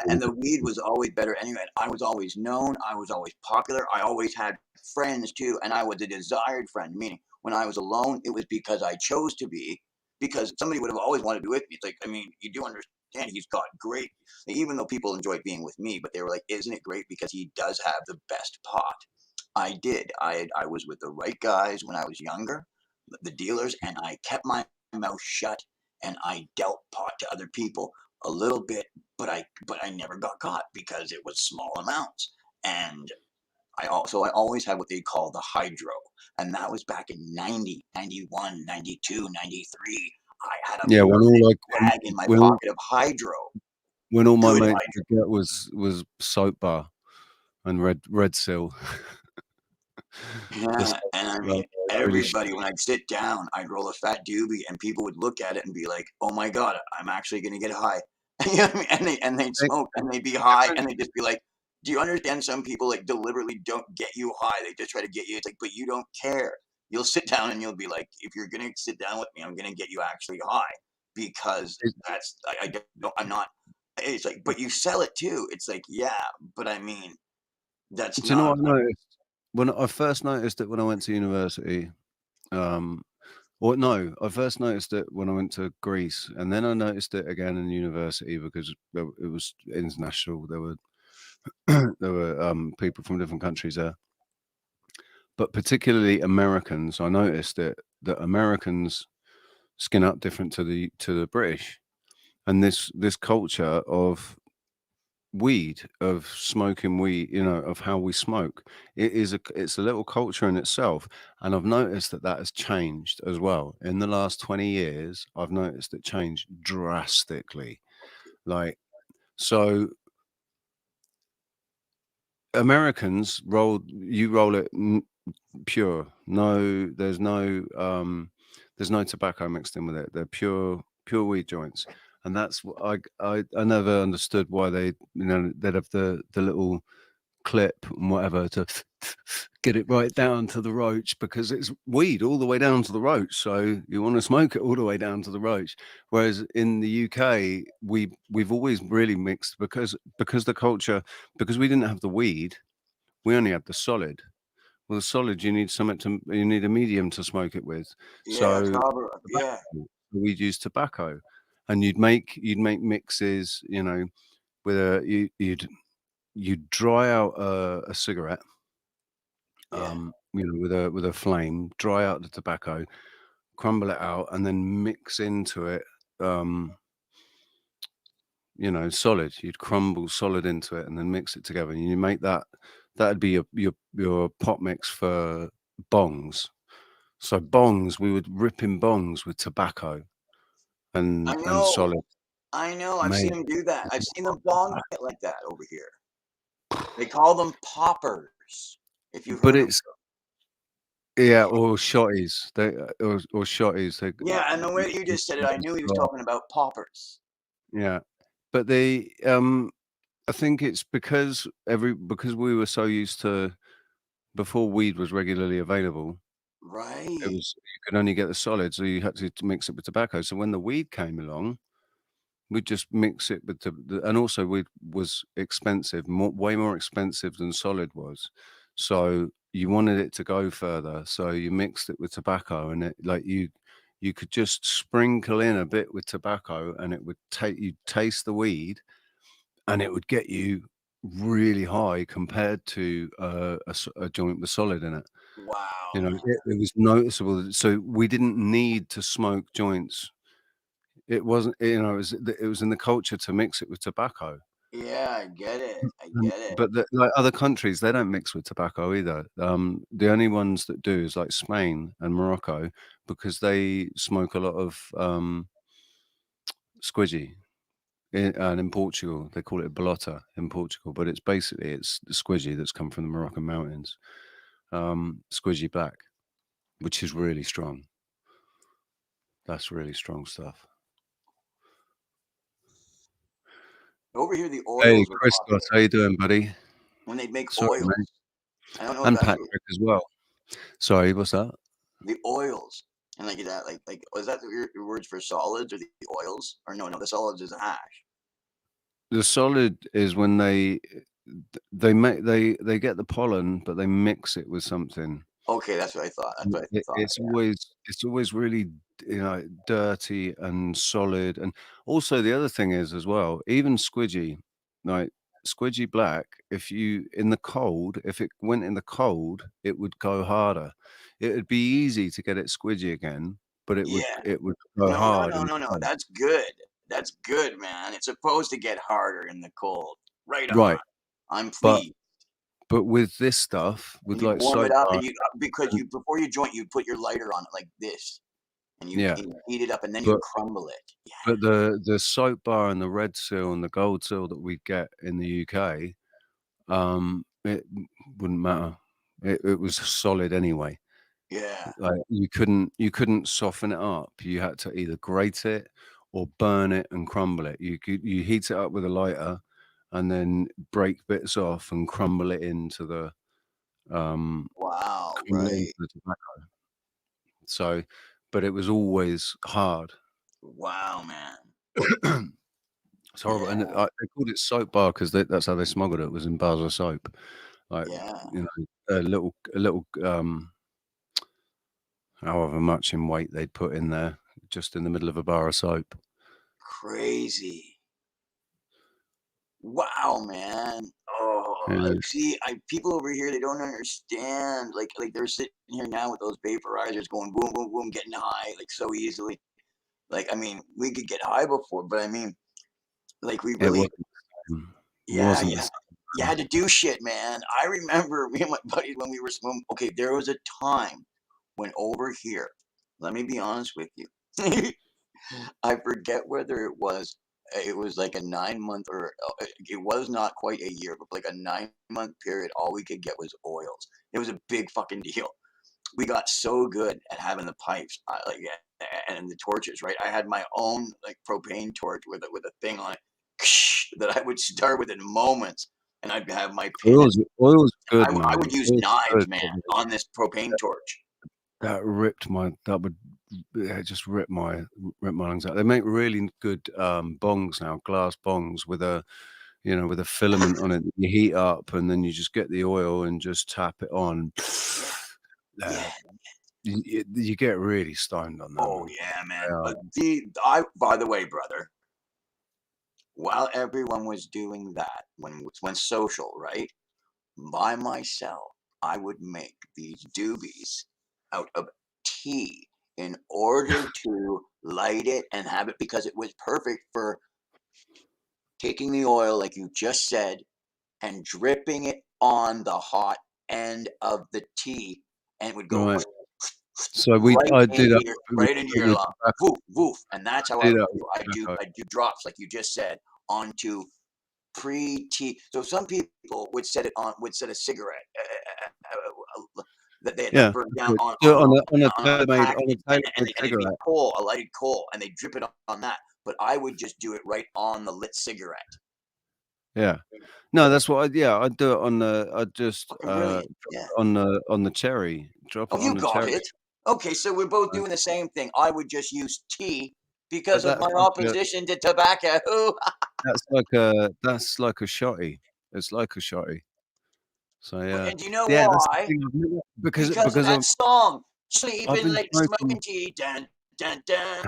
and the weed was always better anyway. I was always known. I was always popular. I always had friends too, and I was a desired friend. Meaning, when I was alone, it was because I chose to be, because somebody would have always wanted to be with me. It's like, I mean, you do understand he's got great, even though people enjoyed being with me, but they were like, isn't it great because he does have the best pot? I did. I was with the right guys when I was younger, the dealers, and I kept my mouth shut, and I dealt pot to other people a little bit, but I never got caught because it was small amounts. And I always had what they call the hydro, and that was back in 90, 91, 92, 93. I had a bag in my pocket of hydro. When all my mates could get was soap bar and red seal. Yeah, and I mean, everybody, when I'd sit down, I'd roll a fat doobie, and people would look at it and be like, "Oh my god, I'm actually gonna get high." You know what I mean? And they'd smoke, and they'd be high, and they'd just be like, "Do you understand? Some people like deliberately don't get you high. They just try to get you." It's like, but you don't care. You'll sit down and you'll be like, "If you're gonna sit down with me, I'm gonna get you actually high because that's I don't I'm not." It's like, but you sell it too. It's like, yeah, but I mean, that's Do you know what I noticed? When I first noticed it when I went to university, I first noticed it when I went to Greece, and then I noticed it again in university because it was international. There were people from different countries there, but particularly Americans. I noticed that Americans skin up different to the British, and this culture of weed, of smoking weed, you know, of how we smoke, it's a little culture in itself. And I've noticed that has changed as well in the last 20 years. I've noticed it changed drastically. Like, so Americans roll it pure. There's no tobacco mixed in with it. They're pure weed joints. And that's what I never understood why they'd have the little clip and whatever to get it right down to the roach, because it's weed all the way down to the roach. So you want to smoke it all the way down to the roach. Whereas in the UK, we've always really mixed because the culture, because we didn't have the weed, we only had the solid. Well, the solid, you need a medium to smoke it with. Yeah, So yeah. we'd use tobacco, and you'd make mixes, you know, with you'd dry out a cigarette, you know, with a flame, dry out the tobacco, crumble it out, and then mix into it, you know, solid. You'd crumble solid into it and then mix it together, and you make that'd be your pot mix for bongs. So bongs, we would rip in bongs with tobacco and solid. I know. I've seen them do that. I've seen them bong it like that over here. They call them poppers. If you've heard of them. Yeah, or shotties. Or shotties. Yeah, and the way you just said it, I knew he was talking about poppers. Yeah, but I think it's because we were so used to, before weed was regularly available. Right. You could only get the solid, so you had to mix it with tobacco. So when the weed came along, we'd just mix it with and also weed was expensive, way more expensive than solid was. So you wanted it to go further, so you mixed it with tobacco, and it, like, you you could just sprinkle in a bit with tobacco, and it would you'd taste the weed, and it would get you really high compared to a joint with solid in it. Wow. You know, it was noticeable. So we didn't need to smoke joints. It wasn't, you know, it was in the culture to mix it with tobacco. Yeah, I get it. I get it. But like other countries, they don't mix with tobacco either. The only ones that do is like Spain and Morocco, because they smoke a lot of squidgy. And in Portugal, they call it bolota in Portugal, but it's basically the squidgy that's come from the Moroccan mountains. Squidgy black, which is really strong. That's really strong stuff. Over here, the oils. Hey, Chris, how you doing, buddy? When they make oils, mate. I don't know. And Patrick as well. Sorry, what's that? The oils and like that, like was that your words for solids or the oils? Or no, the solids is hash. The solid is when they get the pollen, but they mix it with something. Okay, that's what I thought. That's what I thought. It's always really, you know, dirty and solid. And also the other thing is as well, even squidgy, like squidgy black, if it went in the cold, it would go harder. It would be easy to get it squidgy again, but it would go hard. No. That's good. That's good, man. It's supposed to get harder in the cold. Right. I'm pleased. But with this stuff, with like warm it up, and before you joint, you put your lighter on it like this, and you heat it up, and then you crumble it. Yeah. But the soap bar and the red seal and the gold seal that we get in the UK, it wouldn't matter. It was solid anyway. Yeah. Like you couldn't soften it up. You had to either grate it or burn it and crumble it. You heat it up with a lighter and then break bits off and crumble it into the into the tobacco. So, but it was always hard. Wow, man. It's horrible. And they called it soap bar because that's how they smuggled it. It was in bars of soap. Like, you know, a little however much in weight they'd put in there, just in the middle of a bar of soap. Crazy. Wow, man. Oh, see, people over here, they don't understand. Like they're sitting here now with those vaporizers going boom, boom, boom, getting high like so easily. Like, I mean, we could get high before, but I mean, like we really, you had to do shit, man. I remember me and my buddies when we were smoking. Okay, there was a time when over here, let me be honest with you, I forget whether it was like a 9 month or it was not quite a year, but like a 9-month period, all we could get was oils. It was a big fucking deal. We got so good at having the pipes, and the torches, right? I had my own like propane torch with a thing on it that I would start within moments, and I'd have my oils good, man. I would use knives, man, on this propane torch. It just ripped my lungs out. They make really good bongs now, glass bongs with a filament on it. You heat up and then you just get the oil and just tap it on. You get really stoned on that. Oh yeah, man. By the way, brother, while everyone was doing that, when social, right? By myself, I would make these doobies out of tea in order to light it and have it, because it was perfect for taking the oil, like you just said, and dripping it on the hot end of the tea, and it would go right. So I do that right into your lung, woof, woof, and that's how I do drops, like you just said, onto pre-tea. So some people would set a cigarette that they had burned down on a lighted coal, and they drip it on that. But I would just do it right on the lit cigarette. Yeah, no, that's what I'd do it on the. I'd just on the cherry. Drop it on the cherry. It. Okay, so we're both doing the same thing. I would just use tea because of my opposition to tobacco. That's like a shotty. It's like a shotty. So yeah. And do you know why? Because of that song. Sleeping like smoking tea. Dun, dun, dun.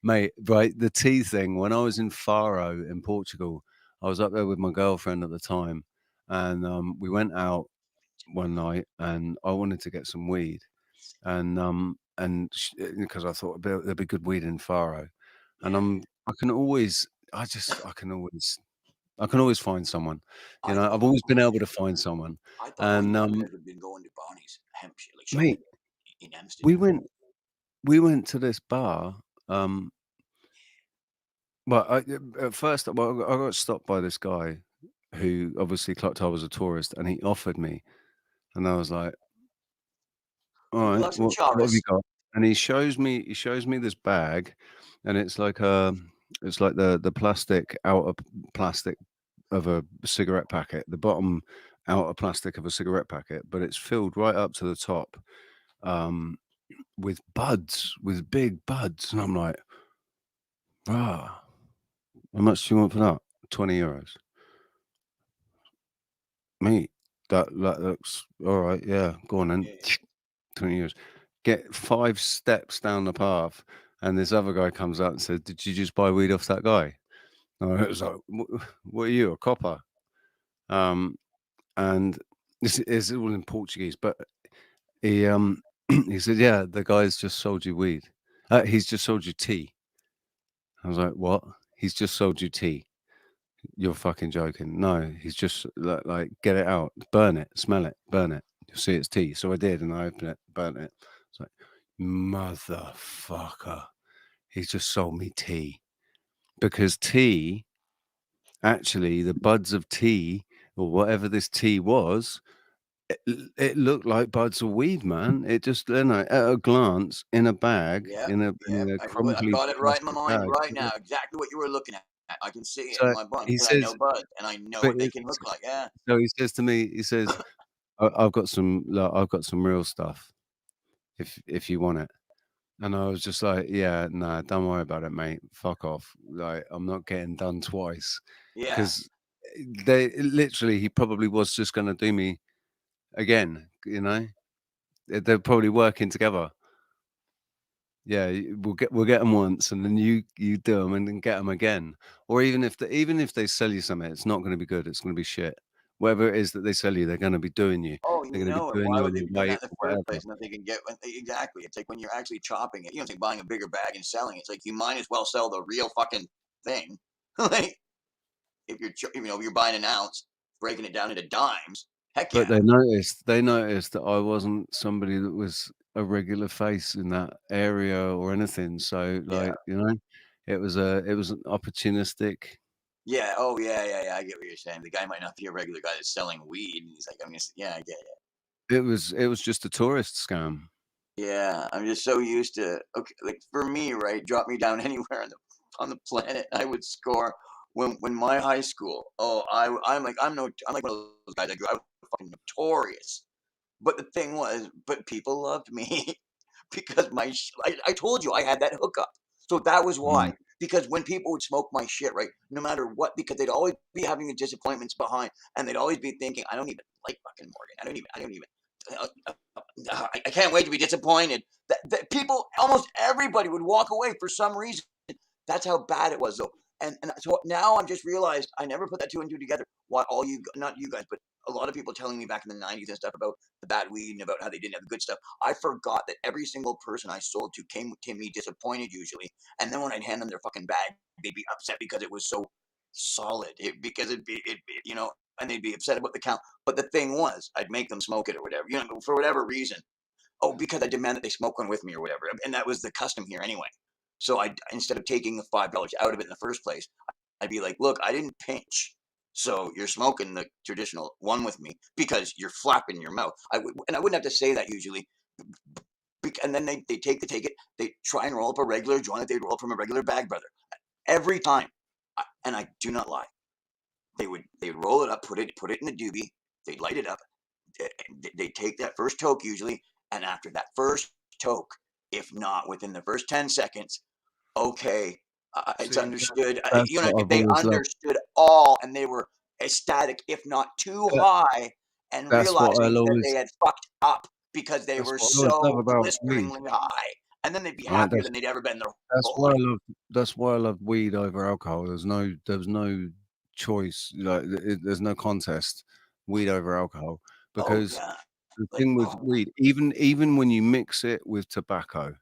Mate, right, the tea thing, when I was in Faro in Portugal, I was up there with my girlfriend at the time, and we went out one night, and I wanted to get some weed, and because I thought there'd be good weed in Faro, and I can always find someone, you know. I've always been able to find someone. I thought all you guys had been going to Bonnie's Hampshire, like shopping in Amsterdam. we went to this bar. Well, at first, I got stopped by this guy who obviously clocked I was a tourist, and he offered me, and I was like, "All right, what have you got?" And he shows me this bag, and it's like the plastic outer plastic of a cigarette packet, the bottom outer plastic of a cigarette packet, but it's filled right up to the top with buds, with big buds, and I'm like, "Ah, how much do you want for that?" 20 euros. Mate, that looks all right. Yeah, go on then. 20 euros. Get 5 steps down the path, and this other guy comes out and says, "Did you just buy weed off that guy?" And I was like, "What are you, a copper?" And this is all in Portuguese, but he he said, "Yeah, the guy's just sold you weed. He's just sold you tea." I was like, "What? He's just sold you tea? You're fucking joking." "No, he's just like get it out, burn it, smell it, burn it. You'll see it's tea." So I did, and I opened it, burnt it. It's like, motherfucker, he's just sold me tea. Because tea, actually, the buds of tea or whatever this tea was, it looked like buds of weed, man. It just, you know, at a glance, in a bag, in a I've crumbly got it right in my plastic mind bag. right now. Exactly what you were looking at. I can see it in So my brain he because I know says, buds and I know but what they can look like. Yeah. so he says to me, he says, I've got some real stuff if you want it. And I was just like, yeah, nah, don't worry about it, mate. Fuck off. Like, I'm not getting done twice. Yeah. Because he probably was just going to do me again, you know? They're probably working together. Yeah, we'll get them once, and then you do them, and then get them again. Or even if they sell you something, it's not going to be good. It's going to be shit. Whatever it is that they sell you, they're going to be doing you. Oh, They're you going to be know it. doing Why you would on they your be doing weight that in the or first whatever. place? And if they can get exactly, it's like when you're actually chopping it. You know, it's like buying a bigger bag and selling it. It's like you might as well sell the real fucking thing. Like if you're buying an ounce, breaking it down into dimes. Heck yeah. But they noticed that I wasn't somebody that was a regular face in that area or anything. So like, you know, it was an opportunistic. Yeah. Oh yeah. I get what you're saying. The guy might not be a regular guy that's selling weed, and he's like, I get it. It was just a tourist scam. Yeah, I'm just so used to like for me, right? Drop me down anywhere on the planet, I would score. When my high school, I'm like one of those guys. I was fucking notorious. But the thing was, people loved me because I told you I had that hookup, so that was why. Because when people would smoke my shit, right, no matter what, because they'd always be having the disappointments behind, and they'd always be thinking, I don't even like fucking Morgan. I don't even. I can't wait to be disappointed. That people, almost everybody would walk away for some reason. That's how bad it was, though. And so now I've just realized I never put that two and two together. Why all you, not you guys, but a lot of people telling me back in the 90s and stuff about the bad weed and about how they didn't have the good stuff. I forgot that every single person I sold to came to me disappointed usually. And then when I'd hand them their fucking bag, they'd be upset because it was so solid. Because it'd be, and they'd be upset about the count. But the thing was, I'd make them smoke it or whatever, for whatever reason. Oh, because I demand that they smoke one with me or whatever. And that was the custom here anyway. So instead of taking the $5 out of it in the first place, I'd be like, look, I didn't pinch. So you're smoking the traditional one with me because you're flapping your mouth. I wouldn't have to say that usually. And then they take it. They try and roll up a regular joint that they'd roll up from a regular bag, brother. Every time. And I do not lie. They'd roll it up, put it in the doobie. They'd light it up. They'd take that first toke usually. And after that first toke, if not within the first 10 seconds, okay, it's understood. They understood all, and they were ecstatic, if not too high, and realizing that they had fucked up because they were so blisteringly high. and then they'd be happier than they'd ever been their whole life. That's why I love weed over alcohol. There's no choice. Like there's no contest. Weed over alcohol, because the thing with weed, even when you mix it with tobacco,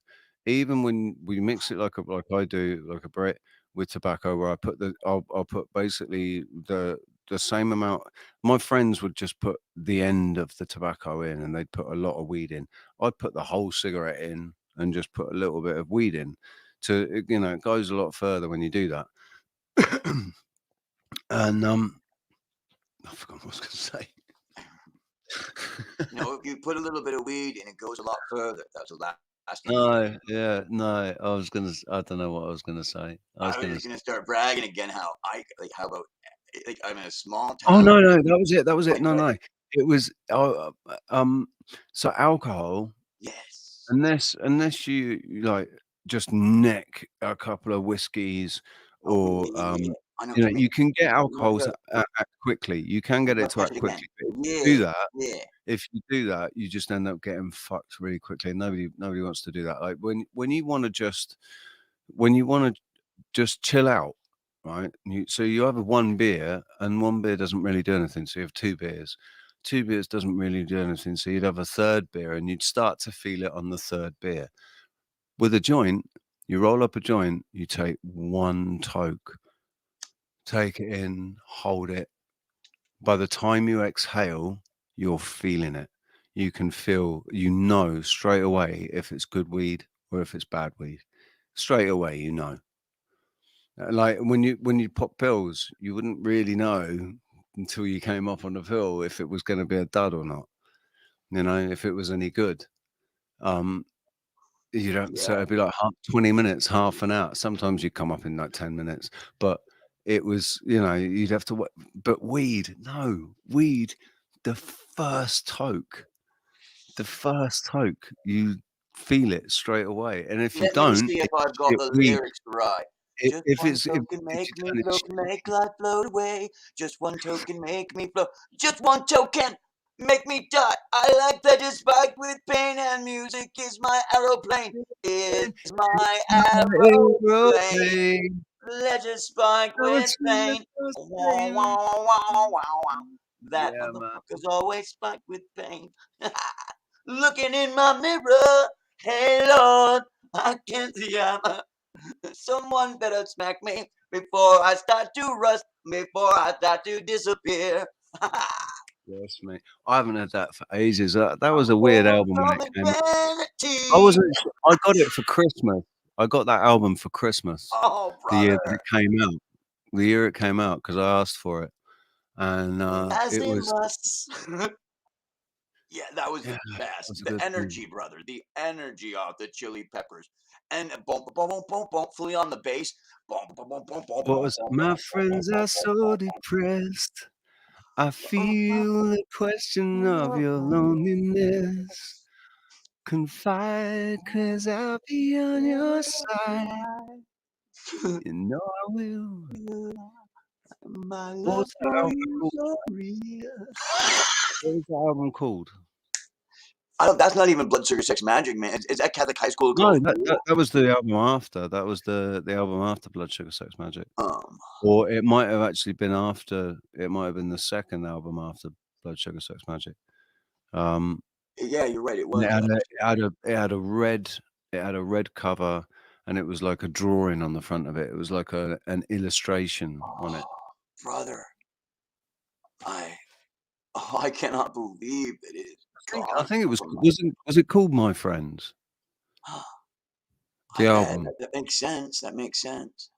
even when we mix it like I do, like a Brit with tobacco, where I'll put basically the same amount. My friends would just put the end of the tobacco in, and they'd put a lot of weed in. I'd put the whole cigarette in and just put a little bit of weed in. To, you know, it goes a lot further when you do that. And I forgot what I was going to say. You know, if you put a little bit of weed in, it goes a lot further. That's the last thing. No. I don't know what I was going to say. I was just going to start bragging again. How about I'm in a small town. Oh no, that was it. No. It was so alcohol. Yes. Unless you like just neck a couple of whiskeys, or you know, you can get alcohol to act quickly. You can get it to act quickly. If you do that, you just end up getting fucked really quickly. Nobody wants to do that. Like when you want to just chill out, right? So you have one beer, and one beer doesn't really do anything. So you have two beers. Two beers doesn't really do anything. So you'd have a third beer, and you'd start to feel it on the third beer. With a joint, you roll up a joint, you take one toke, take it in, hold it. By the time you exhale, you're feeling it. You can feel, you know straight away if it's good weed or if it's bad weed. Straight away, you know. Like when you pop pills, you wouldn't really know until you came up on the pill if it was going to be a dud or not. You know, if it was any good. You don't. So it'd be like 20 minutes, half an hour. Sometimes you come up in like 10 minutes, but it was, you know, you'd have to. But weed, the first toke, you feel it straight away, and if you Let don't, me see if I've got the lyrics right. If Just one token make me flow, make life float away. Just one token make me flow. Just one token make me die. I like that it's spiked with pain, and music is my aeroplane. It's my aeroplane. Letters spiked with pain. Wow, wow, wow, wow, wow. That motherfucker's always spiked with pain. Looking in my mirror, hey Lord, I can see someone better smack me before I start to rust, before I start to disappear. Yes, mate. I haven't had that for ages. That was a weird album when it came out. I got it for Christmas. I got that album for Christmas. Oh, brother. The year that it came out. The year it came out, because I asked for it. And it was. Yeah, that was the best. The energy, brother. The energy of the Chili Peppers. And boom, boom, boom, boom, boom, Flea on the bass. Boom, boom, boom, boom, boom. What was it? My friends are so depressed. I feel the question of your loneliness. Confide, 'cause I'll be on your side. You know I will. My love for you so real. What was the album called? That's not even Blood Sugar Sex Magic, man. Is that Catholic High School? No, that was the album after. That was the album after Blood Sugar Sex Magic. Or it might have actually been after. It might have been the second album after Blood Sugar Sex Magic. Yeah, you're right. It was. It had a red cover, and it was like a drawing on the front of it. It was like an illustration on it. Brother, I cannot believe that it is. I think it was it called My Friends? The album. That makes sense. That makes sense.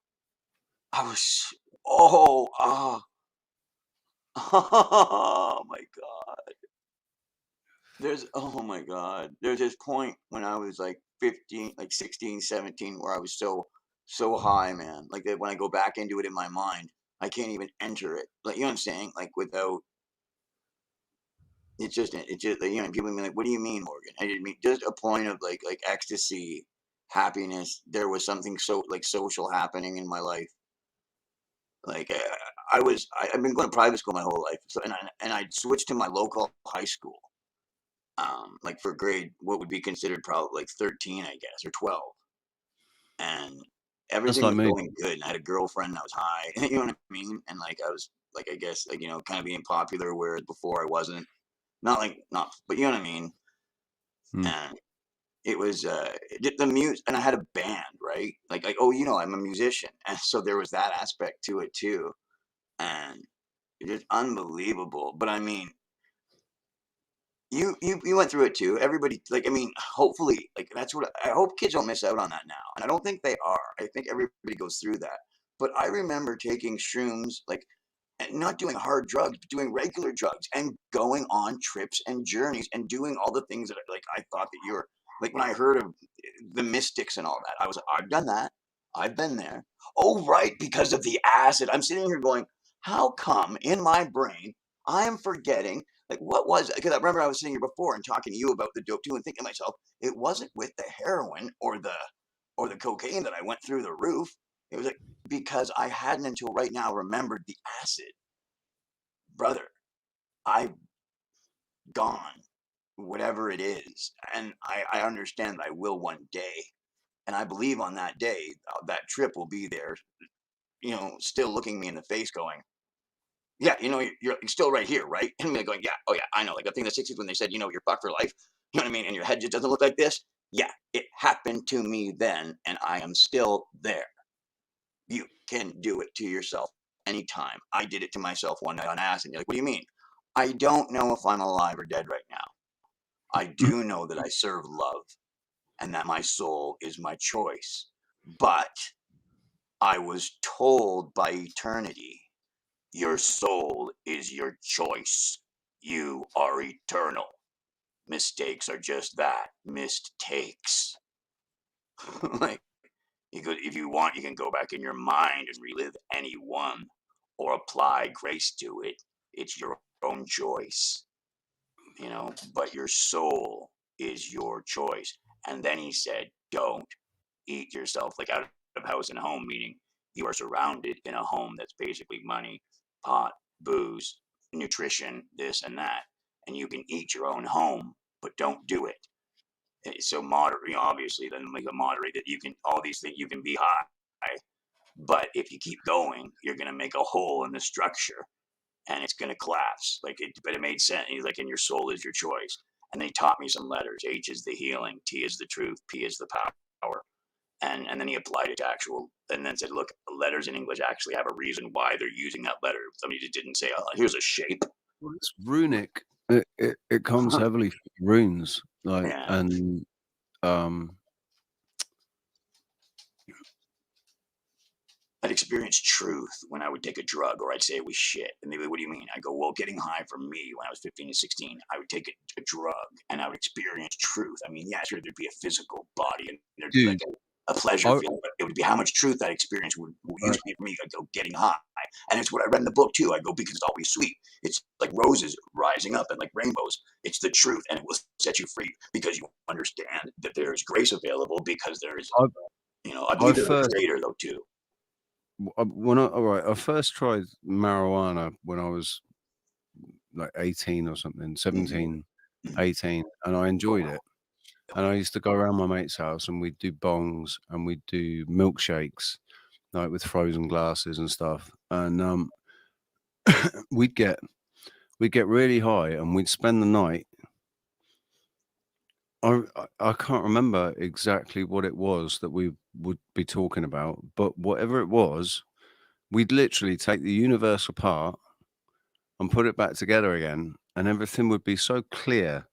I was oh my God. Oh my God. There's this point when I was like 15, like 16, 17, where I was so high, man. Like that when I go back into it in my mind, I can't even enter it. Like, you know what I'm saying? Like without it's just you know, people be like, what do you mean, Morgan? I didn't mean just a point of like ecstasy, happiness. There was something so like social happening in my life. Like I've been going to private school my whole life, so and I switched to my local high school, like for grade, what would be considered probably like 13, I guess, or 12. And everything was going good. And I had a girlfriend and I was high, you know what I mean? And like, I was like, I guess, like, you know, kind of being popular, whereas before I wasn't. But you know what I mean? And it was the music, and I had a band, right? Like, oh, you know, I'm a musician. And so there was that aspect to it too. And it's unbelievable. But I mean, you went through it too. Everybody, like, I mean, hopefully, like, that's what I hope kids don't miss out on that now. And I don't think they are. I think everybody goes through that. But I remember taking shrooms, like, and not doing hard drugs, but doing regular drugs and going on trips and journeys and doing all the things that, like, I thought that you were, like, when I heard of the mystics and all that, I was like, I've done that. I've been there. Oh, right, because of the acid. I'm sitting here going, how come in my brain I am forgetting, like, what was, because I remember I was sitting here before and talking to you about the dope too and thinking to myself, it wasn't with the heroin or the cocaine that I went through the roof. It was like, because I hadn't until right now remembered the acid. Brother, I've gone, whatever it is. And I understand that I will one day. And I believe on that day, that trip will be there, you know, still looking me in the face going, yeah, you know, you're still right here, right? And me going, yeah, oh yeah, I know. Like, I think the 60s when they said, you know, you're fucked for life. You know what I mean? And your head just doesn't look like this. Yeah, it happened to me then, and I am still there. You can do it to yourself anytime. I did it to myself one night on acid. And you're like, what do you mean? I don't know if I'm alive or dead right now. I do know that I serve love and that my soul is my choice. But I was told by eternity, your soul is your choice. You are eternal. Mistakes are just that, mistakes. Like, if you want, you can go back in your mind and relive any one or apply grace to it. It's your own choice, you know, but your soul is your choice. And then he said, don't eat yourself like out of house and home, meaning you are surrounded in a home that's basically money, pot, booze, nutrition, this and that. And you can eat your own home, but don't do it. So moderate, you know, obviously, then like a moderate that you can, all these things, you can be high, but if you keep going, you're going to make a hole in the structure and it's going to collapse. Like, but it made sense. He's like, and your soul is your choice. And they taught me some letters. H is the healing, T is the truth, P is the power. And then he applied it to actual, and then said, look, letters in English actually have a reason why they're using that letter. Somebody just didn't say, oh, here's a shape. Well, it's runic. It comes heavily from runes, like, yeah. And I'd experience truth when I would take a drug or I'd say it was shit. And they'd be, what do you mean? I go, well, getting high for me when I was 15 and 16, I would take a drug and I would experience truth. I mean, yeah, sure, there'd be a physical body and there'd be like a pleasure feeling, but it would be how much truth that experience would use me for me. I'd go getting high. And it's what I read in the book too. I go, because it's always sweet. It's like roses rising up and like rainbows. It's the truth and it will set you free because you understand that there is grace available because there is, you know, I believe there's a creator though too. I first tried marijuana when I was like 18 or something, 17, 18, and I enjoyed it. And I used to go around my mate's house and we'd do bongs and we'd do milkshakes, like with frozen glasses and stuff. And we'd get really high and we'd spend the night. I can't remember exactly what it was that we would be talking about, but whatever it was, we'd literally take the universe apart and put it back together again, and everything would be so clear,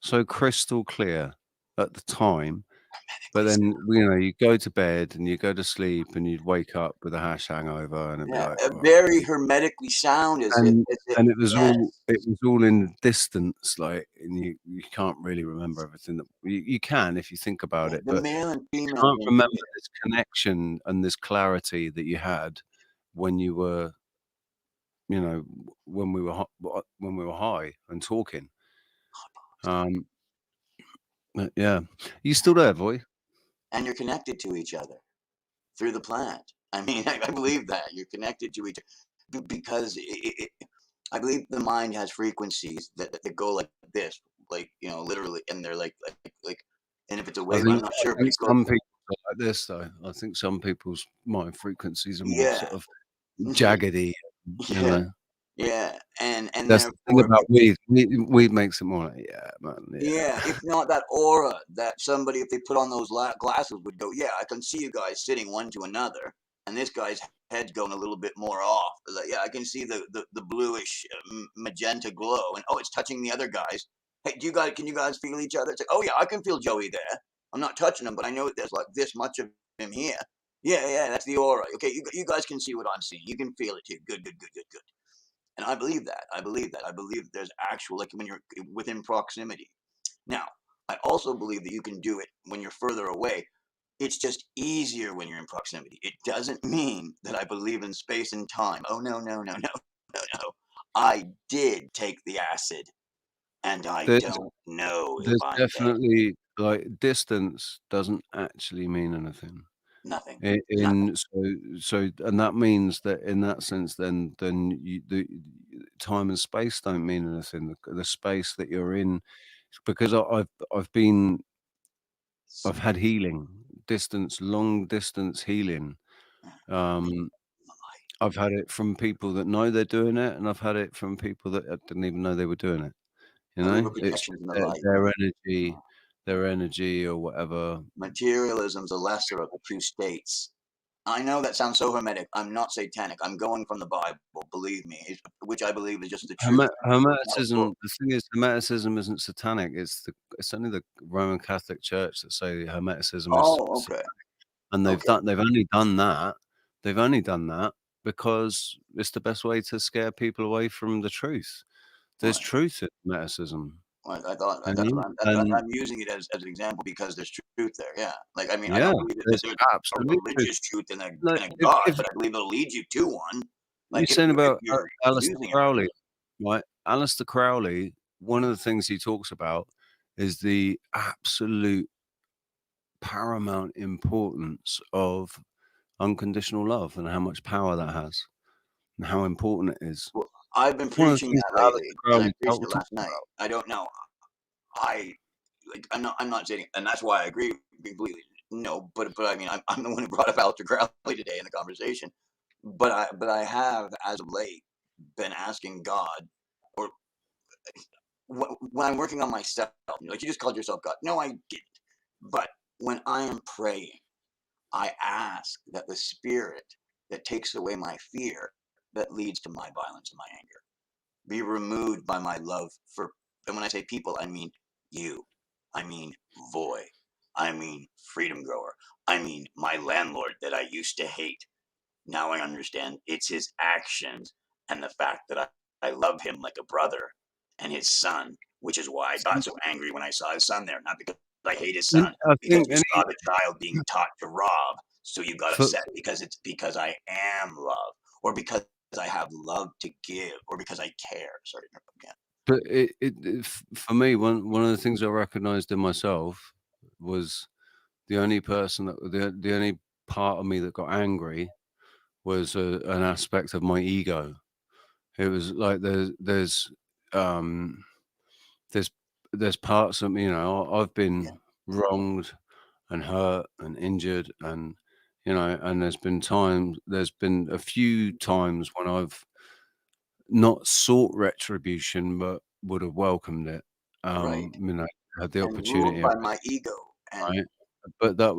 so crystal clear at the time. But then, you know, you go to bed and you go to sleep and you'd wake up with a hash hangover and it'd be like, very hermetically sound. And it was all in distance, like, and you can't really remember everything that you can if you think about it, but male and female, you can't remember this connection and this clarity that you had when you were, you know, when we were high and talking. But yeah, you still there, boy? And you're connected to each other through the plant. I mean, I believe that you're connected to each other because I believe the mind has frequencies that go like this. like, you know, literally, and they're like, and if it's a wave, I I'm not sure, but think it goes. some people are like this though. I think some people's mind frequencies are more Yeah. sort of jaggedy, you Yeah. know. Yeah, and That's the thing therefore, about weed. Weed makes it more like, yeah, man. yeah, if not that aura that somebody, if they put on those glasses, would go, yeah, I can see you guys sitting one to another, and this guy's head's going a little bit more off. Like, yeah, I can see the bluish magenta glow, and oh, it's touching the other guys. Hey, can you guys feel each other? It's like, oh yeah, I can feel Joey there. I'm not touching him, but I know there's like this much of him here. Yeah, that's the aura. Okay, you guys can see what I'm seeing. You can feel it too. Good. And I believe that. I believe there's actual, like when you're within proximity. Now, I also believe that you can do it when you're further away. It's just easier when you're in proximity. It doesn't mean that I believe in space and time. Oh, no. I did take the acid, and I don't know if There's I'm definitely like distance doesn't actually mean anything. Nothing. So and that means that in that sense, then the time and space don't mean anything. The space that you're in, because I've had healing, long distance healing. I've had it from people that know they're doing it, and I've had it from people that didn't even know they were doing it. You know, it's their energy or whatever. Materialism's a lesser of the two states. I know that sounds so hermetic. I'm not satanic. I'm going from the Bible, believe me, which I believe is just the truth. Hermeticism. The thing is, Hermeticism isn't satanic. It's only the Roman Catholic Church that say Hermeticism is. Oh, okay. And they've only done that. They've only done that because it's the best way to scare people away from the truth. There's truth in Hermeticism. I thought I'm using it as an example because there's truth there. Yeah, like I mean, I don't believe there's a religious truth in a God, but I believe it'll lead you to one. Like you're saying about Aleister Crowley, right? Aleister Crowley, one of the things he talks about is the absolute paramount importance of unconditional love and how much power that has and how important it is. Well, I've been preaching that lately, and I preached it last night. I don't know. I'm not saying, and that's why I agree completely. No, but I mean, I'm the one who brought up Aleister Crowley today in the conversation. But I have, as of late, been asking God, or when I'm working on myself, like you just called yourself God. No, I didn't. But when I am praying, I ask that the spirit that takes away my fear, that leads to my violence and my anger, be removed by my love for, and when I say people, I mean you. I mean Voy. I mean Freedom Grower. I mean my landlord that I used to hate. Now I understand it's his actions and the fact that I love him like a brother, and his son, which is why I got so angry when I saw his son there. Not because I hate his son, because you saw the child being taught to rob. So you got upset because I am love, or because I have love to give, or because I care. Sorry, again. But for me, one of the things I recognized in myself was the only person the only part of me that got angry was an aspect of my ego. It was like there's parts of me, you know, I've been wronged and hurt and injured, and you know, and there's been a few times when I've not sought retribution, but would have welcomed it. Right. You know, had the opportunity by my ego, right? But that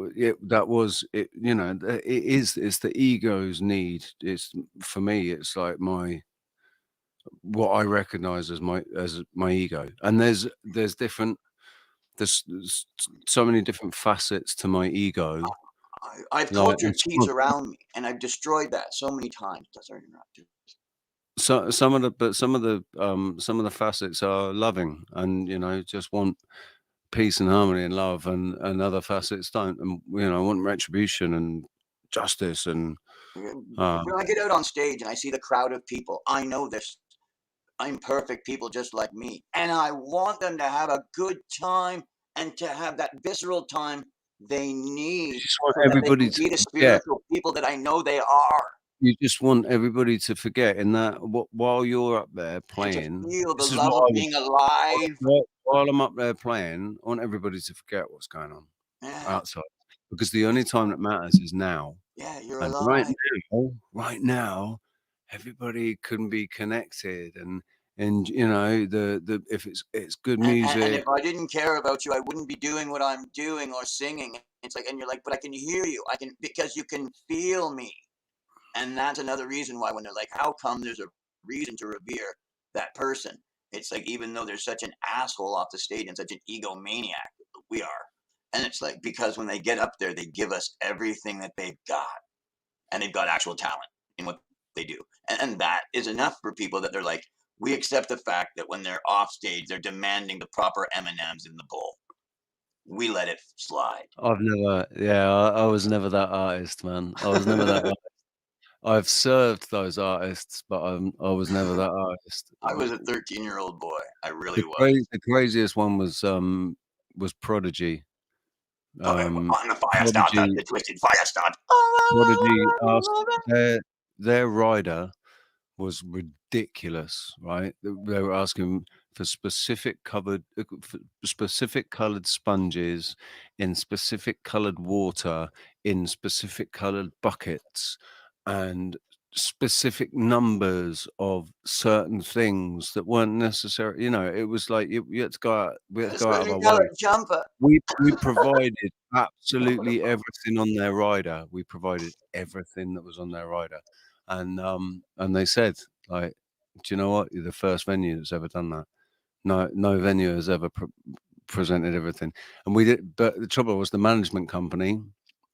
was it. You know, it's the ego's need. It's for me. It's like what I recognize as my ego, and there's so many different facets to my ego. I've tortured peace around me, and I've destroyed that so many times. Sorry to interrupt you. So some of the facets are loving, and you know, just want peace and harmony and love, and other facets don't, and you know, want retribution and justice. And when I get out on stage and I see the crowd of people, I know there's imperfect people just like me, and I want them to have a good time and to have that visceral time they need, so everybody to be the spiritual people that I know they are. You just want everybody to forget in that while you're up there playing, to feel the love of being alive. while I'm up there playing, I want everybody to forget what's going on outside, because the only time that matters is now. Yeah, you're and alive. Right now, everybody can be connected, and you know, the if it's good music. And if I didn't care about you, I wouldn't be doing what I'm doing or singing. It's like, and you're like, but I can hear you. I can, because you can feel me. And that's another reason why when they're like, how come there's a reason to revere that person? It's like, even though there's such an asshole off the stage and such an egomaniac, we are. And it's like, because when they get up there, they give us everything that they've got. And they've got actual talent in what they do. And that is enough for people that they're like, we accept the fact that when they're off stage, they're demanding the proper M&Ms in the bowl. We let it slide. I was never that artist, man. I was never that artist. I've served those artists, but I was never that artist. I was a 13-year-old boy. I really was. The craziest one was Prodigy. On the fire start, the twisted fire start. Prodigy asked, their rider was ridiculous, right? They were asking for specific coloured sponges in specific coloured water in specific coloured buckets and specific numbers of certain things that weren't necessary. You know, it was like you had to go out. We had to go out of our way. Jumper. We provided absolutely everything on their rider. We provided everything that was on their rider, and they said, like, do you know what? You're the first venue that's ever done that. No venue has ever presented everything, and we did. But the trouble was, the management company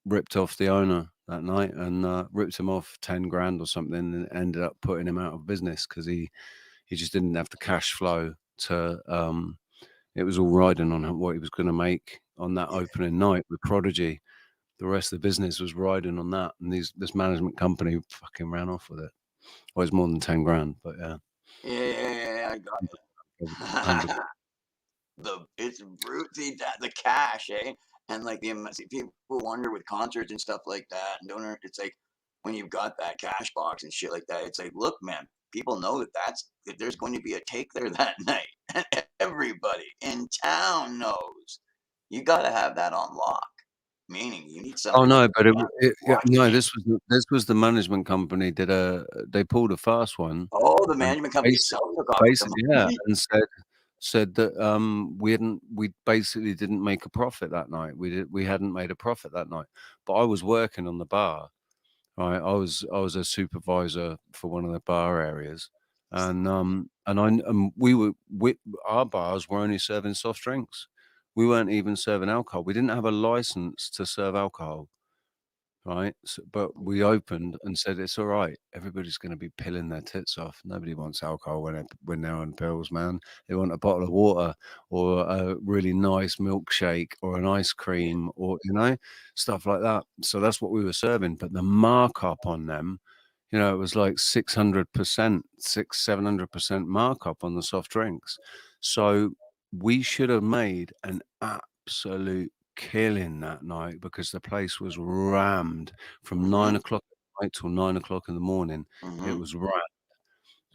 ripped off the owner that night and ripped him off 10 grand or something, and ended up putting him out of business because he just didn't have the cash flow to. It was all riding on what he was going to make on that opening night with Prodigy. The rest of the business was riding on that, and this management company fucking ran off with it. Well, it's more than 10 grand, but yeah. Yeah, I got it. It's brute, the cash, eh? And like people wonder with concerts and stuff like that, and it's like when you've got that cash box and shit like that, it's like, look, man, people know that there's going to be a take there that night, and everybody in town knows. You got to have that on lock. Meaning, you need something. Oh no, but this was the management company. They pulled a fast one. Oh, the management company basically, yeah, and said that we basically didn't make a profit that night. We hadn't made a profit that night. But I was working on the bar, right? I was a supervisor for one of the bar areas, and our bars were only serving soft drinks. We weren't even serving alcohol. We didn't have a license to serve alcohol, right? So, but we opened and said, it's all right. Everybody's going to be pilling their tits off. Nobody wants alcohol when they're on pills, man. They want a bottle of water or a really nice milkshake or an ice cream or, you know, stuff like that. So that's what we were serving. But the markup on them, you know, it was like 600%, 700% markup on the soft drinks. So we should have made an absolute killing that night because the place was rammed from 9 o'clock at night till 9 o'clock in the morning. It was rammed.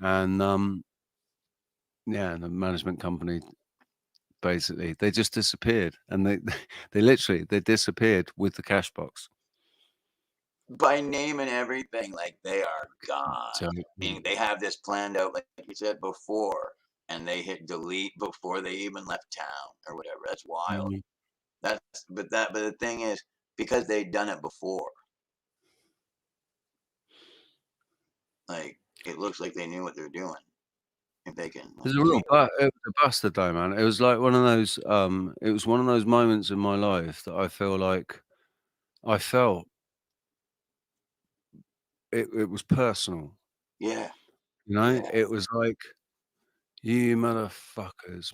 And yeah, the management company basically, they just disappeared, and they literally disappeared with the cash box. By name and everything, like they are gone. I mean, they have this planned out, like you said before, and they hit delete before they even left town or whatever. That's wild. But the thing is, because they'd done it before, like it looks like they knew what they're doing. If they can, it was a bastard day, man. It was like one of those. It was one of those moments in my life that I feel like I felt it was personal. Yeah. You know, it was like, you motherfuckers.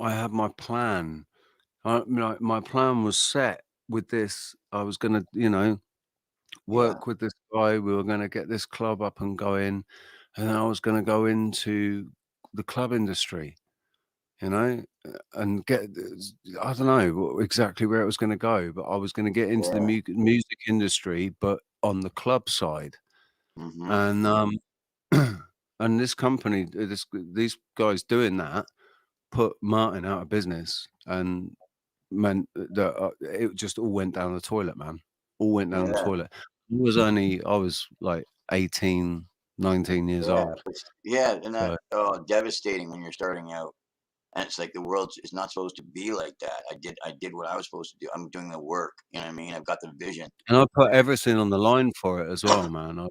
I had my plan. My plan was set with this. I was gonna, you know, work with this guy. We were gonna get this club up and going, and then I was gonna go into the club industry, you know, and get. I don't know exactly where it was gonna go, but I was gonna get into the music industry, but on the club side, and and this company, these guys doing that put Martin out of business and meant that it just all went down the toilet, man. All went down the toilet. I was like 18, 19 years old. And that devastating when you're starting out. And it's like the world is not supposed to be like that. I did what I was supposed to do. I'm doing the work. You know what I mean? I've got the vision. And I put everything on the line for it as well, man.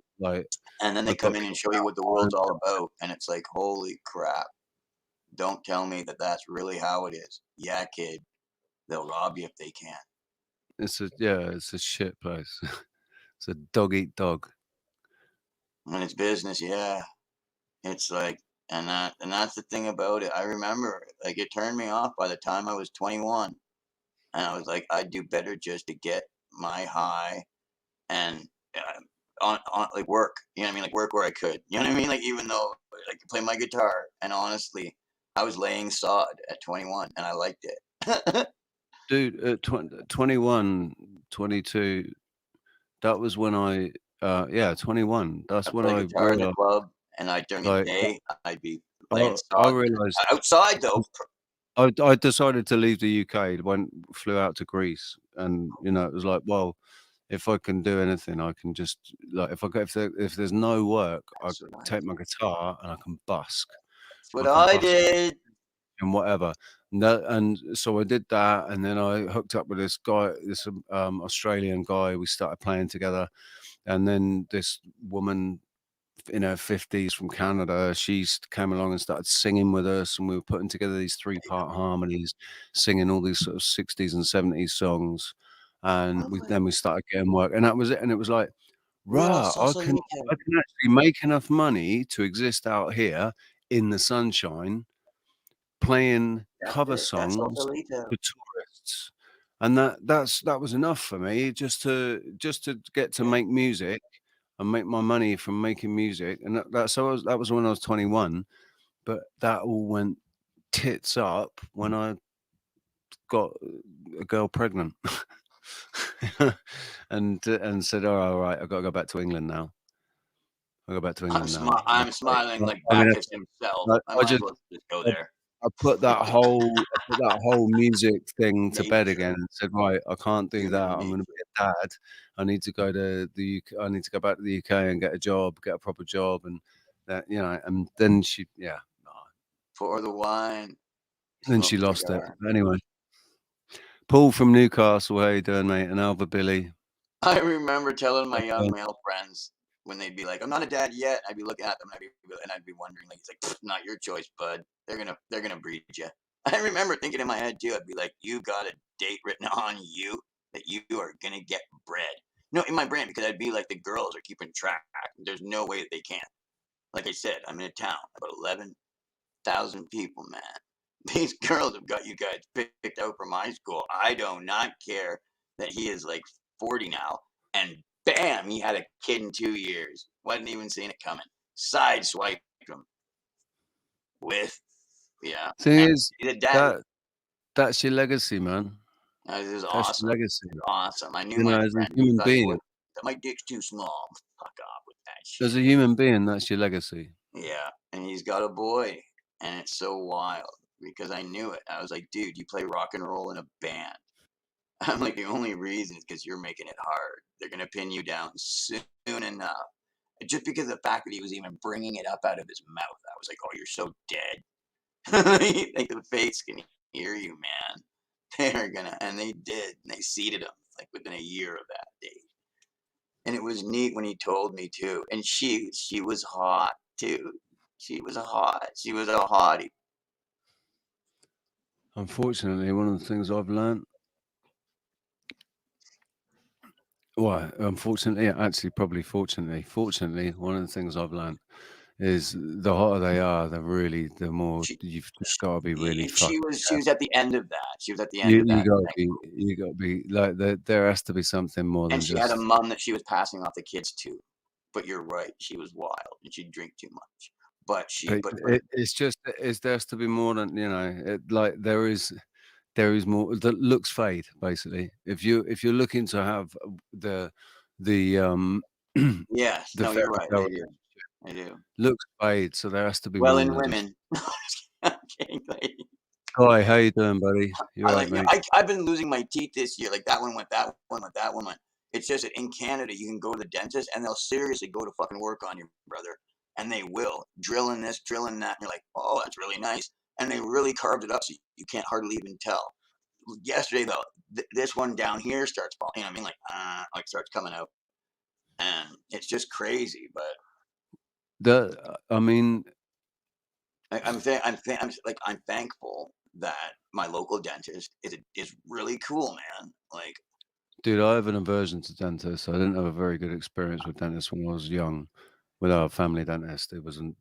And then they come in and show you what the world's all about, and it's like, holy crap! Don't tell me that that's really how it is. Yeah, kid, they'll rob you if they can. It's a shit place. It's a dog eat dog. When it's business, yeah, it's like, and that's the thing about it. I remember, like, it turned me off by the time I was 21, and I was like, I'd do better just to get my high and on like work. You know what I mean? Like work where I could. You know what I mean? Like even though I could play my guitar, and honestly, I was laying sod at 21, and I liked it. Dude, at 21, 22, that was when 21. That's when I guitar in the realized, club, and during the day I'd be playing I sod. realized Outside though. I decided to leave the UK. Flew out to Greece, and it was like, well, if I can do anything, I can just like if there's no work, I take my guitar and I can busk. That's what I did. And whatever. And so I did that, and then I hooked up with this guy, this Australian guy. We started playing together, and then this woman in her 50s from Canada, she came along and started singing with us, and we were putting together these 3-part harmonies, singing all these sort of 60s and 70s songs, and then we started getting work, and that was it. And it was like, I can actually make enough money to exist out here in the sunshine, playing cover songs for tourists, and that was enough for me just to get to make music and make my money from making music. And that was when I was 21, but that all went tits up when I got a girl pregnant. and said, oh, all right, I've got to go back to England now. I'll go back to England now. I'm smiling like Bacchus himself. I might as well just go there. I put that whole music thing to bed again and said, right, I can't do that. I'm going to be a dad. I need to go to the UK. I need to go back to the UK and get a proper job, and that, and then she, pour the wine. Then she lost it. Anyway, Paul from Newcastle, how you doing, mate? And Alva Billy. I remember telling my young male friends when they'd be like, "I'm not a dad yet," I'd be looking at them and I'd be wondering, like, it's like, not your choice, bud. They're gonna breed you. I remember thinking in my head too. I'd be like, "You got a date written on you that you are gonna get bred." No, in my brain, because I'd be like, the girls are keeping track. There's no way that they can. Like I said, I'm in a town about 11,000 people, man. These girls have got you guys picked out from high school. I do not care that he is like 40 now, and bam, he had a kid in 2 years. Wasn't even seeing it coming. Sideswiped him with, Thing is, that's your legacy, man. This is awesome. Legacy. Awesome. I knew my as a friend human being, my dick's too small. Fuck off with that shit. As a human being, that's your legacy. Yeah, and he's got a boy, and it's so wild because I knew it. I was like, dude, you play rock and roll in a band. I'm like, the only reason is because you're making it hard. They're gonna pin you down soon enough. Just because of the fact that he was even bringing it up out of his mouth, I was like, oh, you're so dead. Like the fates can hear you, man. They're gonna, and they did, and they seated him like within a year of that date. And it was neat when he told me too. And she was hot too. She was a hottie. Unfortunately, one of the things I've learned, fortunately, one of the things I've learned is the hotter they are, the more you've just got to be really. She was at the end of that. She was at the end of that. You got to be like there has to be something more than. And she had a mom that she was passing off the kids to. But you're right, she was wild and she'd drink too much. But there has to be more than there is more. The looks fade, basically. If you're looking to have the yes, no, you're right. I do. Looks fade, so there has to be well more in women. I'm kidding, Sky, how you doing, buddy? You all right, mate? I've been losing my teeth this year. Like that one went, that one went, that one went. It's just that in Canada, you can go to the dentist and they'll seriously go to fucking work on you, brother. And they will. Drilling this, drilling that. And you're like, oh, that's really nice. And they really carved it up so you can't hardly even tell. Yesterday, though, this one down here starts falling. You know what I mean? Like starts coming out. And it's just crazy. But I mean, I'm thankful that my local dentist is really cool, man. Like, dude, I have an aversion to dentists. I didn't have a very good experience with dentists when I was young. With our family dentist, it was a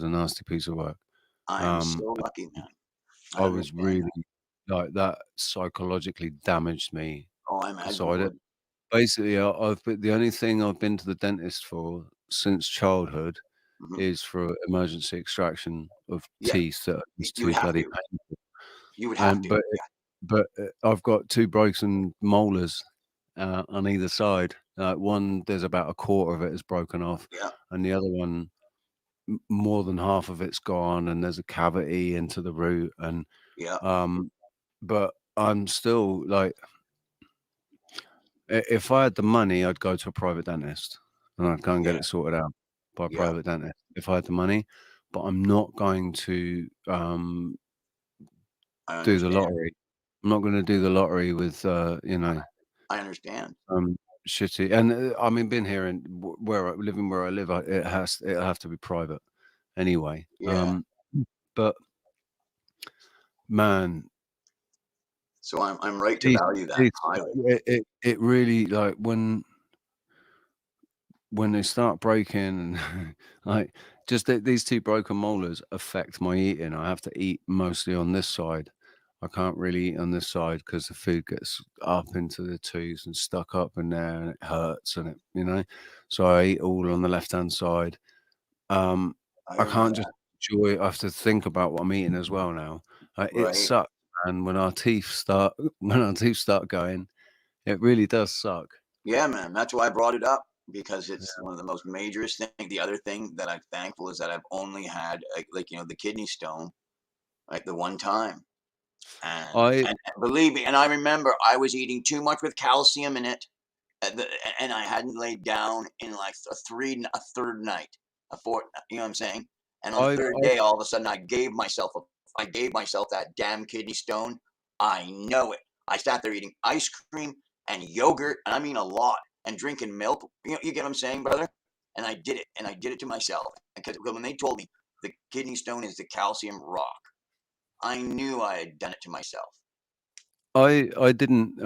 nasty piece of work. I'm so lucky, man. I was really like that psychologically damaged me. Oh, I imagine. So basically, I've been, the only thing I've been to the dentist for since childhood is for emergency extraction of teeth that are just too bloody painful. You would have to. But I've got 2 broken molars on either side. One, there's about a quarter of it is broken off, and the other one, more than half of it's gone, and there's a cavity into the root. And but I'm still like, if I had the money, I'd go to a private dentist and I'd go and get it sorted out by a private dentist if I had the money. But I'm not going to do the lottery. I'm not going to do the lottery with I understand. Shitty. And I mean, being here and where I live, it'll have to be private anyway. But man, so I'm right to value that highly. It really, like, when they start breaking, and like, just these 2 broken molars affect my eating. I have to eat mostly on this side. I can't really eat on this side because the food gets up into the tooth and stuck up in there, and it hurts, and it, so I eat all on the left-hand side. I can't just enjoy it. I have to think about what I'm eating as well now. It sucks, and when our teeth start going, it really does suck. Yeah, man. That's why I brought it up, because it's one of the most majorest things. The other thing that I'm thankful is that I've only had the kidney stone, like the one time. And believe me, and I remember I was eating too much with calcium in it, and I hadn't laid down in like a third night, a fourth. You know what I'm saying? And on the third day, all of a sudden, I gave myself that damn kidney stone. I know it. I sat there eating ice cream and yogurt, and I mean a lot, and drinking milk. You get what I'm saying, brother? And I did it to myself, because when they told me the kidney stone is the calcium rock, I knew I had done it to myself. I didn't.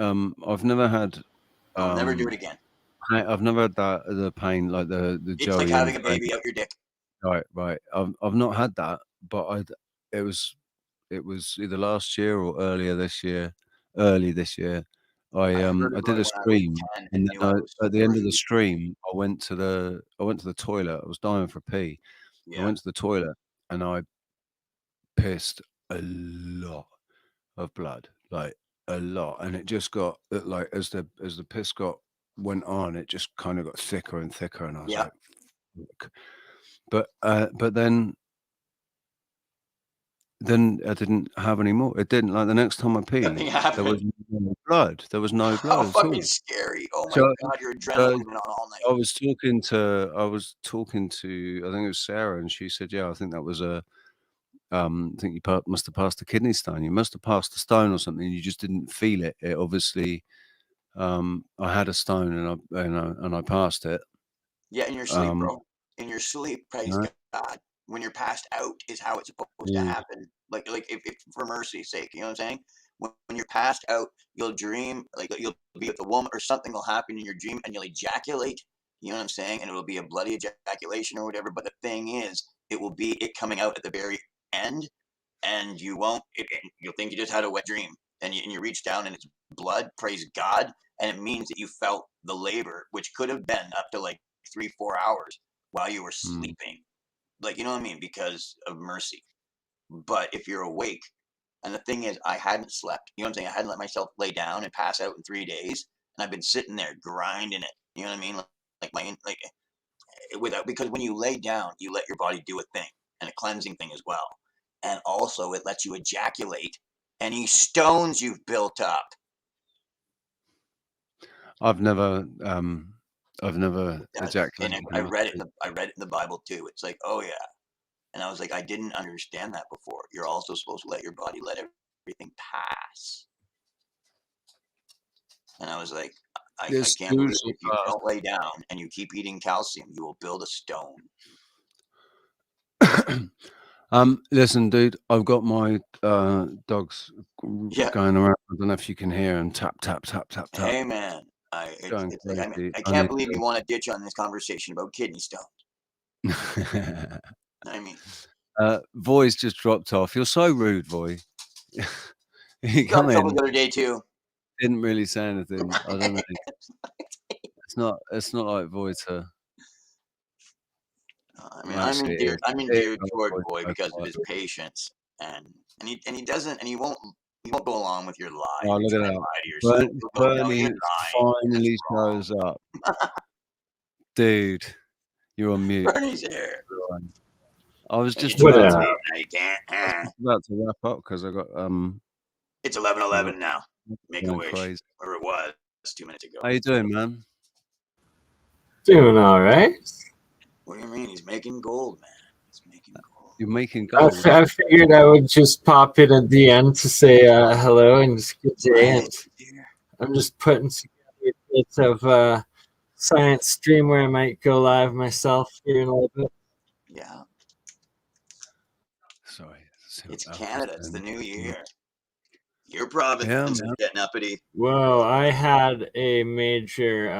I've never had. I'll never do it again. I've never had the pain, like the It's like having a baby out your dick. Right. I've not had that, but it was either last year or early this year. I did a stream, and then at the end of the stream, I went to the toilet. I was dying for a pee. I went to the toilet, and I pissed a lot of blood, like a lot, and it just got, like, as the piss went on, it just kind of got thicker and thicker, and I was like, fuck. But then I didn't have any more. It didn't, like, the next time I peed, there was no blood. There was no blood. How fucking scary! Oh my god, your adrenaline went on all night. I was talking to, I think it was Sarah, and she said, "Yeah, I think that was I think you must have passed a kidney stone. You must have passed a stone or something. You just didn't feel it. It obviously, I had a stone, and I passed it." Yeah, in your sleep, bro. In your sleep, praise God. When you're passed out is how it's supposed to happen. Like if for mercy's sake, you know what I'm saying? When you're passed out, you'll dream, like you'll be with a woman, or something will happen in your dream, and you'll ejaculate. You know what I'm saying? And it'll be a bloody ejaculation or whatever. But the thing is, it will be it coming out at the very end, and you won't. You'll think you just had a wet dream, and you reach down and it's blood. Praise God, and it means that you felt the labor, which could have been up to like 3-4 hours while you were sleeping. Like, you know what I mean? Because of mercy. But if you're awake, and the thing is, I hadn't slept. You know what I'm saying? I hadn't let myself lay down and pass out in 3 days, and I've been sitting there grinding it. You know what I mean? Because when you lay down, you let your body do a thing, and a cleansing thing as well, and also it lets you ejaculate any stones you've built up. I've never ejaculated. And I read it in the Bible too. It's like, oh yeah. And I was like, I didn't understand that before. You're also supposed to let your body let everything pass. And I was like, I can't believe if you don't lay down and you keep eating calcium, you will build a stone. Listen, dude, I've got my dogs going around. I don't know if you can hear them tap, tap, tap, tap, tap. Hey, man. I can't believe you want to ditch on this conversation about kidney stones. I mean, Voy's just dropped off. You're so rude, Voy. you got in trouble the other day too. Didn't really say anything. I don't know. It's not like Voy to. I mean, I'm endeared toward Voy because of his patience, and he won't go along with your lies. Oh, look at that! Bernie finally shows up, dude. You're on mute. Bernie's here. I was just about to wrap up because I got It's 11:11 now. Make a wish. Crazy. Or it was 2 minutes ago. How you doing, man? Doing all right. What do you mean? He's making gold, man. He's making gold. You're making gold. I figured I would just pop in at the end to say hello and just good day. And I'm just putting together bits of science stream where I might go live myself here in a little bit. Yeah. Sorry. It's Canada. It's the new year. Your province is getting uppity. Whoa, I had a major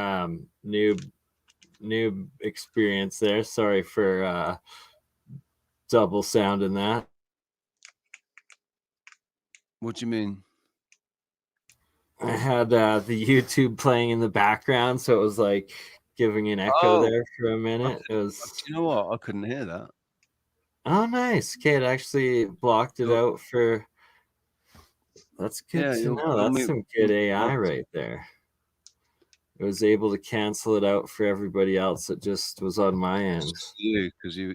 noob experience there. Sorry for double sound in that. What do you mean? I had the YouTube playing in the background, so it was like giving an echo there for a minute. It was. You know what? I couldn't hear that. Oh, nice. Okay, it actually blocked it out for. That's good to know. That's some good AI right there. It was able to cancel it out for everybody else. It just was on my end. Because you.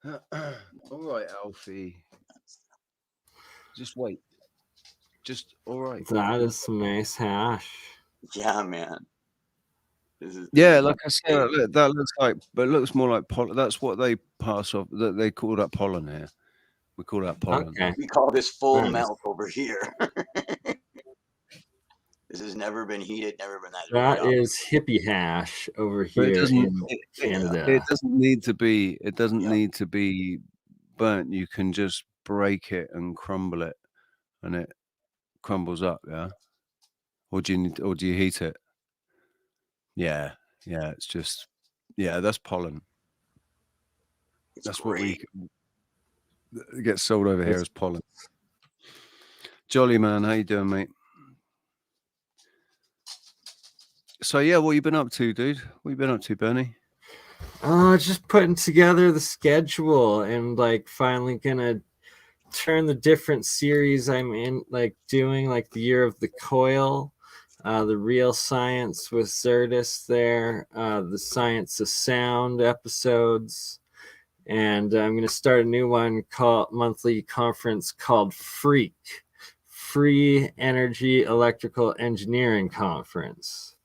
All right, Alfie. Just wait. Just all right. That is some nice hash. Yeah, man. Like I said, that looks like, but it looks more like pollen. That's what they pass off. That they call that pollen here. We call that pollen. Okay. We call this full melt over here. This has never been heated, never been that. That is hippie hash over here in Canada. It doesn't need to be. It doesn't need to be burnt. You can just break it and crumble it, and it crumbles up. Yeah. Or do you heat it? Yeah. It's just. Yeah, that's pollen. That's great. What gets sold over here as pollen. Jolly man, how you doing, mate? So what you been up to, dude? What you been up to, Bernie? Just putting together the schedule and like finally gonna turn the different series I'm in, like doing like the Year of the Coil, the Real Science with Zerdis there, the Science of Sound episodes. And I'm going to start a new one called monthly conference called Free Energy Electrical Engineering Conference.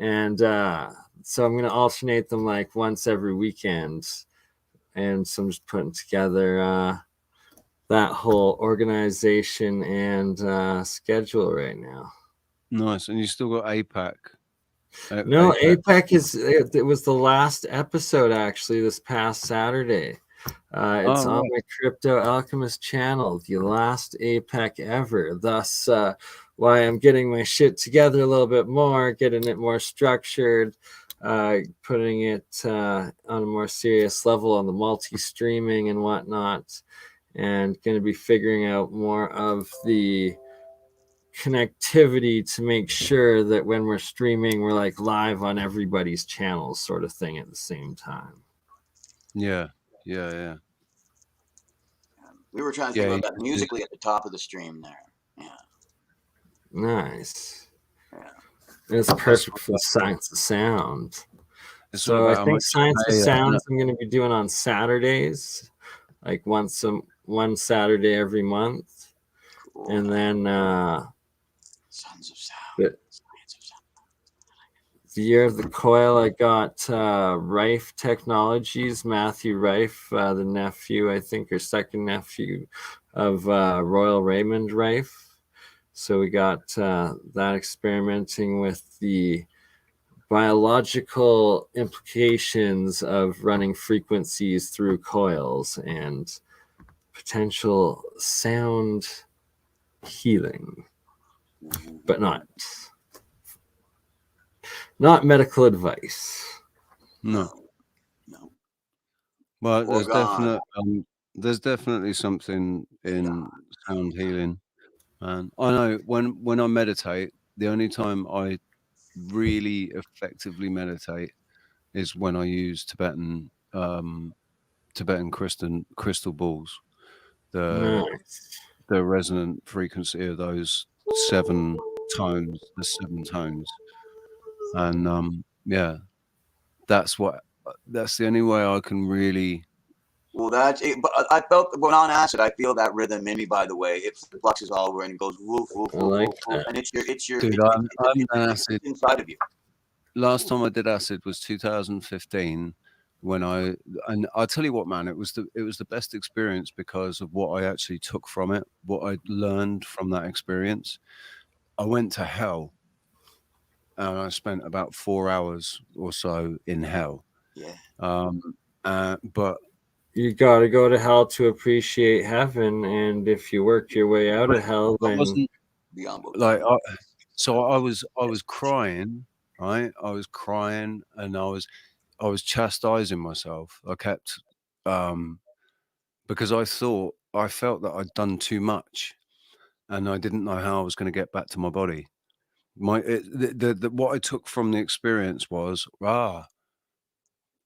And so I'm going to alternate them like once every weekend. And so I'm just putting together that whole organization and schedule right now. Nice. And you still got APAC. No, APEC it was the last episode actually this past Saturday. It's on my Crypto Alchemist channel, the last APEC ever. Thus, why I'm getting my shit together a little bit more, getting it more structured, putting it on a more serious level on the multi-streaming and whatnot, and going to be figuring out more of the connectivity to make sure that when we're streaming, we're like live on everybody's channels sort of thing at the same time. Yeah. We were trying to think about that musically at the top of the stream there. Yeah. Nice. Yeah. It's perfect for the Science of Sound. So I think Science of Sounds I'm going to be doing on Saturdays, like once one Saturday every month. Cool. And then Sons of Sound. The year of the coil, I got Rife Technologies, Matthew Rife, the nephew, I think, or second nephew of Royal Raymond Rife. So we got that experimenting with the biological implications of running frequencies through coils and potential sound healing, but not medical advice. No. Well, there's definitely something in sound healing, and I know when I meditate, the only time I really effectively meditate is when I use Tibetan crystal balls, the resonant frequency of those 7 tones, and that's the only way I can really. Well, that's it. But I felt when on acid, I feel that rhythm in me. By the way, it fluxes all over and it goes woof woof woof woof, woof, and it's acid inside of you. Last time I did acid was 2015. And I'll tell you what, man, it was the best experience because of what I actually took from it, what I learned from that experience. I went to hell, and I spent about 4 hours or so in hell. Yeah. But you got to go to hell to appreciate heaven, and if you work your way out of hell, then so I was crying, right? I was crying, and I was chastising myself. I kept because I felt that I'd done too much, and I didn't know how I was going to get back to my body. What I took from the experience was,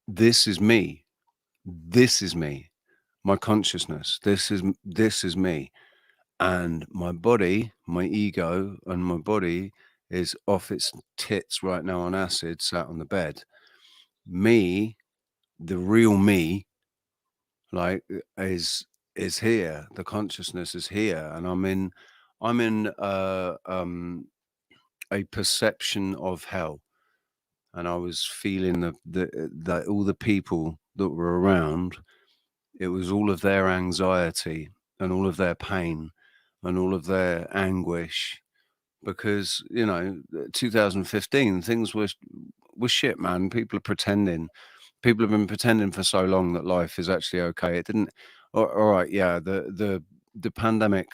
this is me. This is me. My consciousness. This is me. And my body, my ego, and my body is off its tits right now on acid, sat on the bed. Me, the real me, like is here. The consciousness is here, and I'm in a perception of hell, and I was feeling that all the people that were around, it was all of their anxiety and all of their pain and all of their anguish, because 2015 things were shit, man. People are pretending. People have been pretending for so long that life is actually okay. It didn't. All right, yeah. The pandemic.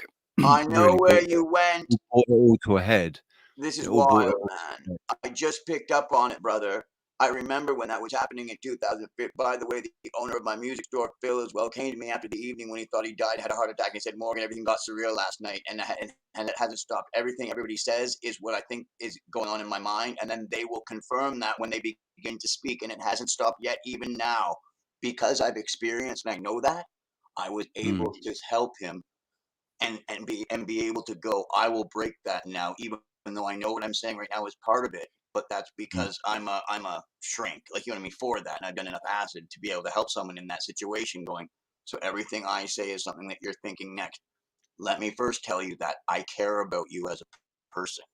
I know really where you went. Brought it all to a head. This is wild, man. I just picked up on it, brother. I remember when that was happening in 2005. By the way, the owner of my music store, Phil, as well, came to me after the evening when he thought he died, had a heart attack, and he said, "Morgan, everything got surreal last night, and it hasn't stopped. Everything everybody says is what I think is going on in my mind, and then they will confirm that when they begin to speak, and it hasn't stopped yet, even now, because I've experienced, and I know that, I was able to just help him and be able to go, I will break that now, even though I know what I'm saying right now is part of it. But that's because I'm a shrink, like, you know what I mean, for that. And I've done enough acid to be able to help someone in that situation going, so everything I say is something that you're thinking next. Let me first tell you that I care about you as a person.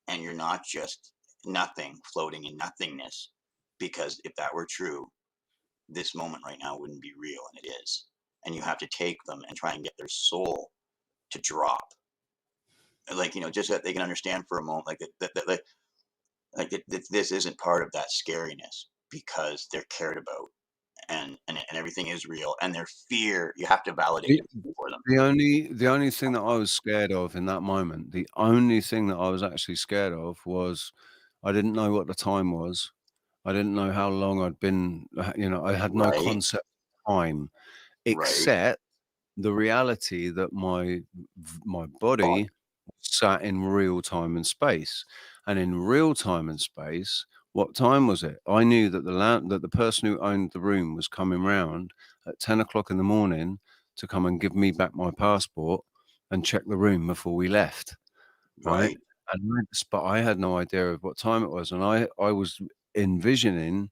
And you're not just nothing floating in nothingness. Because if that were true, this moment right now wouldn't be real, and it is. And you have to take them and try and get their soul to drop. Like, just so that they can understand for a moment, this isn't part of that scariness, because they're cared about, and everything is real, and their fear, you have to validate it for them. The only thing that I was scared of in that moment, the only thing that I was actually scared of was I didn't know what the time was. I didn't know how long I'd been, I had no concept of time, except the reality that my body sat in real time and space. And in real time and space, what time was it? I knew that the person who owned the room was coming round at 10 o'clock in the morning to come and give me back my passport and check the room before we left. Right. But I had no idea of what time it was. And I was envisioning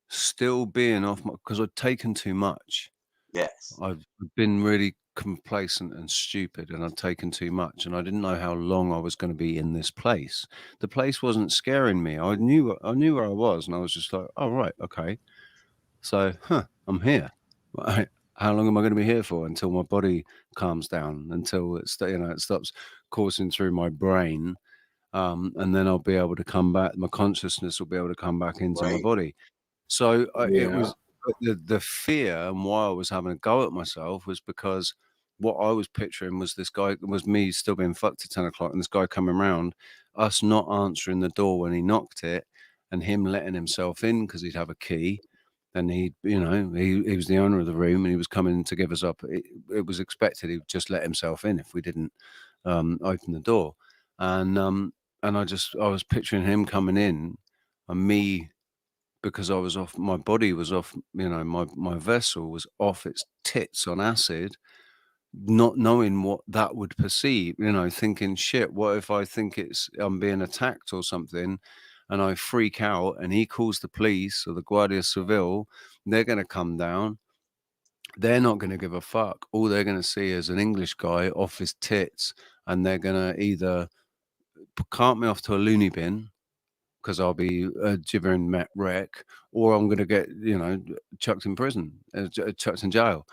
still being off because I'd taken too much. Yes. I've been really complacent and stupid, and I'd taken too much, and I didn't know how long I was going to be in this place. The place wasn't scaring me. I knew where I was, and I was just like, oh, right, okay. So, I'm here. Right. How long am I going to be here for? Until my body calms down, until it stops coursing through my brain, and then I'll be able to come back. My consciousness will be able to come back into my body. So it was the fear, and why I was having a go at myself was because what I was picturing was me still being fucked at 10 o'clock, and this guy coming around, us not answering the door when he knocked it, and him letting himself in because he'd have a key. And he was the owner of the room, and he was coming to give us up. It was expected he'd just let himself in if we didn't open the door. And I was picturing him coming in, and me, because I was off, my body was off, my vessel was off its tits on acid, not knowing what that would perceive, thinking, shit, what if I think I'm being attacked or something, and I freak out, and he calls the police or the Guardia Civil, they're going to come down. They're not going to give a fuck. All they're going to see is an English guy off his tits, and they're going to either cart me off to a loony bin, because I'll be a gibbering wreck, or I'm going to get, chucked in prison, chucked in jail.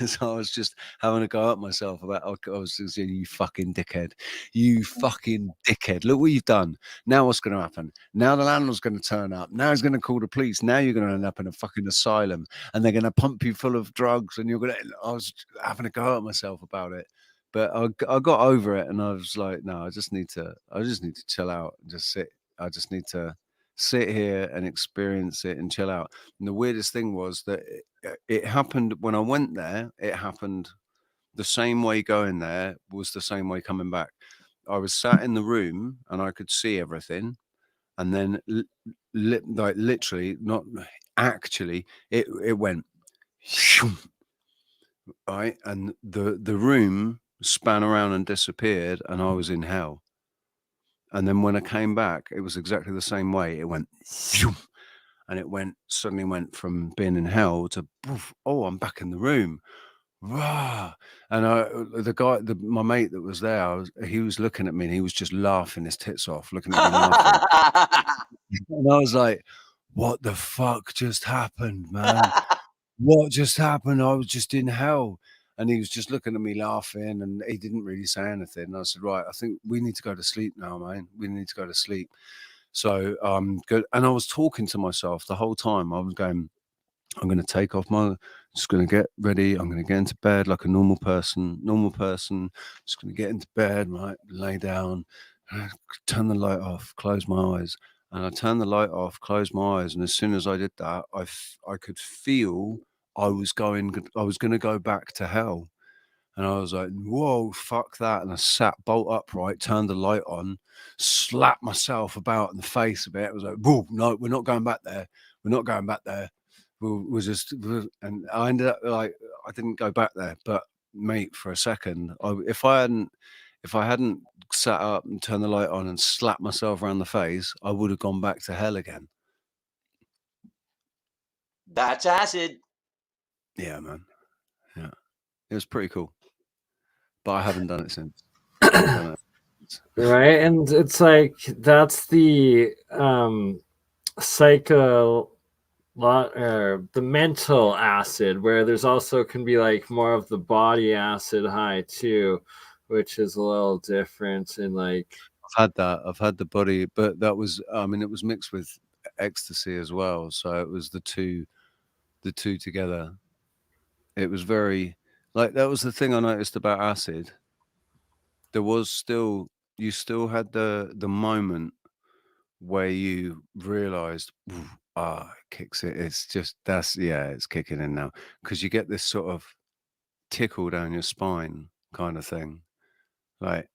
So I was just having a go at myself about, I was saying, you fucking dickhead, look what you've done. Now what's going to happen? Now the landlord's going to turn up. Now he's going to call the police. Now you're going to end up in a fucking asylum, and they're going to pump you full of drugs, and I was having a go at myself about it. But I got over it, and I was like, no, I just need to chill out and just sit. I just need to sit here and experience it and chill out. And the weirdest thing was that it happened when I went there. It happened the same way going there was the same way coming back. I was sat in the room and I could see everything. And then like literally, not actually, it went right. And the room span around and disappeared, and I was in hell. And then when I came back, it was exactly the same way. It went, and it suddenly went from being in hell to, oh, I'm back in the room. Rah. And the guy, my mate that was there, he was looking at me, and he was just laughing his tits off, looking at me laughing. And I was like, what the fuck just happened, man? What just happened? I was just in hell. And he was just looking at me laughing, and he didn't really say anything. And I said, right, I think we need to go to sleep now, man. We need to go to sleep. So good. And I was talking to myself the whole time. I was going, I'm going to take off just going to get ready. I'm going to get into bed like a normal person, just going to get into bed, right? Lay down, turn the light off, close my eyes. And I turned the light off, closed my eyes. And as soon as I did that, I could feel I was going to go back to hell. And I was like, whoa, fuck that. And I sat bolt upright, turned the light on, slapped myself about in the face a bit. I was like, whoa, no, we're not going back there. We're not going back there. And I ended up like, I didn't go back there. But mate, for a second, if I hadn't sat up and turned the light on and slapped myself around the face, I would have gone back to hell again. That's acid. Yeah, man. Yeah. It was pretty cool. But I haven't done it since. Right. And it's like, that's the the mental acid, where there's also can be like more of the body acid high too, which is a little different. And like, I've had the body, but that was, it was mixed with ecstasy as well. So it was the two together. It was very, like, that was the thing I noticed about acid. There was you still had the moment where you realized, it kicks it. It's just, it's kicking in now. Because you get this sort of tickle down your spine kind of thing. Like,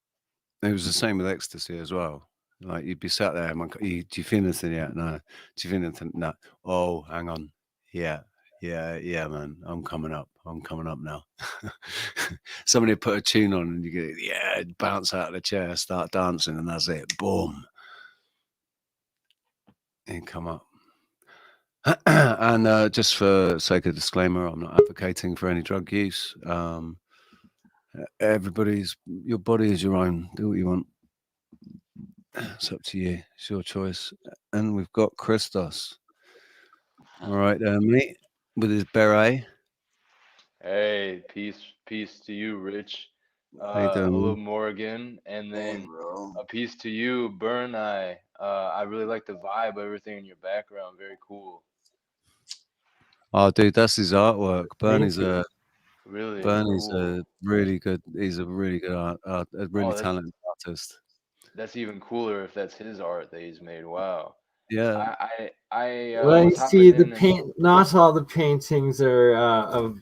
it was the same with ecstasy as well. Like, you'd be sat there, do you feel anything yet? No. Do you feel anything? No. Oh, hang on. Yeah, man. I'm coming up now. Somebody put a tune on, and you get, bounce out of the chair, start dancing, and that's it. Boom. And come up. And just for sake of disclaimer, I'm not advocating for any drug use. Your body is your own. Do what you want. It's up to you. It's your choice. And we've got Christos. All right, mate, with his beret. Hey, peace to you, Rich. How you doing, Hello, man? Morgan, and Hey, then bro. a peace to you, Burn Eye. I really like the vibe, everything in your background, very cool. Oh, dude, that's his artwork. Bernie's really Bernie's cool. a really good. He's a really good a really Oh, talented artist. that's even cooler if that's his art that he's made. Wow. Yeah. I Well, you was hopping see, the in and paint. Not all the paintings are of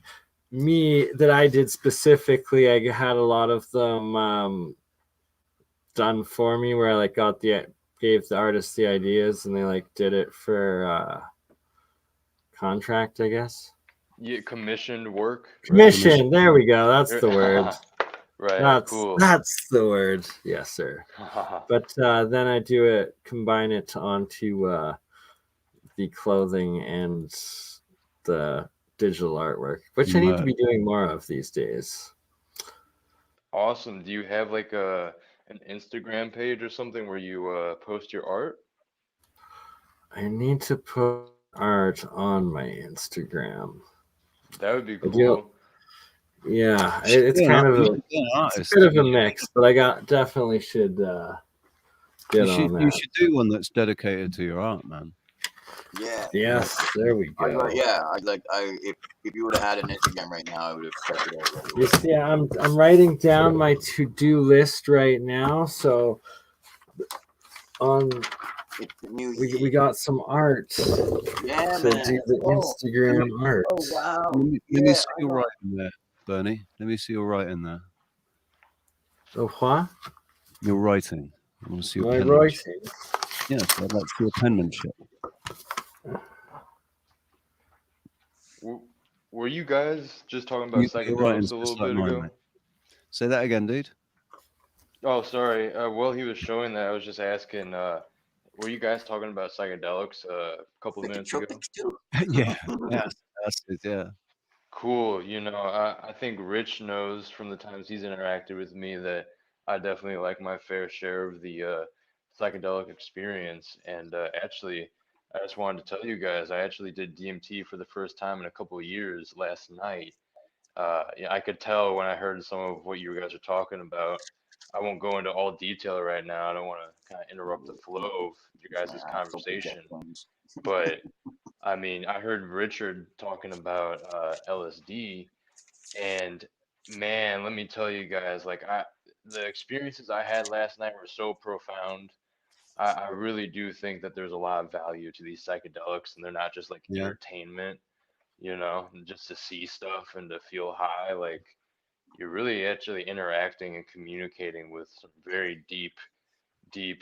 me that I did specifically. I had a lot of them done for me, where I like gave the artists the ideas, and they like did it for contract, I guess. you commissioned work, right? Commission. There we go. That's the word. Right, cool. That's the word. Yes, sir. But then I combine it onto the clothing and the digital artwork, which I need to be doing more of these days. Awesome. Do you have like an Instagram page or something where you post your art? I need to put art on my Instagram. That would be cool. Yeah, it's kind of a bit of a mix, but I definitely should get on that. You should do one that's dedicated to your art, man. Yeah. Yes, there we go. If you would have had an Instagram right now, I would have checked it out. You see, I'm writing down my to-do list right now, so we got some art. Yeah, to man. do the Instagram art. Oh wow. Let me see your writing there, Bernie. Let me see your writing there. Oh, what? Your writing. I want to see your My penmanship. writing. Yes, I'd like to see your penmanship. Were you guys just talking about psychedelics a little bit ago? Mate. Say that again, dude. Oh, sorry. While he was showing that, I was just asking, were you guys talking about psychedelics a couple of minutes ago? Yeah, that's it, yeah. Cool. I think Rich knows from the times he's interacted with me that I definitely like my fair share of the psychedelic experience. And actually, I just wanted to tell you guys, I actually did DMT for the first time in a couple of years last night. I could tell when I heard some of what you guys are talking about. I won't go into all detail right now. I don't want to kind of interrupt the flow of your guys' conversation. But I mean, I heard Richard talking about LSD, and man, let me tell you guys, the experiences I had last night were so profound. I really do think that there's a lot of value to these psychedelics, and they're not just like entertainment, just to see stuff and to feel high. Like you're really actually interacting and communicating with some very deep,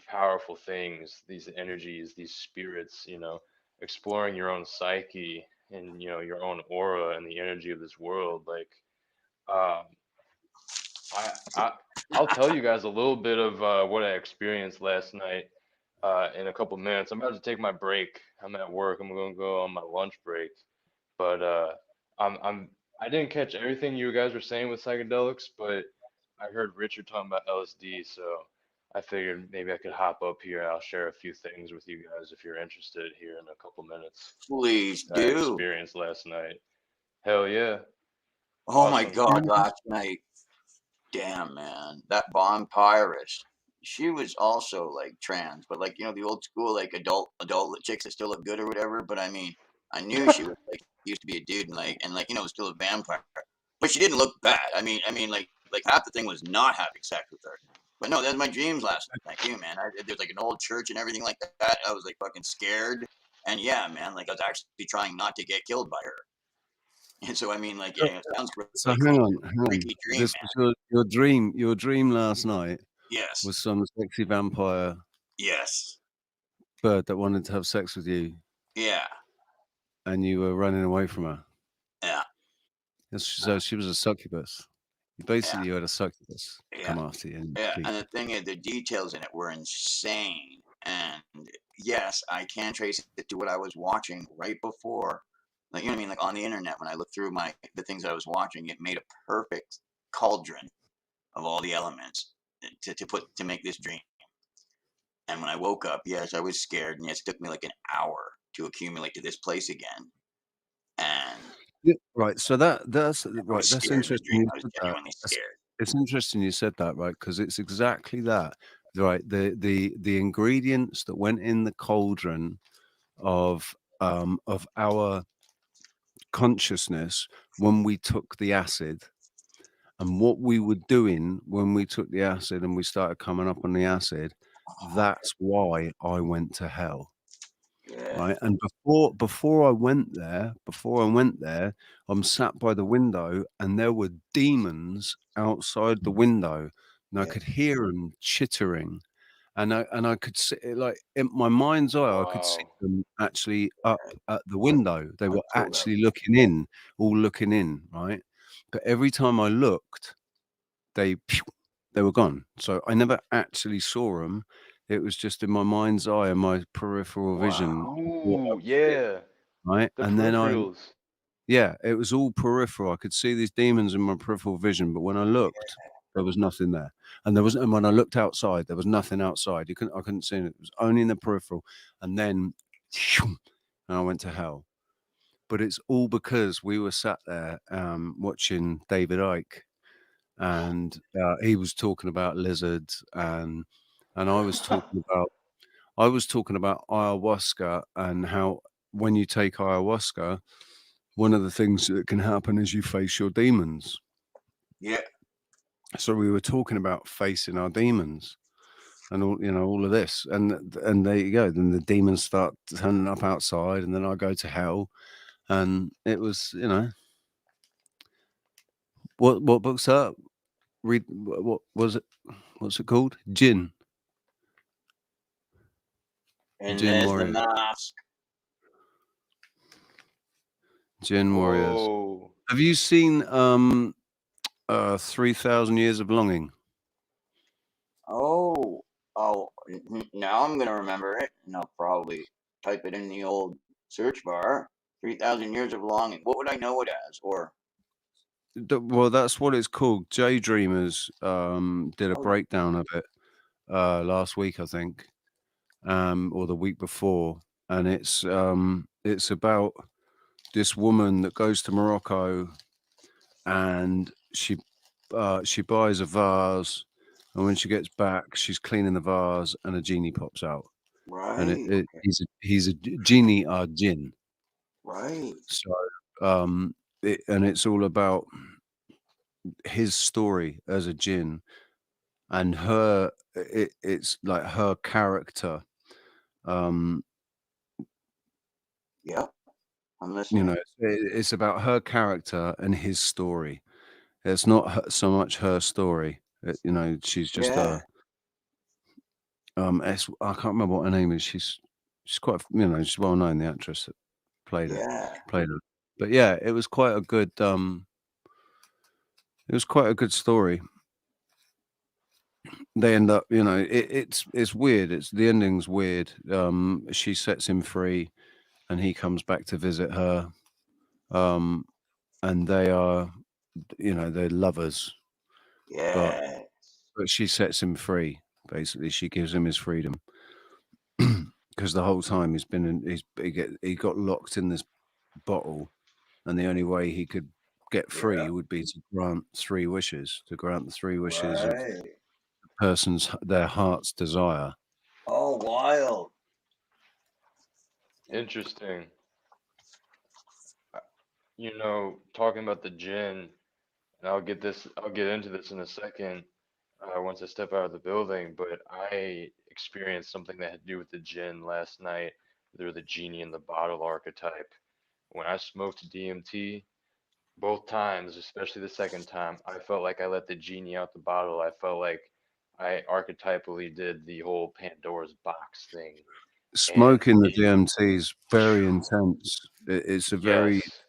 powerful things, these energies, these spirits, exploring your own psyche and, your own aura and the energy of this world. Like, um, I'll tell you guys a little bit of what I experienced last night in a couple minutes. I'm about to take my break. I'm at work. I'm going to go on my lunch break. But I didn't catch everything you guys were saying with psychedelics, but I heard Richard talking about LSD, so I figured maybe I could hop up here and I'll share a few things with you guys if you're interested here in a couple minutes. Please do. I experienced last night. Hell yeah. Oh awesome. My God, last night. Damn, man. That vampirist. She was also like trans, but like, the old school, like adult chicks that still look good or whatever. But I mean, I knew she was like, used to be a dude and still a vampire, but she didn't look bad. I mean, like half the thing was not having sex with her. But no, that was my dreams last night too, man. There's like an old church and everything like that. I was like fucking scared. And yeah, man, like I was actually trying not to get killed by her. And so, I mean, like, it sounds great. So hang on. Dream, this was your dream last night. Yes. Was some sexy vampire. Yes. Bird that wanted to have sex with you. Yeah. And you were running away from her. Yeah. So she was a succubus. Basically, you had a succubus come after you. Yeah. And the thing is, the details in it were insane. And yes, I can trace it to what I was watching right before. Like, you know what I mean? Like on the internet, when I looked through the things I was watching, it made a perfect cauldron of all the elements to make this dream. And when I woke up, yes, I was scared, and yes, it took me like an hour to accumulate to this place again. And right, so that's I right. was That's scared in the interesting. dream. You I was said that. genuinely scared. It's interesting you said that, right? Because it's exactly that, right? The ingredients that went in the cauldron of our consciousness when we took the acid, and what we were doing when we took the acid and we started coming up on the acid. That's why I went to hell. Yeah. Right. And before I went there, I'm sat by the window and there were demons outside the window, and I Yeah. could hear them chittering, and I could see, like in my mind's eye, I could see Wow. them actually up at the window. They were pulled up. actually looking in, all looking in, right? But every time I looked, they were gone. So I never actually saw them. It was just in my mind's eye and my peripheral vision Wow. what I Ooh, was seeing, yeah. right? The And then peripherals. it was all peripheral. I could see these demons in my peripheral vision, but when I looked, there was nothing there. And when I looked outside, there was nothing outside. I couldn't see it. It was only in the peripheral. And then, and I went to hell. But it's all because we were sat there watching David Icke, and he was talking about lizards, and I was talking about ayahuasca, and how when you take ayahuasca, one of the things that can happen is you face your demons. Yeah. So we were talking about facing our demons and all of this, and there you go. Then the demons start turning up outside, and then I go to hell, and it was, what book's that? Read what was it? What's it called? Jinn. And Jinn there's the Warriors. mask. Jinn Warriors. Whoa. Have you seen 3,000 Years of Longing? Oh, now I'm gonna remember it, and I'll probably type it in the old search bar. 3,000 Years of Longing. What would I know it as? Or Well, that's what it's called. J Dreamers did a breakdown of it last week, I think, or the week before, and it's about this woman that goes to Morocco, and she buys a vase, and when she gets back, she's cleaning the vase, and a genie pops out, and right, he's a genie or jinn. right. So and it's all about his story as a jinn, and it's like her character. Yep, I'm listening. It's about her character and his story. It's not so much her story. She's just Yeah, I can't remember what her name is. She's quite, she's well known, the actress that played yeah, it. But yeah, it was quite a good story. They end up, it's weird. The ending's weird. She sets him free, and he comes back to visit her. And they are, they're lovers, but yeah, she sets him free. Basically, she gives him his freedom, because the whole time he got locked in this bottle, and the only way he could get free yeah. would be to grant the 3 wishes of Right. their heart's desire. Oh, wild. Interesting. Talking about the gin, and I'll get into this in a second, once I step out of the building, but I experienced something that had to do with the gin last night. They're the genie in the bottle archetype. When I smoked DMT, both times, especially the second time, I felt like I let the genie out the bottle. I felt like I archetypally did the whole Pandora's box thing. And Smoking the DMT is very intense. It's a very, yes,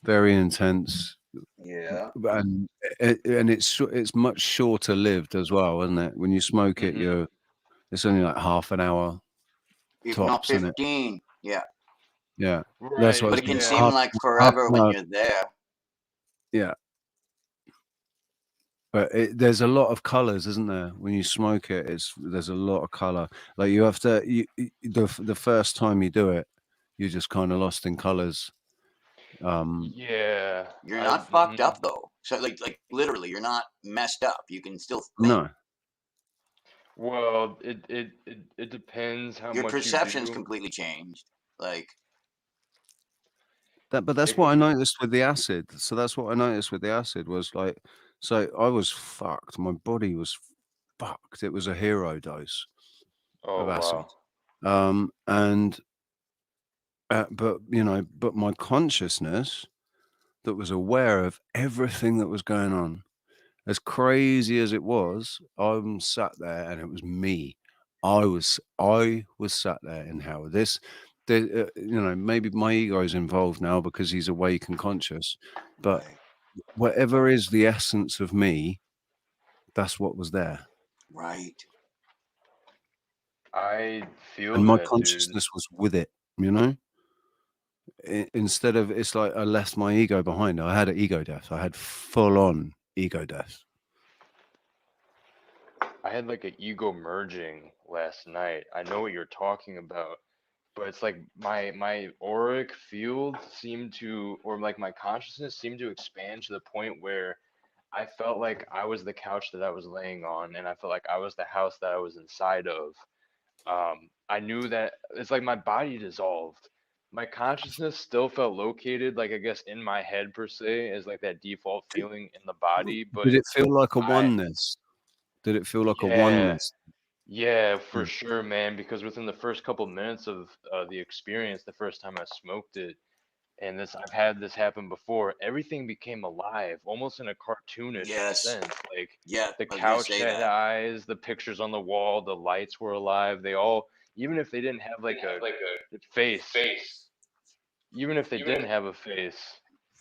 very intense, Yeah. and it's much shorter lived as well, isn't it? When you smoke it, hmm it's only like half an hour If tops, not isn't it? 15. Yeah. Yeah, that's Right. what But it's it can Yeah. seem like forever when you're there. Yeah. But there's a lot of colors, isn't there? When you smoke it, there's a lot of color. Like you have to, the first time you do it, you're just kind of lost in colors. Yeah. You're not fucked up though. So like literally, you're not messed up. You can still think. No. Well, it depends how Your much perception's you do. completely changed. Like but that's what I noticed with the acid. So that's what I noticed with the acid was like, so I was fucked. My body was fucked. It was a hero dose of acid. Wow. And but but my consciousness that was aware of everything that was going on, as crazy as it was, I'm sat there and it was me. I was sat there in hell. Maybe my ego is involved now because he's awake and conscious, but whatever is the essence of me, that's what was there. Right. I feel And my that, consciousness dude. was with it, Instead of, it's like I left my ego behind. I had an ego death. I had full on ego death. I had like an ego merging last night. I know what you're talking about, but it's like my auric field seemed to, or like my consciousness seemed to expand to the point where I felt like I was the couch that I was laying on, and I felt like I was the house that I was inside of. I knew that it's like my body dissolved. My consciousness still felt located, like I guess in my head per se, as like that default feeling in the body, but Did it feel like a oneness? Did it feel like a oneness? Yeah, for sure, man. Because within the first couple minutes of the experience, the first time I smoked it, and I've had this happen before, everything became alive, almost in a cartoonish sense. Like the couch had eyes, the pictures on the wall, the lights were alive. They all, even if they didn't have like a face, even if they didn't have a face,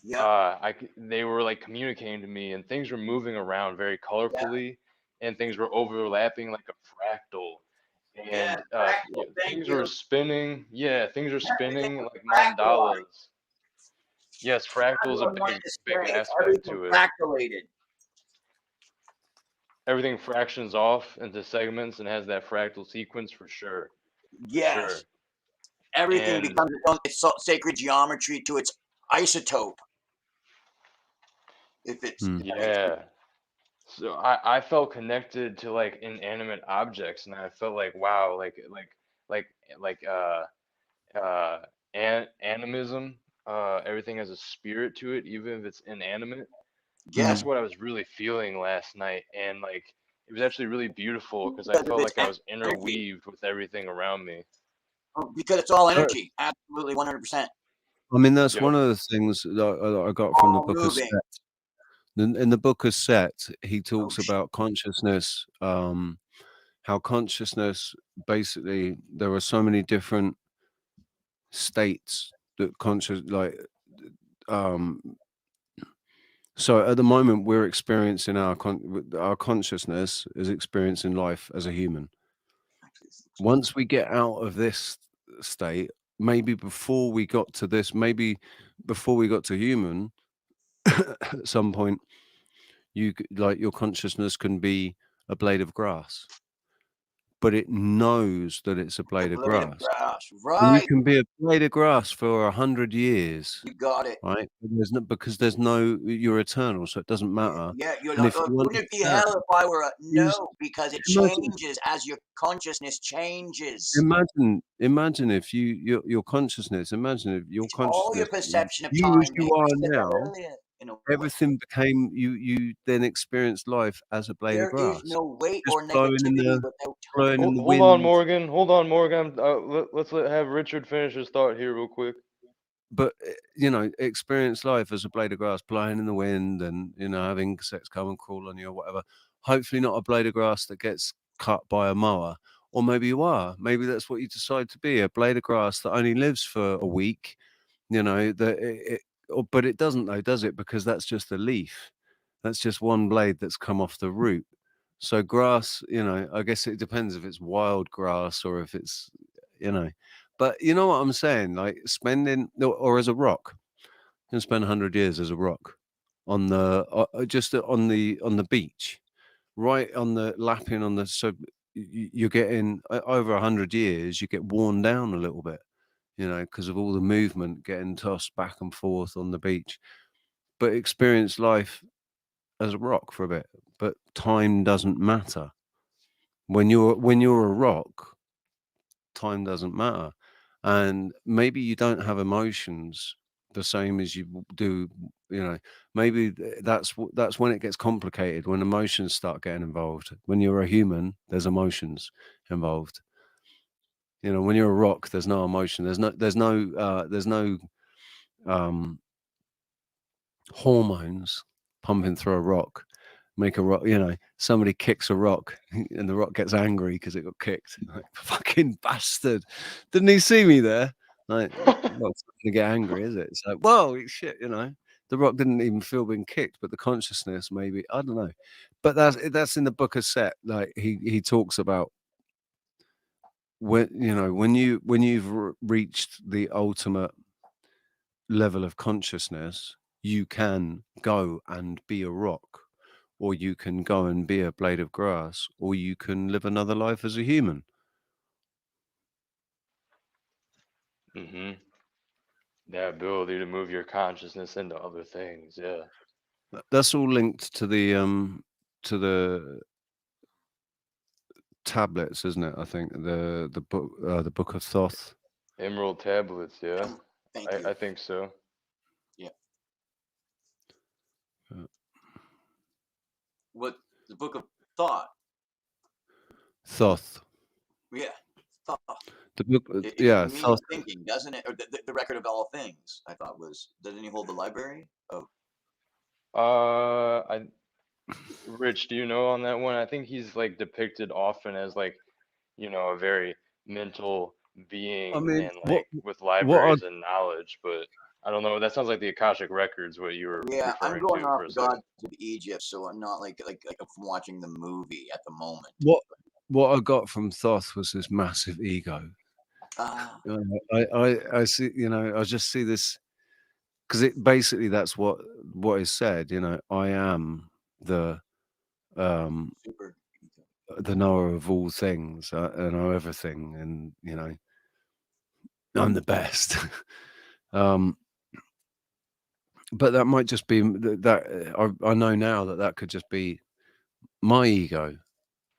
they were like communicating to me, and things were moving around very colorfully, and things were overlapping like a fractal, and things were spinning. Yeah, things were spinning like mandalas. Yes, fractal is a big aspect to it. Fractalated. Everything fractions off into segments and has that fractal sequence for sure. Yes. Sure. Everything becomes its sacred geometry to its isotope. If it's yeah. So I felt connected to like inanimate objects, and I felt like wow, animism. Everything has a spirit to it, even if it's inanimate. That's what I was really feeling last night, and like it was actually really beautiful because I felt like I was interweaved with everything around me. Because it's all energy, absolutely 100%. I mean, that's one of the things that I got from the book of Set. In the book of Set, he talks about consciousness, how consciousness, basically, there are so many different states that so at the moment we're experiencing our consciousness is experiencing life as a human. Once we get out of this state, maybe before we got to this, maybe before we got to human, at some point, your consciousness can be a blade of grass, but it knows that it's a blade of grass. Right. You can be a blade of grass for 100 years. You got it. Right? You're eternal, so it doesn't matter. Yeah, you're like, wouldn't it be hell if I were because it changes as your consciousness changes. Imagine if your consciousness, all your perception of you time as you are now, everything became you then experienced life as a blade of grass. There is no weight or negativity without time. Hold on, Morgan. Hold on, Morgan. Let's have Richard finish his thought here real quick. But experience life as a blade of grass blowing in the wind, and having insects come and crawl on you or whatever. Hopefully not a blade of grass that gets cut by a mower. Or maybe you are. Maybe that's what you decide to be, a blade of grass that only lives for a week. But it doesn't though, does it? Because that's just a leaf. That's just one blade that's come off the root. So grass, I guess it depends if it's wild grass or if it's, but you know what I'm saying? Like spending, or as a rock, you can spend 100 years as a rock on the, just on the beach, right on the lapping on the, so you're getting over 100 years, you get worn down a little bit, because of all the movement getting tossed back and forth on the beach, but experience life as a rock for a bit. But time doesn't matter. When you're a rock, time doesn't matter. And maybe you don't have emotions the same as you do, maybe that's when it gets complicated, when emotions start getting involved. When you're a human, there's emotions involved. When you're a rock, there's no emotion. There's no hormones pumping through a rock. Make a rock, somebody kicks a rock and the rock gets angry because it got kicked. Like, fucking bastard. Didn't he see me there? Like, well, it's not gonna get angry, is it? It's like, whoa, shit, The rock didn't even feel being kicked, but the consciousness, maybe, I don't know. But that's in the book of Set. Like he talks about when you've reached the ultimate level of consciousness, you can go and be a rock, or you can go and be a blade of grass, or you can live another life as a human. The ability to move your consciousness into other things. Yeah. That's all linked to the tablets, isn't it? I think the book of Thoth. Emerald tablets. Yeah. Thank you. I think so. Yeah. What the book of Thoth? Thoth. Yeah. Thoth. The book, it Thoth. Thinking, doesn't it? Or the record of all things. I thought was. Doesn't he hold the library? Oh. Rich, do you know on that one? I think he's like depicted often as like, a very mental being, I mean, and like with libraries and knowledge, but I don't know. That sounds like the Akashic Records, what you were Yeah, I'm referring going to off for a the second. gods of Egypt, so I'm not like from watching the movie at the moment. What I got from Thoth was this massive ego. I see, I just see this, because it basically, that's what is said. I am the knower of all things. I know everything, and I'm the best. But that might just be that I know now that could just be my ego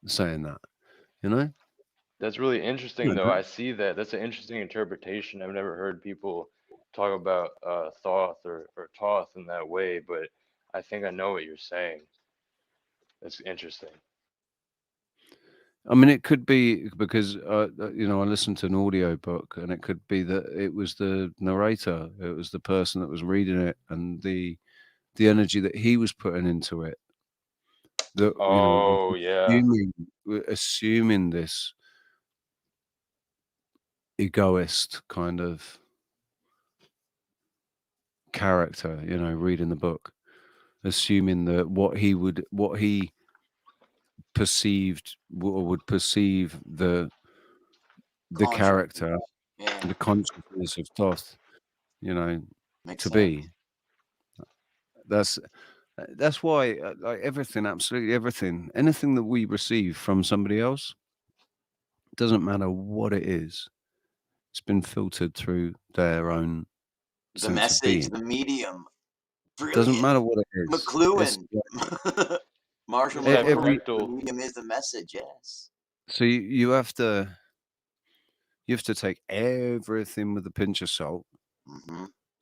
saying that. That's really interesting, though. I see that. That's an interesting interpretation. I've never heard people talk about Thoth or Toth in that way, but I think I know what you're saying. That's interesting. I mean, it could be because I listened to an audio book, and it could be that it was the narrator, it was the person that was reading it, and the energy that he was putting into it. That assuming this egoist kind of character, reading the book, assuming that what he perceived or would perceive the character, the consciousness of Thoth, to be. That's why, like everything, absolutely everything, anything that we receive from somebody else, doesn't matter what it is, it's been filtered through their own the message, the medium. Brilliant. Doesn't matter what it is. McLuhan. Marshall McLuhan. The medium is the message. Yes. So you have to take everything with a pinch of salt,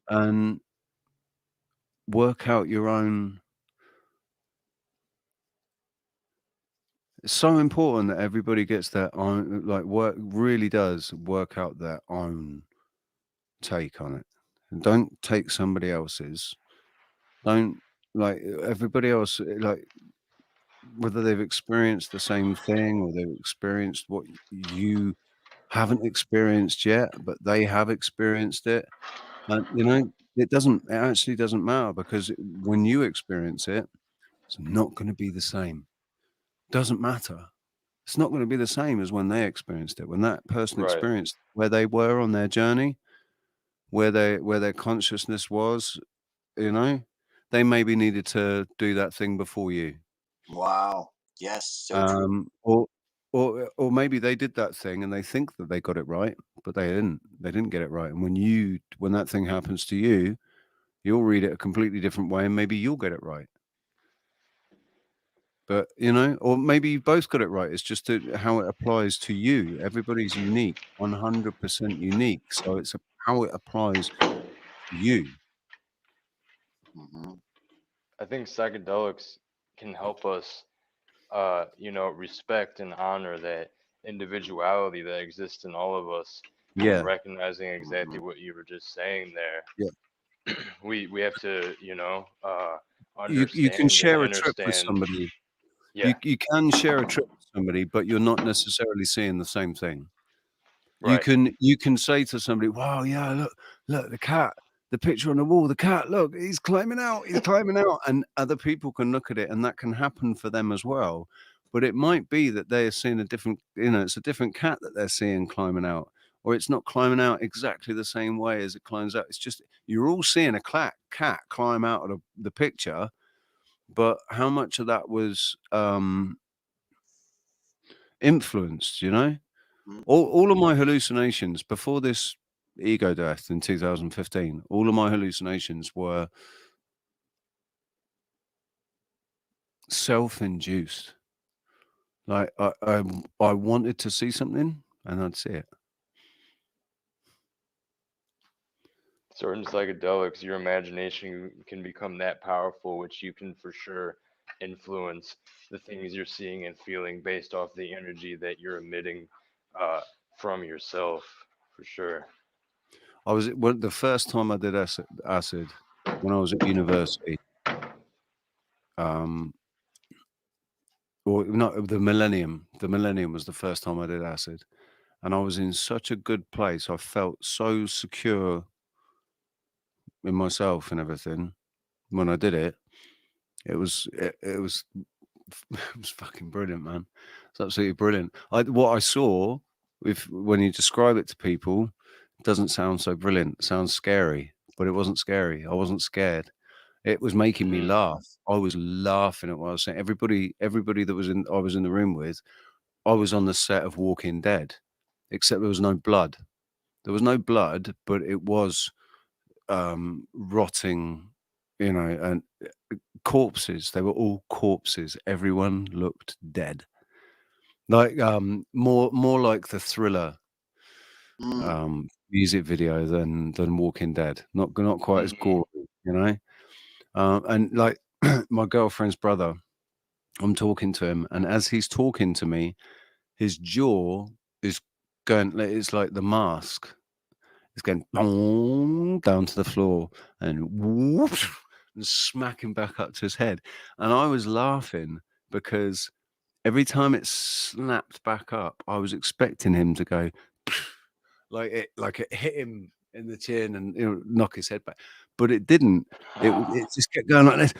and work out your own. It's so important that everybody gets their own, like, really does work out their own take on it, and don't take somebody else's. Don't, like, everybody else, like, whether they've experienced the same thing or they've experienced what you haven't experienced yet, but they have experienced it. And it actually doesn't matter, because when you experience it, it's not going to be the same. doesn't matter. It's not going to be the same as when they experienced it. When that person Right. experienced where they were on their journey, where their consciousness was, you know, they maybe needed to do that thing before you. Wow. Yes. So true. Or maybe they did that thing and they think that they got it right, but they didn't. They didn't get it right. And when that thing happens to you, you'll read it a completely different way, and maybe you'll get it right. But or maybe you both got it right. It's just how it applies to you. Everybody's unique, 100% unique. So it's how it applies to you. Mm-hmm. I think psychedelics can help us, respect and honor that individuality that exists in all of us. Yeah. And recognizing exactly what you were just saying there. Yeah. We have to, You can understand and share a trip with understand. somebody. Yeah. You can share a trip with somebody, but you're not necessarily seeing the same thing. Right. You can say to somebody, "Wow, yeah, look, the cat, the picture on the wall, the cat, look, he's climbing out," and other people can look at it, and that can happen for them as well. But it might be that they are seeing a different, it's a different cat that they're seeing climbing out, or it's not climbing out exactly the same way as it climbs out. It's just you're all seeing a cat climb out of the picture, but how much of that was influenced, all of my hallucinations before this ego death in 2015, all of my hallucinations were self-induced. Like I wanted to see something and I'd see it. Certain psychedelics, your imagination can become that powerful, which you can for sure influence the things you're seeing and feeling based off the energy that you're emitting from yourself, for sure. The first time I did acid when I was at university, or not the millennium. The millennium was the first time I did acid, and I was in such a good place. I felt so secure in myself and everything when I did it. It was it was fucking brilliant, man. It's absolutely brilliant. What I saw, when you describe it to people, doesn't sound so brilliant. It sounds scary, but it wasn't scary. I wasn't scared. It was making me laugh. I was laughing at what I was saying. Everybody that I was in the room with, I was on the set of Walking Dead, except there was no blood. There was no blood, but it was rotting, and corpses. They were all corpses. Everyone looked dead. Like more like the Thriller music video than Walking Dead. Not quite as gory, and like my girlfriend's brother, I'm talking to him, and as he's talking to me, his jaw is going. It's like The Mask. It's going boom, down to the floor and whoosh, and smacking back up to his head. And I was laughing because every time it snapped back up, I was expecting him to go like it hit him in the chin and knock his head back, but it didn't. It just kept going like this,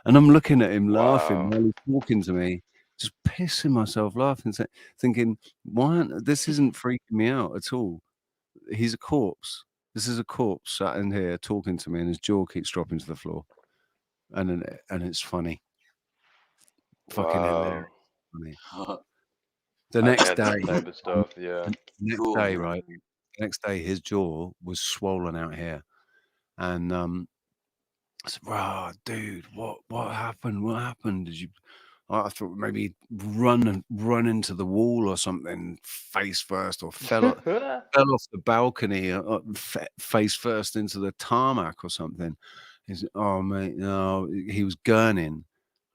and I'm looking at him laughing while he's talking to me, just pissing myself laughing, thinking, this isn't freaking me out at all. He's a corpse. This is a corpse sat in here talking to me, and his jaw keeps dropping to the floor, and it's funny. Fucking hilarious. Funny. The next day, that type of stuff, yeah. The next day, right? The next day, his jaw was swollen out here, and I said, "Wow, dude, what happened? What happened? Did you?" I thought maybe run into the wall or something, face first, or fell off the balcony, face first into the tarmac or something. He said, "Oh mate, no." He was gurning.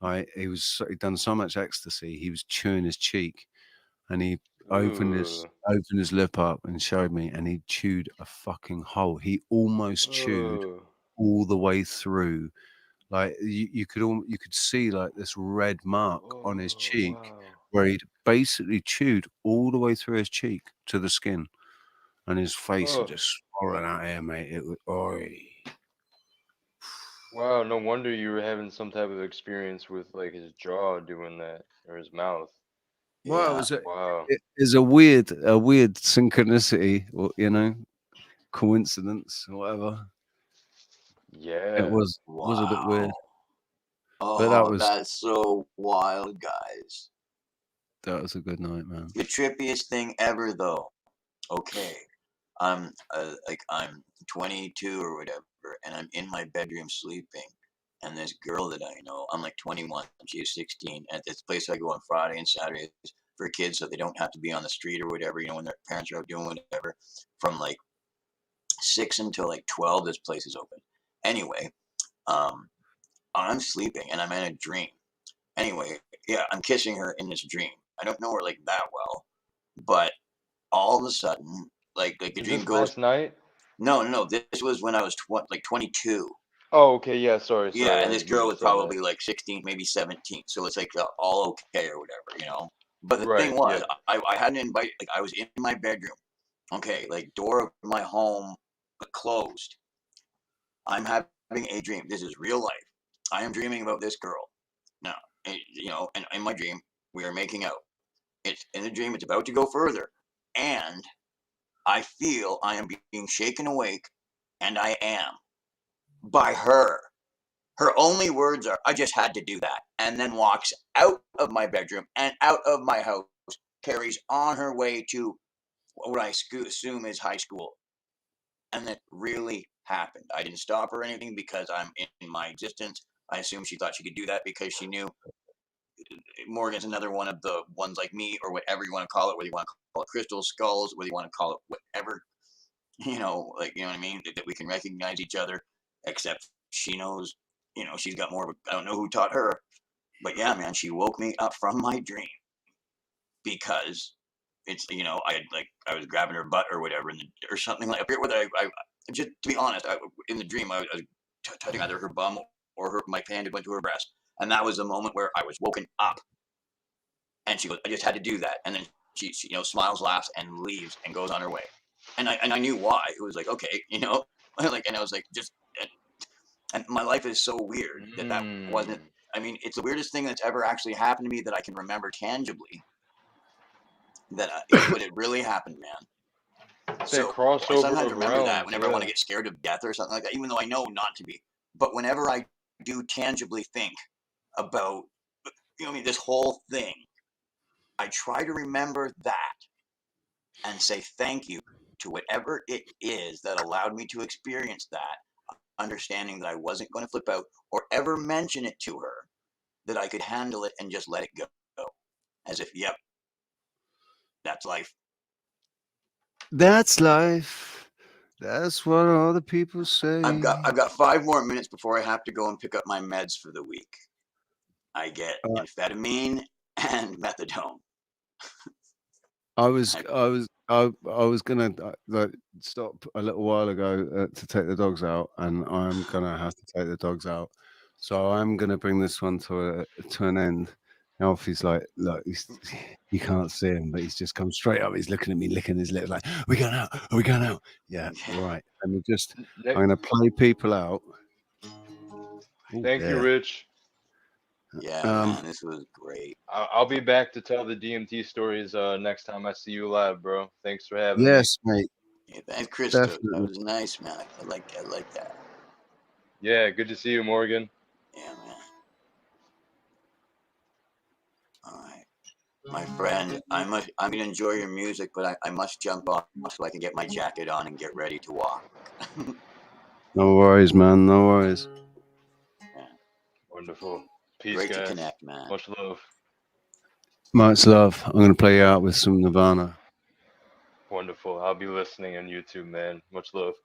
Right? He'd done so much ecstasy. He was chewing his cheek, and he opened his lip up and showed me, and he chewed a fucking hole. He almost chewed all the way through. Like you could see like this red mark on his cheek where he'd basically chewed all the way through his cheek to the skin, and his face had just swollen out here, mate. It was Wow, no wonder you were having some type of experience with like his jaw doing that or his mouth. Well, Yeah. Wow. it is a weird synchronicity, or coincidence, or whatever. Yeah. It was a bit weird. But that was that's so wild, guys. That was a good night, man. The trippiest thing ever, though. Okay, I'm 22 or whatever, and I'm in my bedroom sleeping, and this girl that I know, I'm like 21, she's 16, at this place I go on Friday and Saturdays for kids, so they don't have to be on the street or whatever. When their parents are out doing whatever, from like 6 until like 12, this place is open. Anyway, I'm sleeping and I'm in a dream. Anyway, yeah, I'm kissing her in this dream. I don't know her like that well, but all of a sudden, like the Is dream this goes. last night? No, this was when I was 22. Oh, okay, yeah, sorry. Yeah, and this You girl just was said that. probably like 16, maybe 17. So it's like all okay or whatever. But the thing Right, was, yeah. I had an invite. Like I was in my bedroom. Okay, like door of my home closed. I'm having a dream. This is real life. I am dreaming about this girl. Now, and in my dream, we are making out. It's in the dream. It's about to go further, and I feel I am being shaken awake, and I am by her. Her only words are, "I just had to do that," and then walks out of my bedroom and out of my house, carries on her way to what I assume is high school. And that really happened. I didn't stop her or anything because I'm in my existence. I assume she thought she could do that because she knew Morgan's another one of the ones like me, or whatever you want to call it, whether you want to call it crystal skulls, whether you want to call it whatever, you know what I mean, that we can recognize each other, except she knows, she's got more of I don't know who taught her, but yeah, man, she woke me up from my dream because it's, I was grabbing her butt or whatever, or something like, I forget whether I just to be honest, in the dream, I was touching either her bum or my hand went to her breast. And that was the moment where I was woken up. And she goes, "I just had to do that." And then she smiles, laughs, and leaves and goes on her way. And I knew why. It was like, okay, like, and I was like, and my life is so weird that wasn't. I mean, it's the weirdest thing that's ever actually happened to me that I can remember tangibly. But it really happened, man. That So I crossover sometimes of remember that realms, whenever I want to yeah. get scared of death or something like that, even though I know not to be. But whenever I do tangibly think about, this whole thing, I try to remember that and say thank you to whatever it is that allowed me to experience that, understanding that I wasn't going to flip out or ever mention it to her, that I could handle it and just let it go. As if, yep, that's life. That's life. That's what all the people say. I've got 5 more minutes before I have to go and pick up my meds for the week. I get amphetamine and methadone. I was gonna stop a little while ago to take the dogs out, and I'm gonna have to take the dogs out. So I'm gonna bring this one to an end. Alfie's like, look, you can't see him, but he's just come straight up. He's looking at me, licking his lips, like, "Are we going out? Are we going out?" Yeah, right. And I'm gonna play people out. Thank you, Rich. Yeah, man, this was great. I'll be back to tell the DMT stories next time I see you live, bro. Thanks for having me. Yes, mate. Yeah, thanks, Christo. That was nice, man. I like that. Yeah, good to see you, Morgan. Yeah, man. All right, my friend. I'm gonna enjoy your music, but I must jump off so I can get my jacket on and get ready to walk. No worries, man. No worries. Yeah. Wonderful. Peace, Great guys. to connect, man. Much love. Much love. I'm gonna play you out with some Nirvana. Wonderful. I'll be listening on YouTube, man. Much love.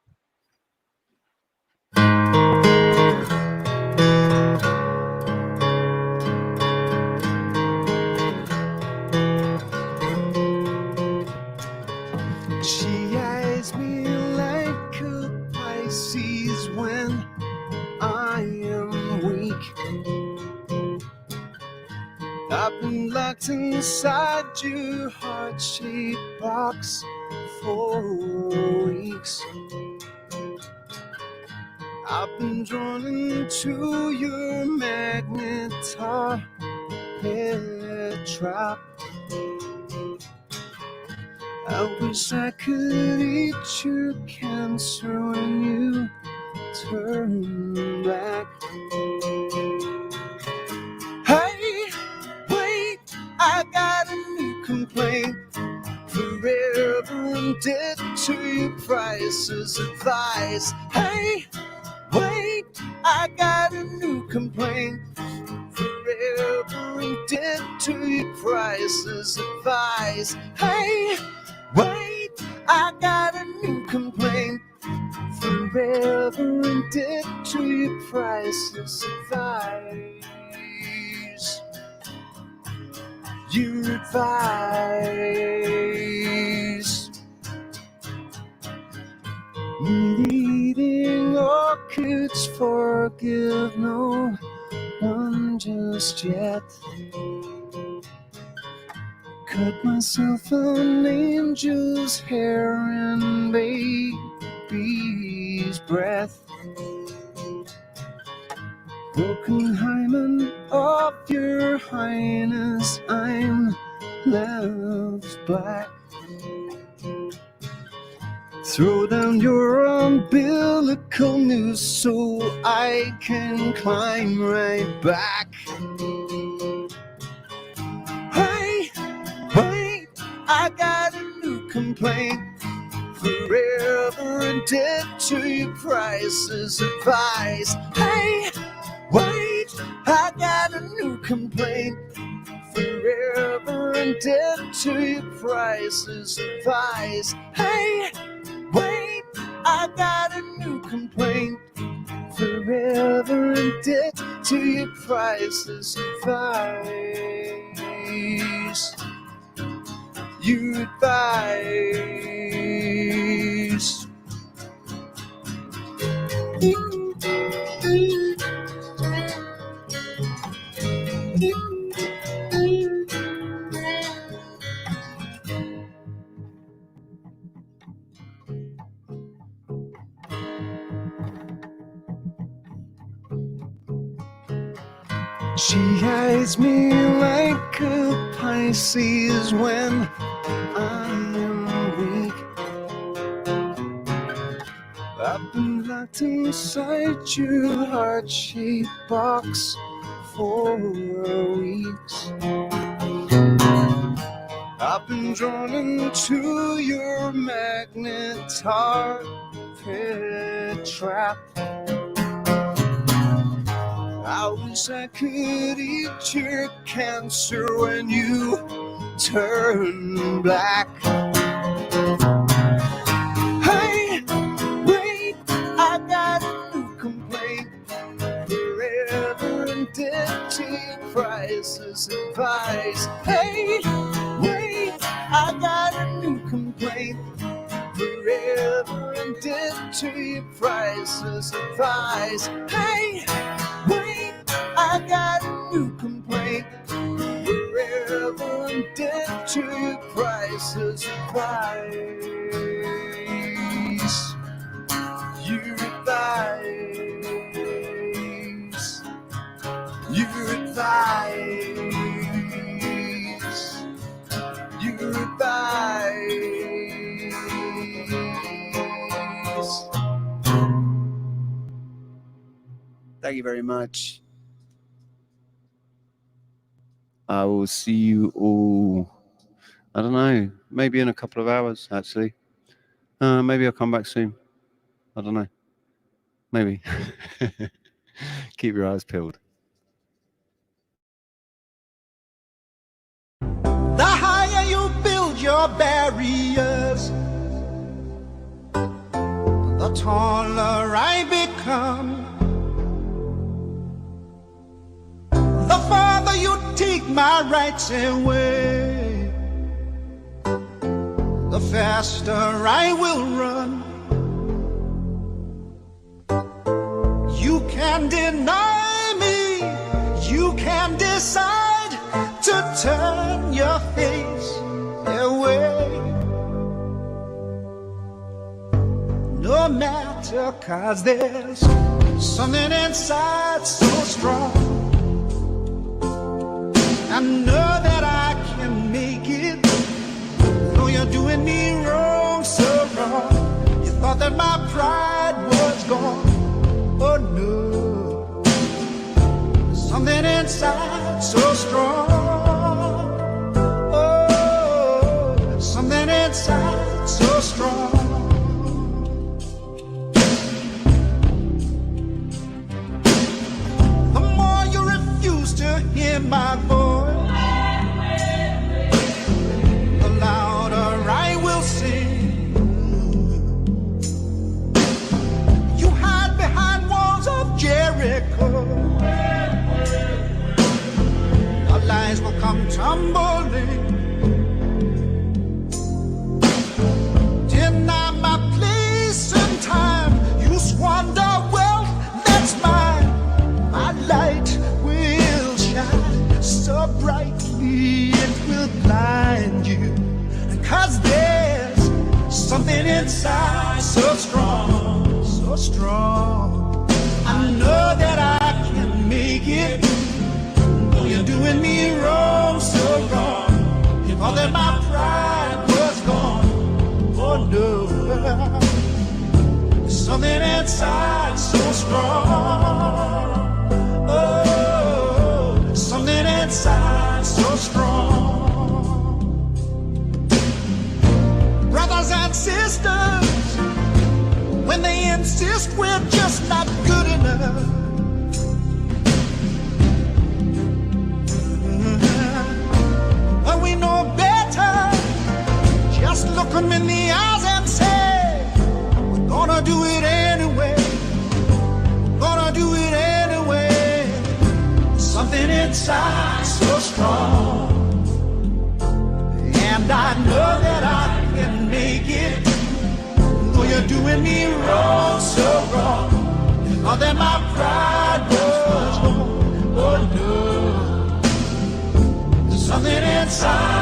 She eyes me like a Pisces when I am weak. I've been locked inside your heart-shaped box for weeks. I've been drawn into your magnetar trap. I wish I could eat your cancer when you turn back. Hey, wait, I got a new complaint. Forever indebted to your prices advice. Hey, wait, I got a new complaint. Forever indebted to your prices advice. Hey, wait, I got a new complaint. Forever indebted to your prices advice. Your advice. Eating orchids, forgive no one just yet. Cut myself an angel's hair and baby's breath. Broken hymen of your highness, I'm left black. Throw down your umbilical noose so I can climb right back. Hey, wait, I got a new complaint. Forever indebted to your prices advice. Hey, wait, I got a new complaint. Forever indebted to your prices advice. Hey, wait, I got a new complaint. Forever indebted to your prices advice. Your advice. She eyes me like a Pisces when I am weak. I've been locked inside your heart-shaped box for weeks. I've been drawn into your magnetar trap. I wish I could eat your cancer when you turn black. Hey, wait, I got a new complaint. Forever indebted to your prices advice. Hey, wait, I got a new complaint. Forever indebted to your prices advice. Hey, wait, I got a new complaint. Forever indebted to your prices advice. Your advice. Your advice. Your advice. Thank you very much. I will see you all, I don't know, maybe in a couple of hours, actually. Maybe I'll come back soon. I don't know. Maybe. Keep your eyes peeled. The higher you build your barriers, the taller I become. The farther you take my rights away, the faster I will run. You can deny me, you can decide to turn your face away. No matter better, 'cause there's something inside so strong. I know that I can make it, though you're doing me wrong, so wrong. You thought that my pride was gone. Oh no, something inside so strong. Oh, something inside so strong. The more you refuse to hear my voice, the louder I will sing. You hide behind walls of Jericho. Our lies will come tumbling. Deny my place and time. You squander wealth that's mine. My light will shine so brightly it will blind you. 'Cause there's something inside so strong, so strong. I know that I can make it, though you're doing me wrong, so wrong. You thought that my pride was gone. Oh no, there's something inside so strong. Oh, something inside so strong. Brothers and sisters, when they insist we're just not good enough, but we know better. Just look them in the eyes and say, we're gonna do it anyway. We're gonna do it anyway. Something inside so strong, and I know that I can make it, though you're doing me wrong, so wrong. Oh, that my pride was gone. Oh no, there's something inside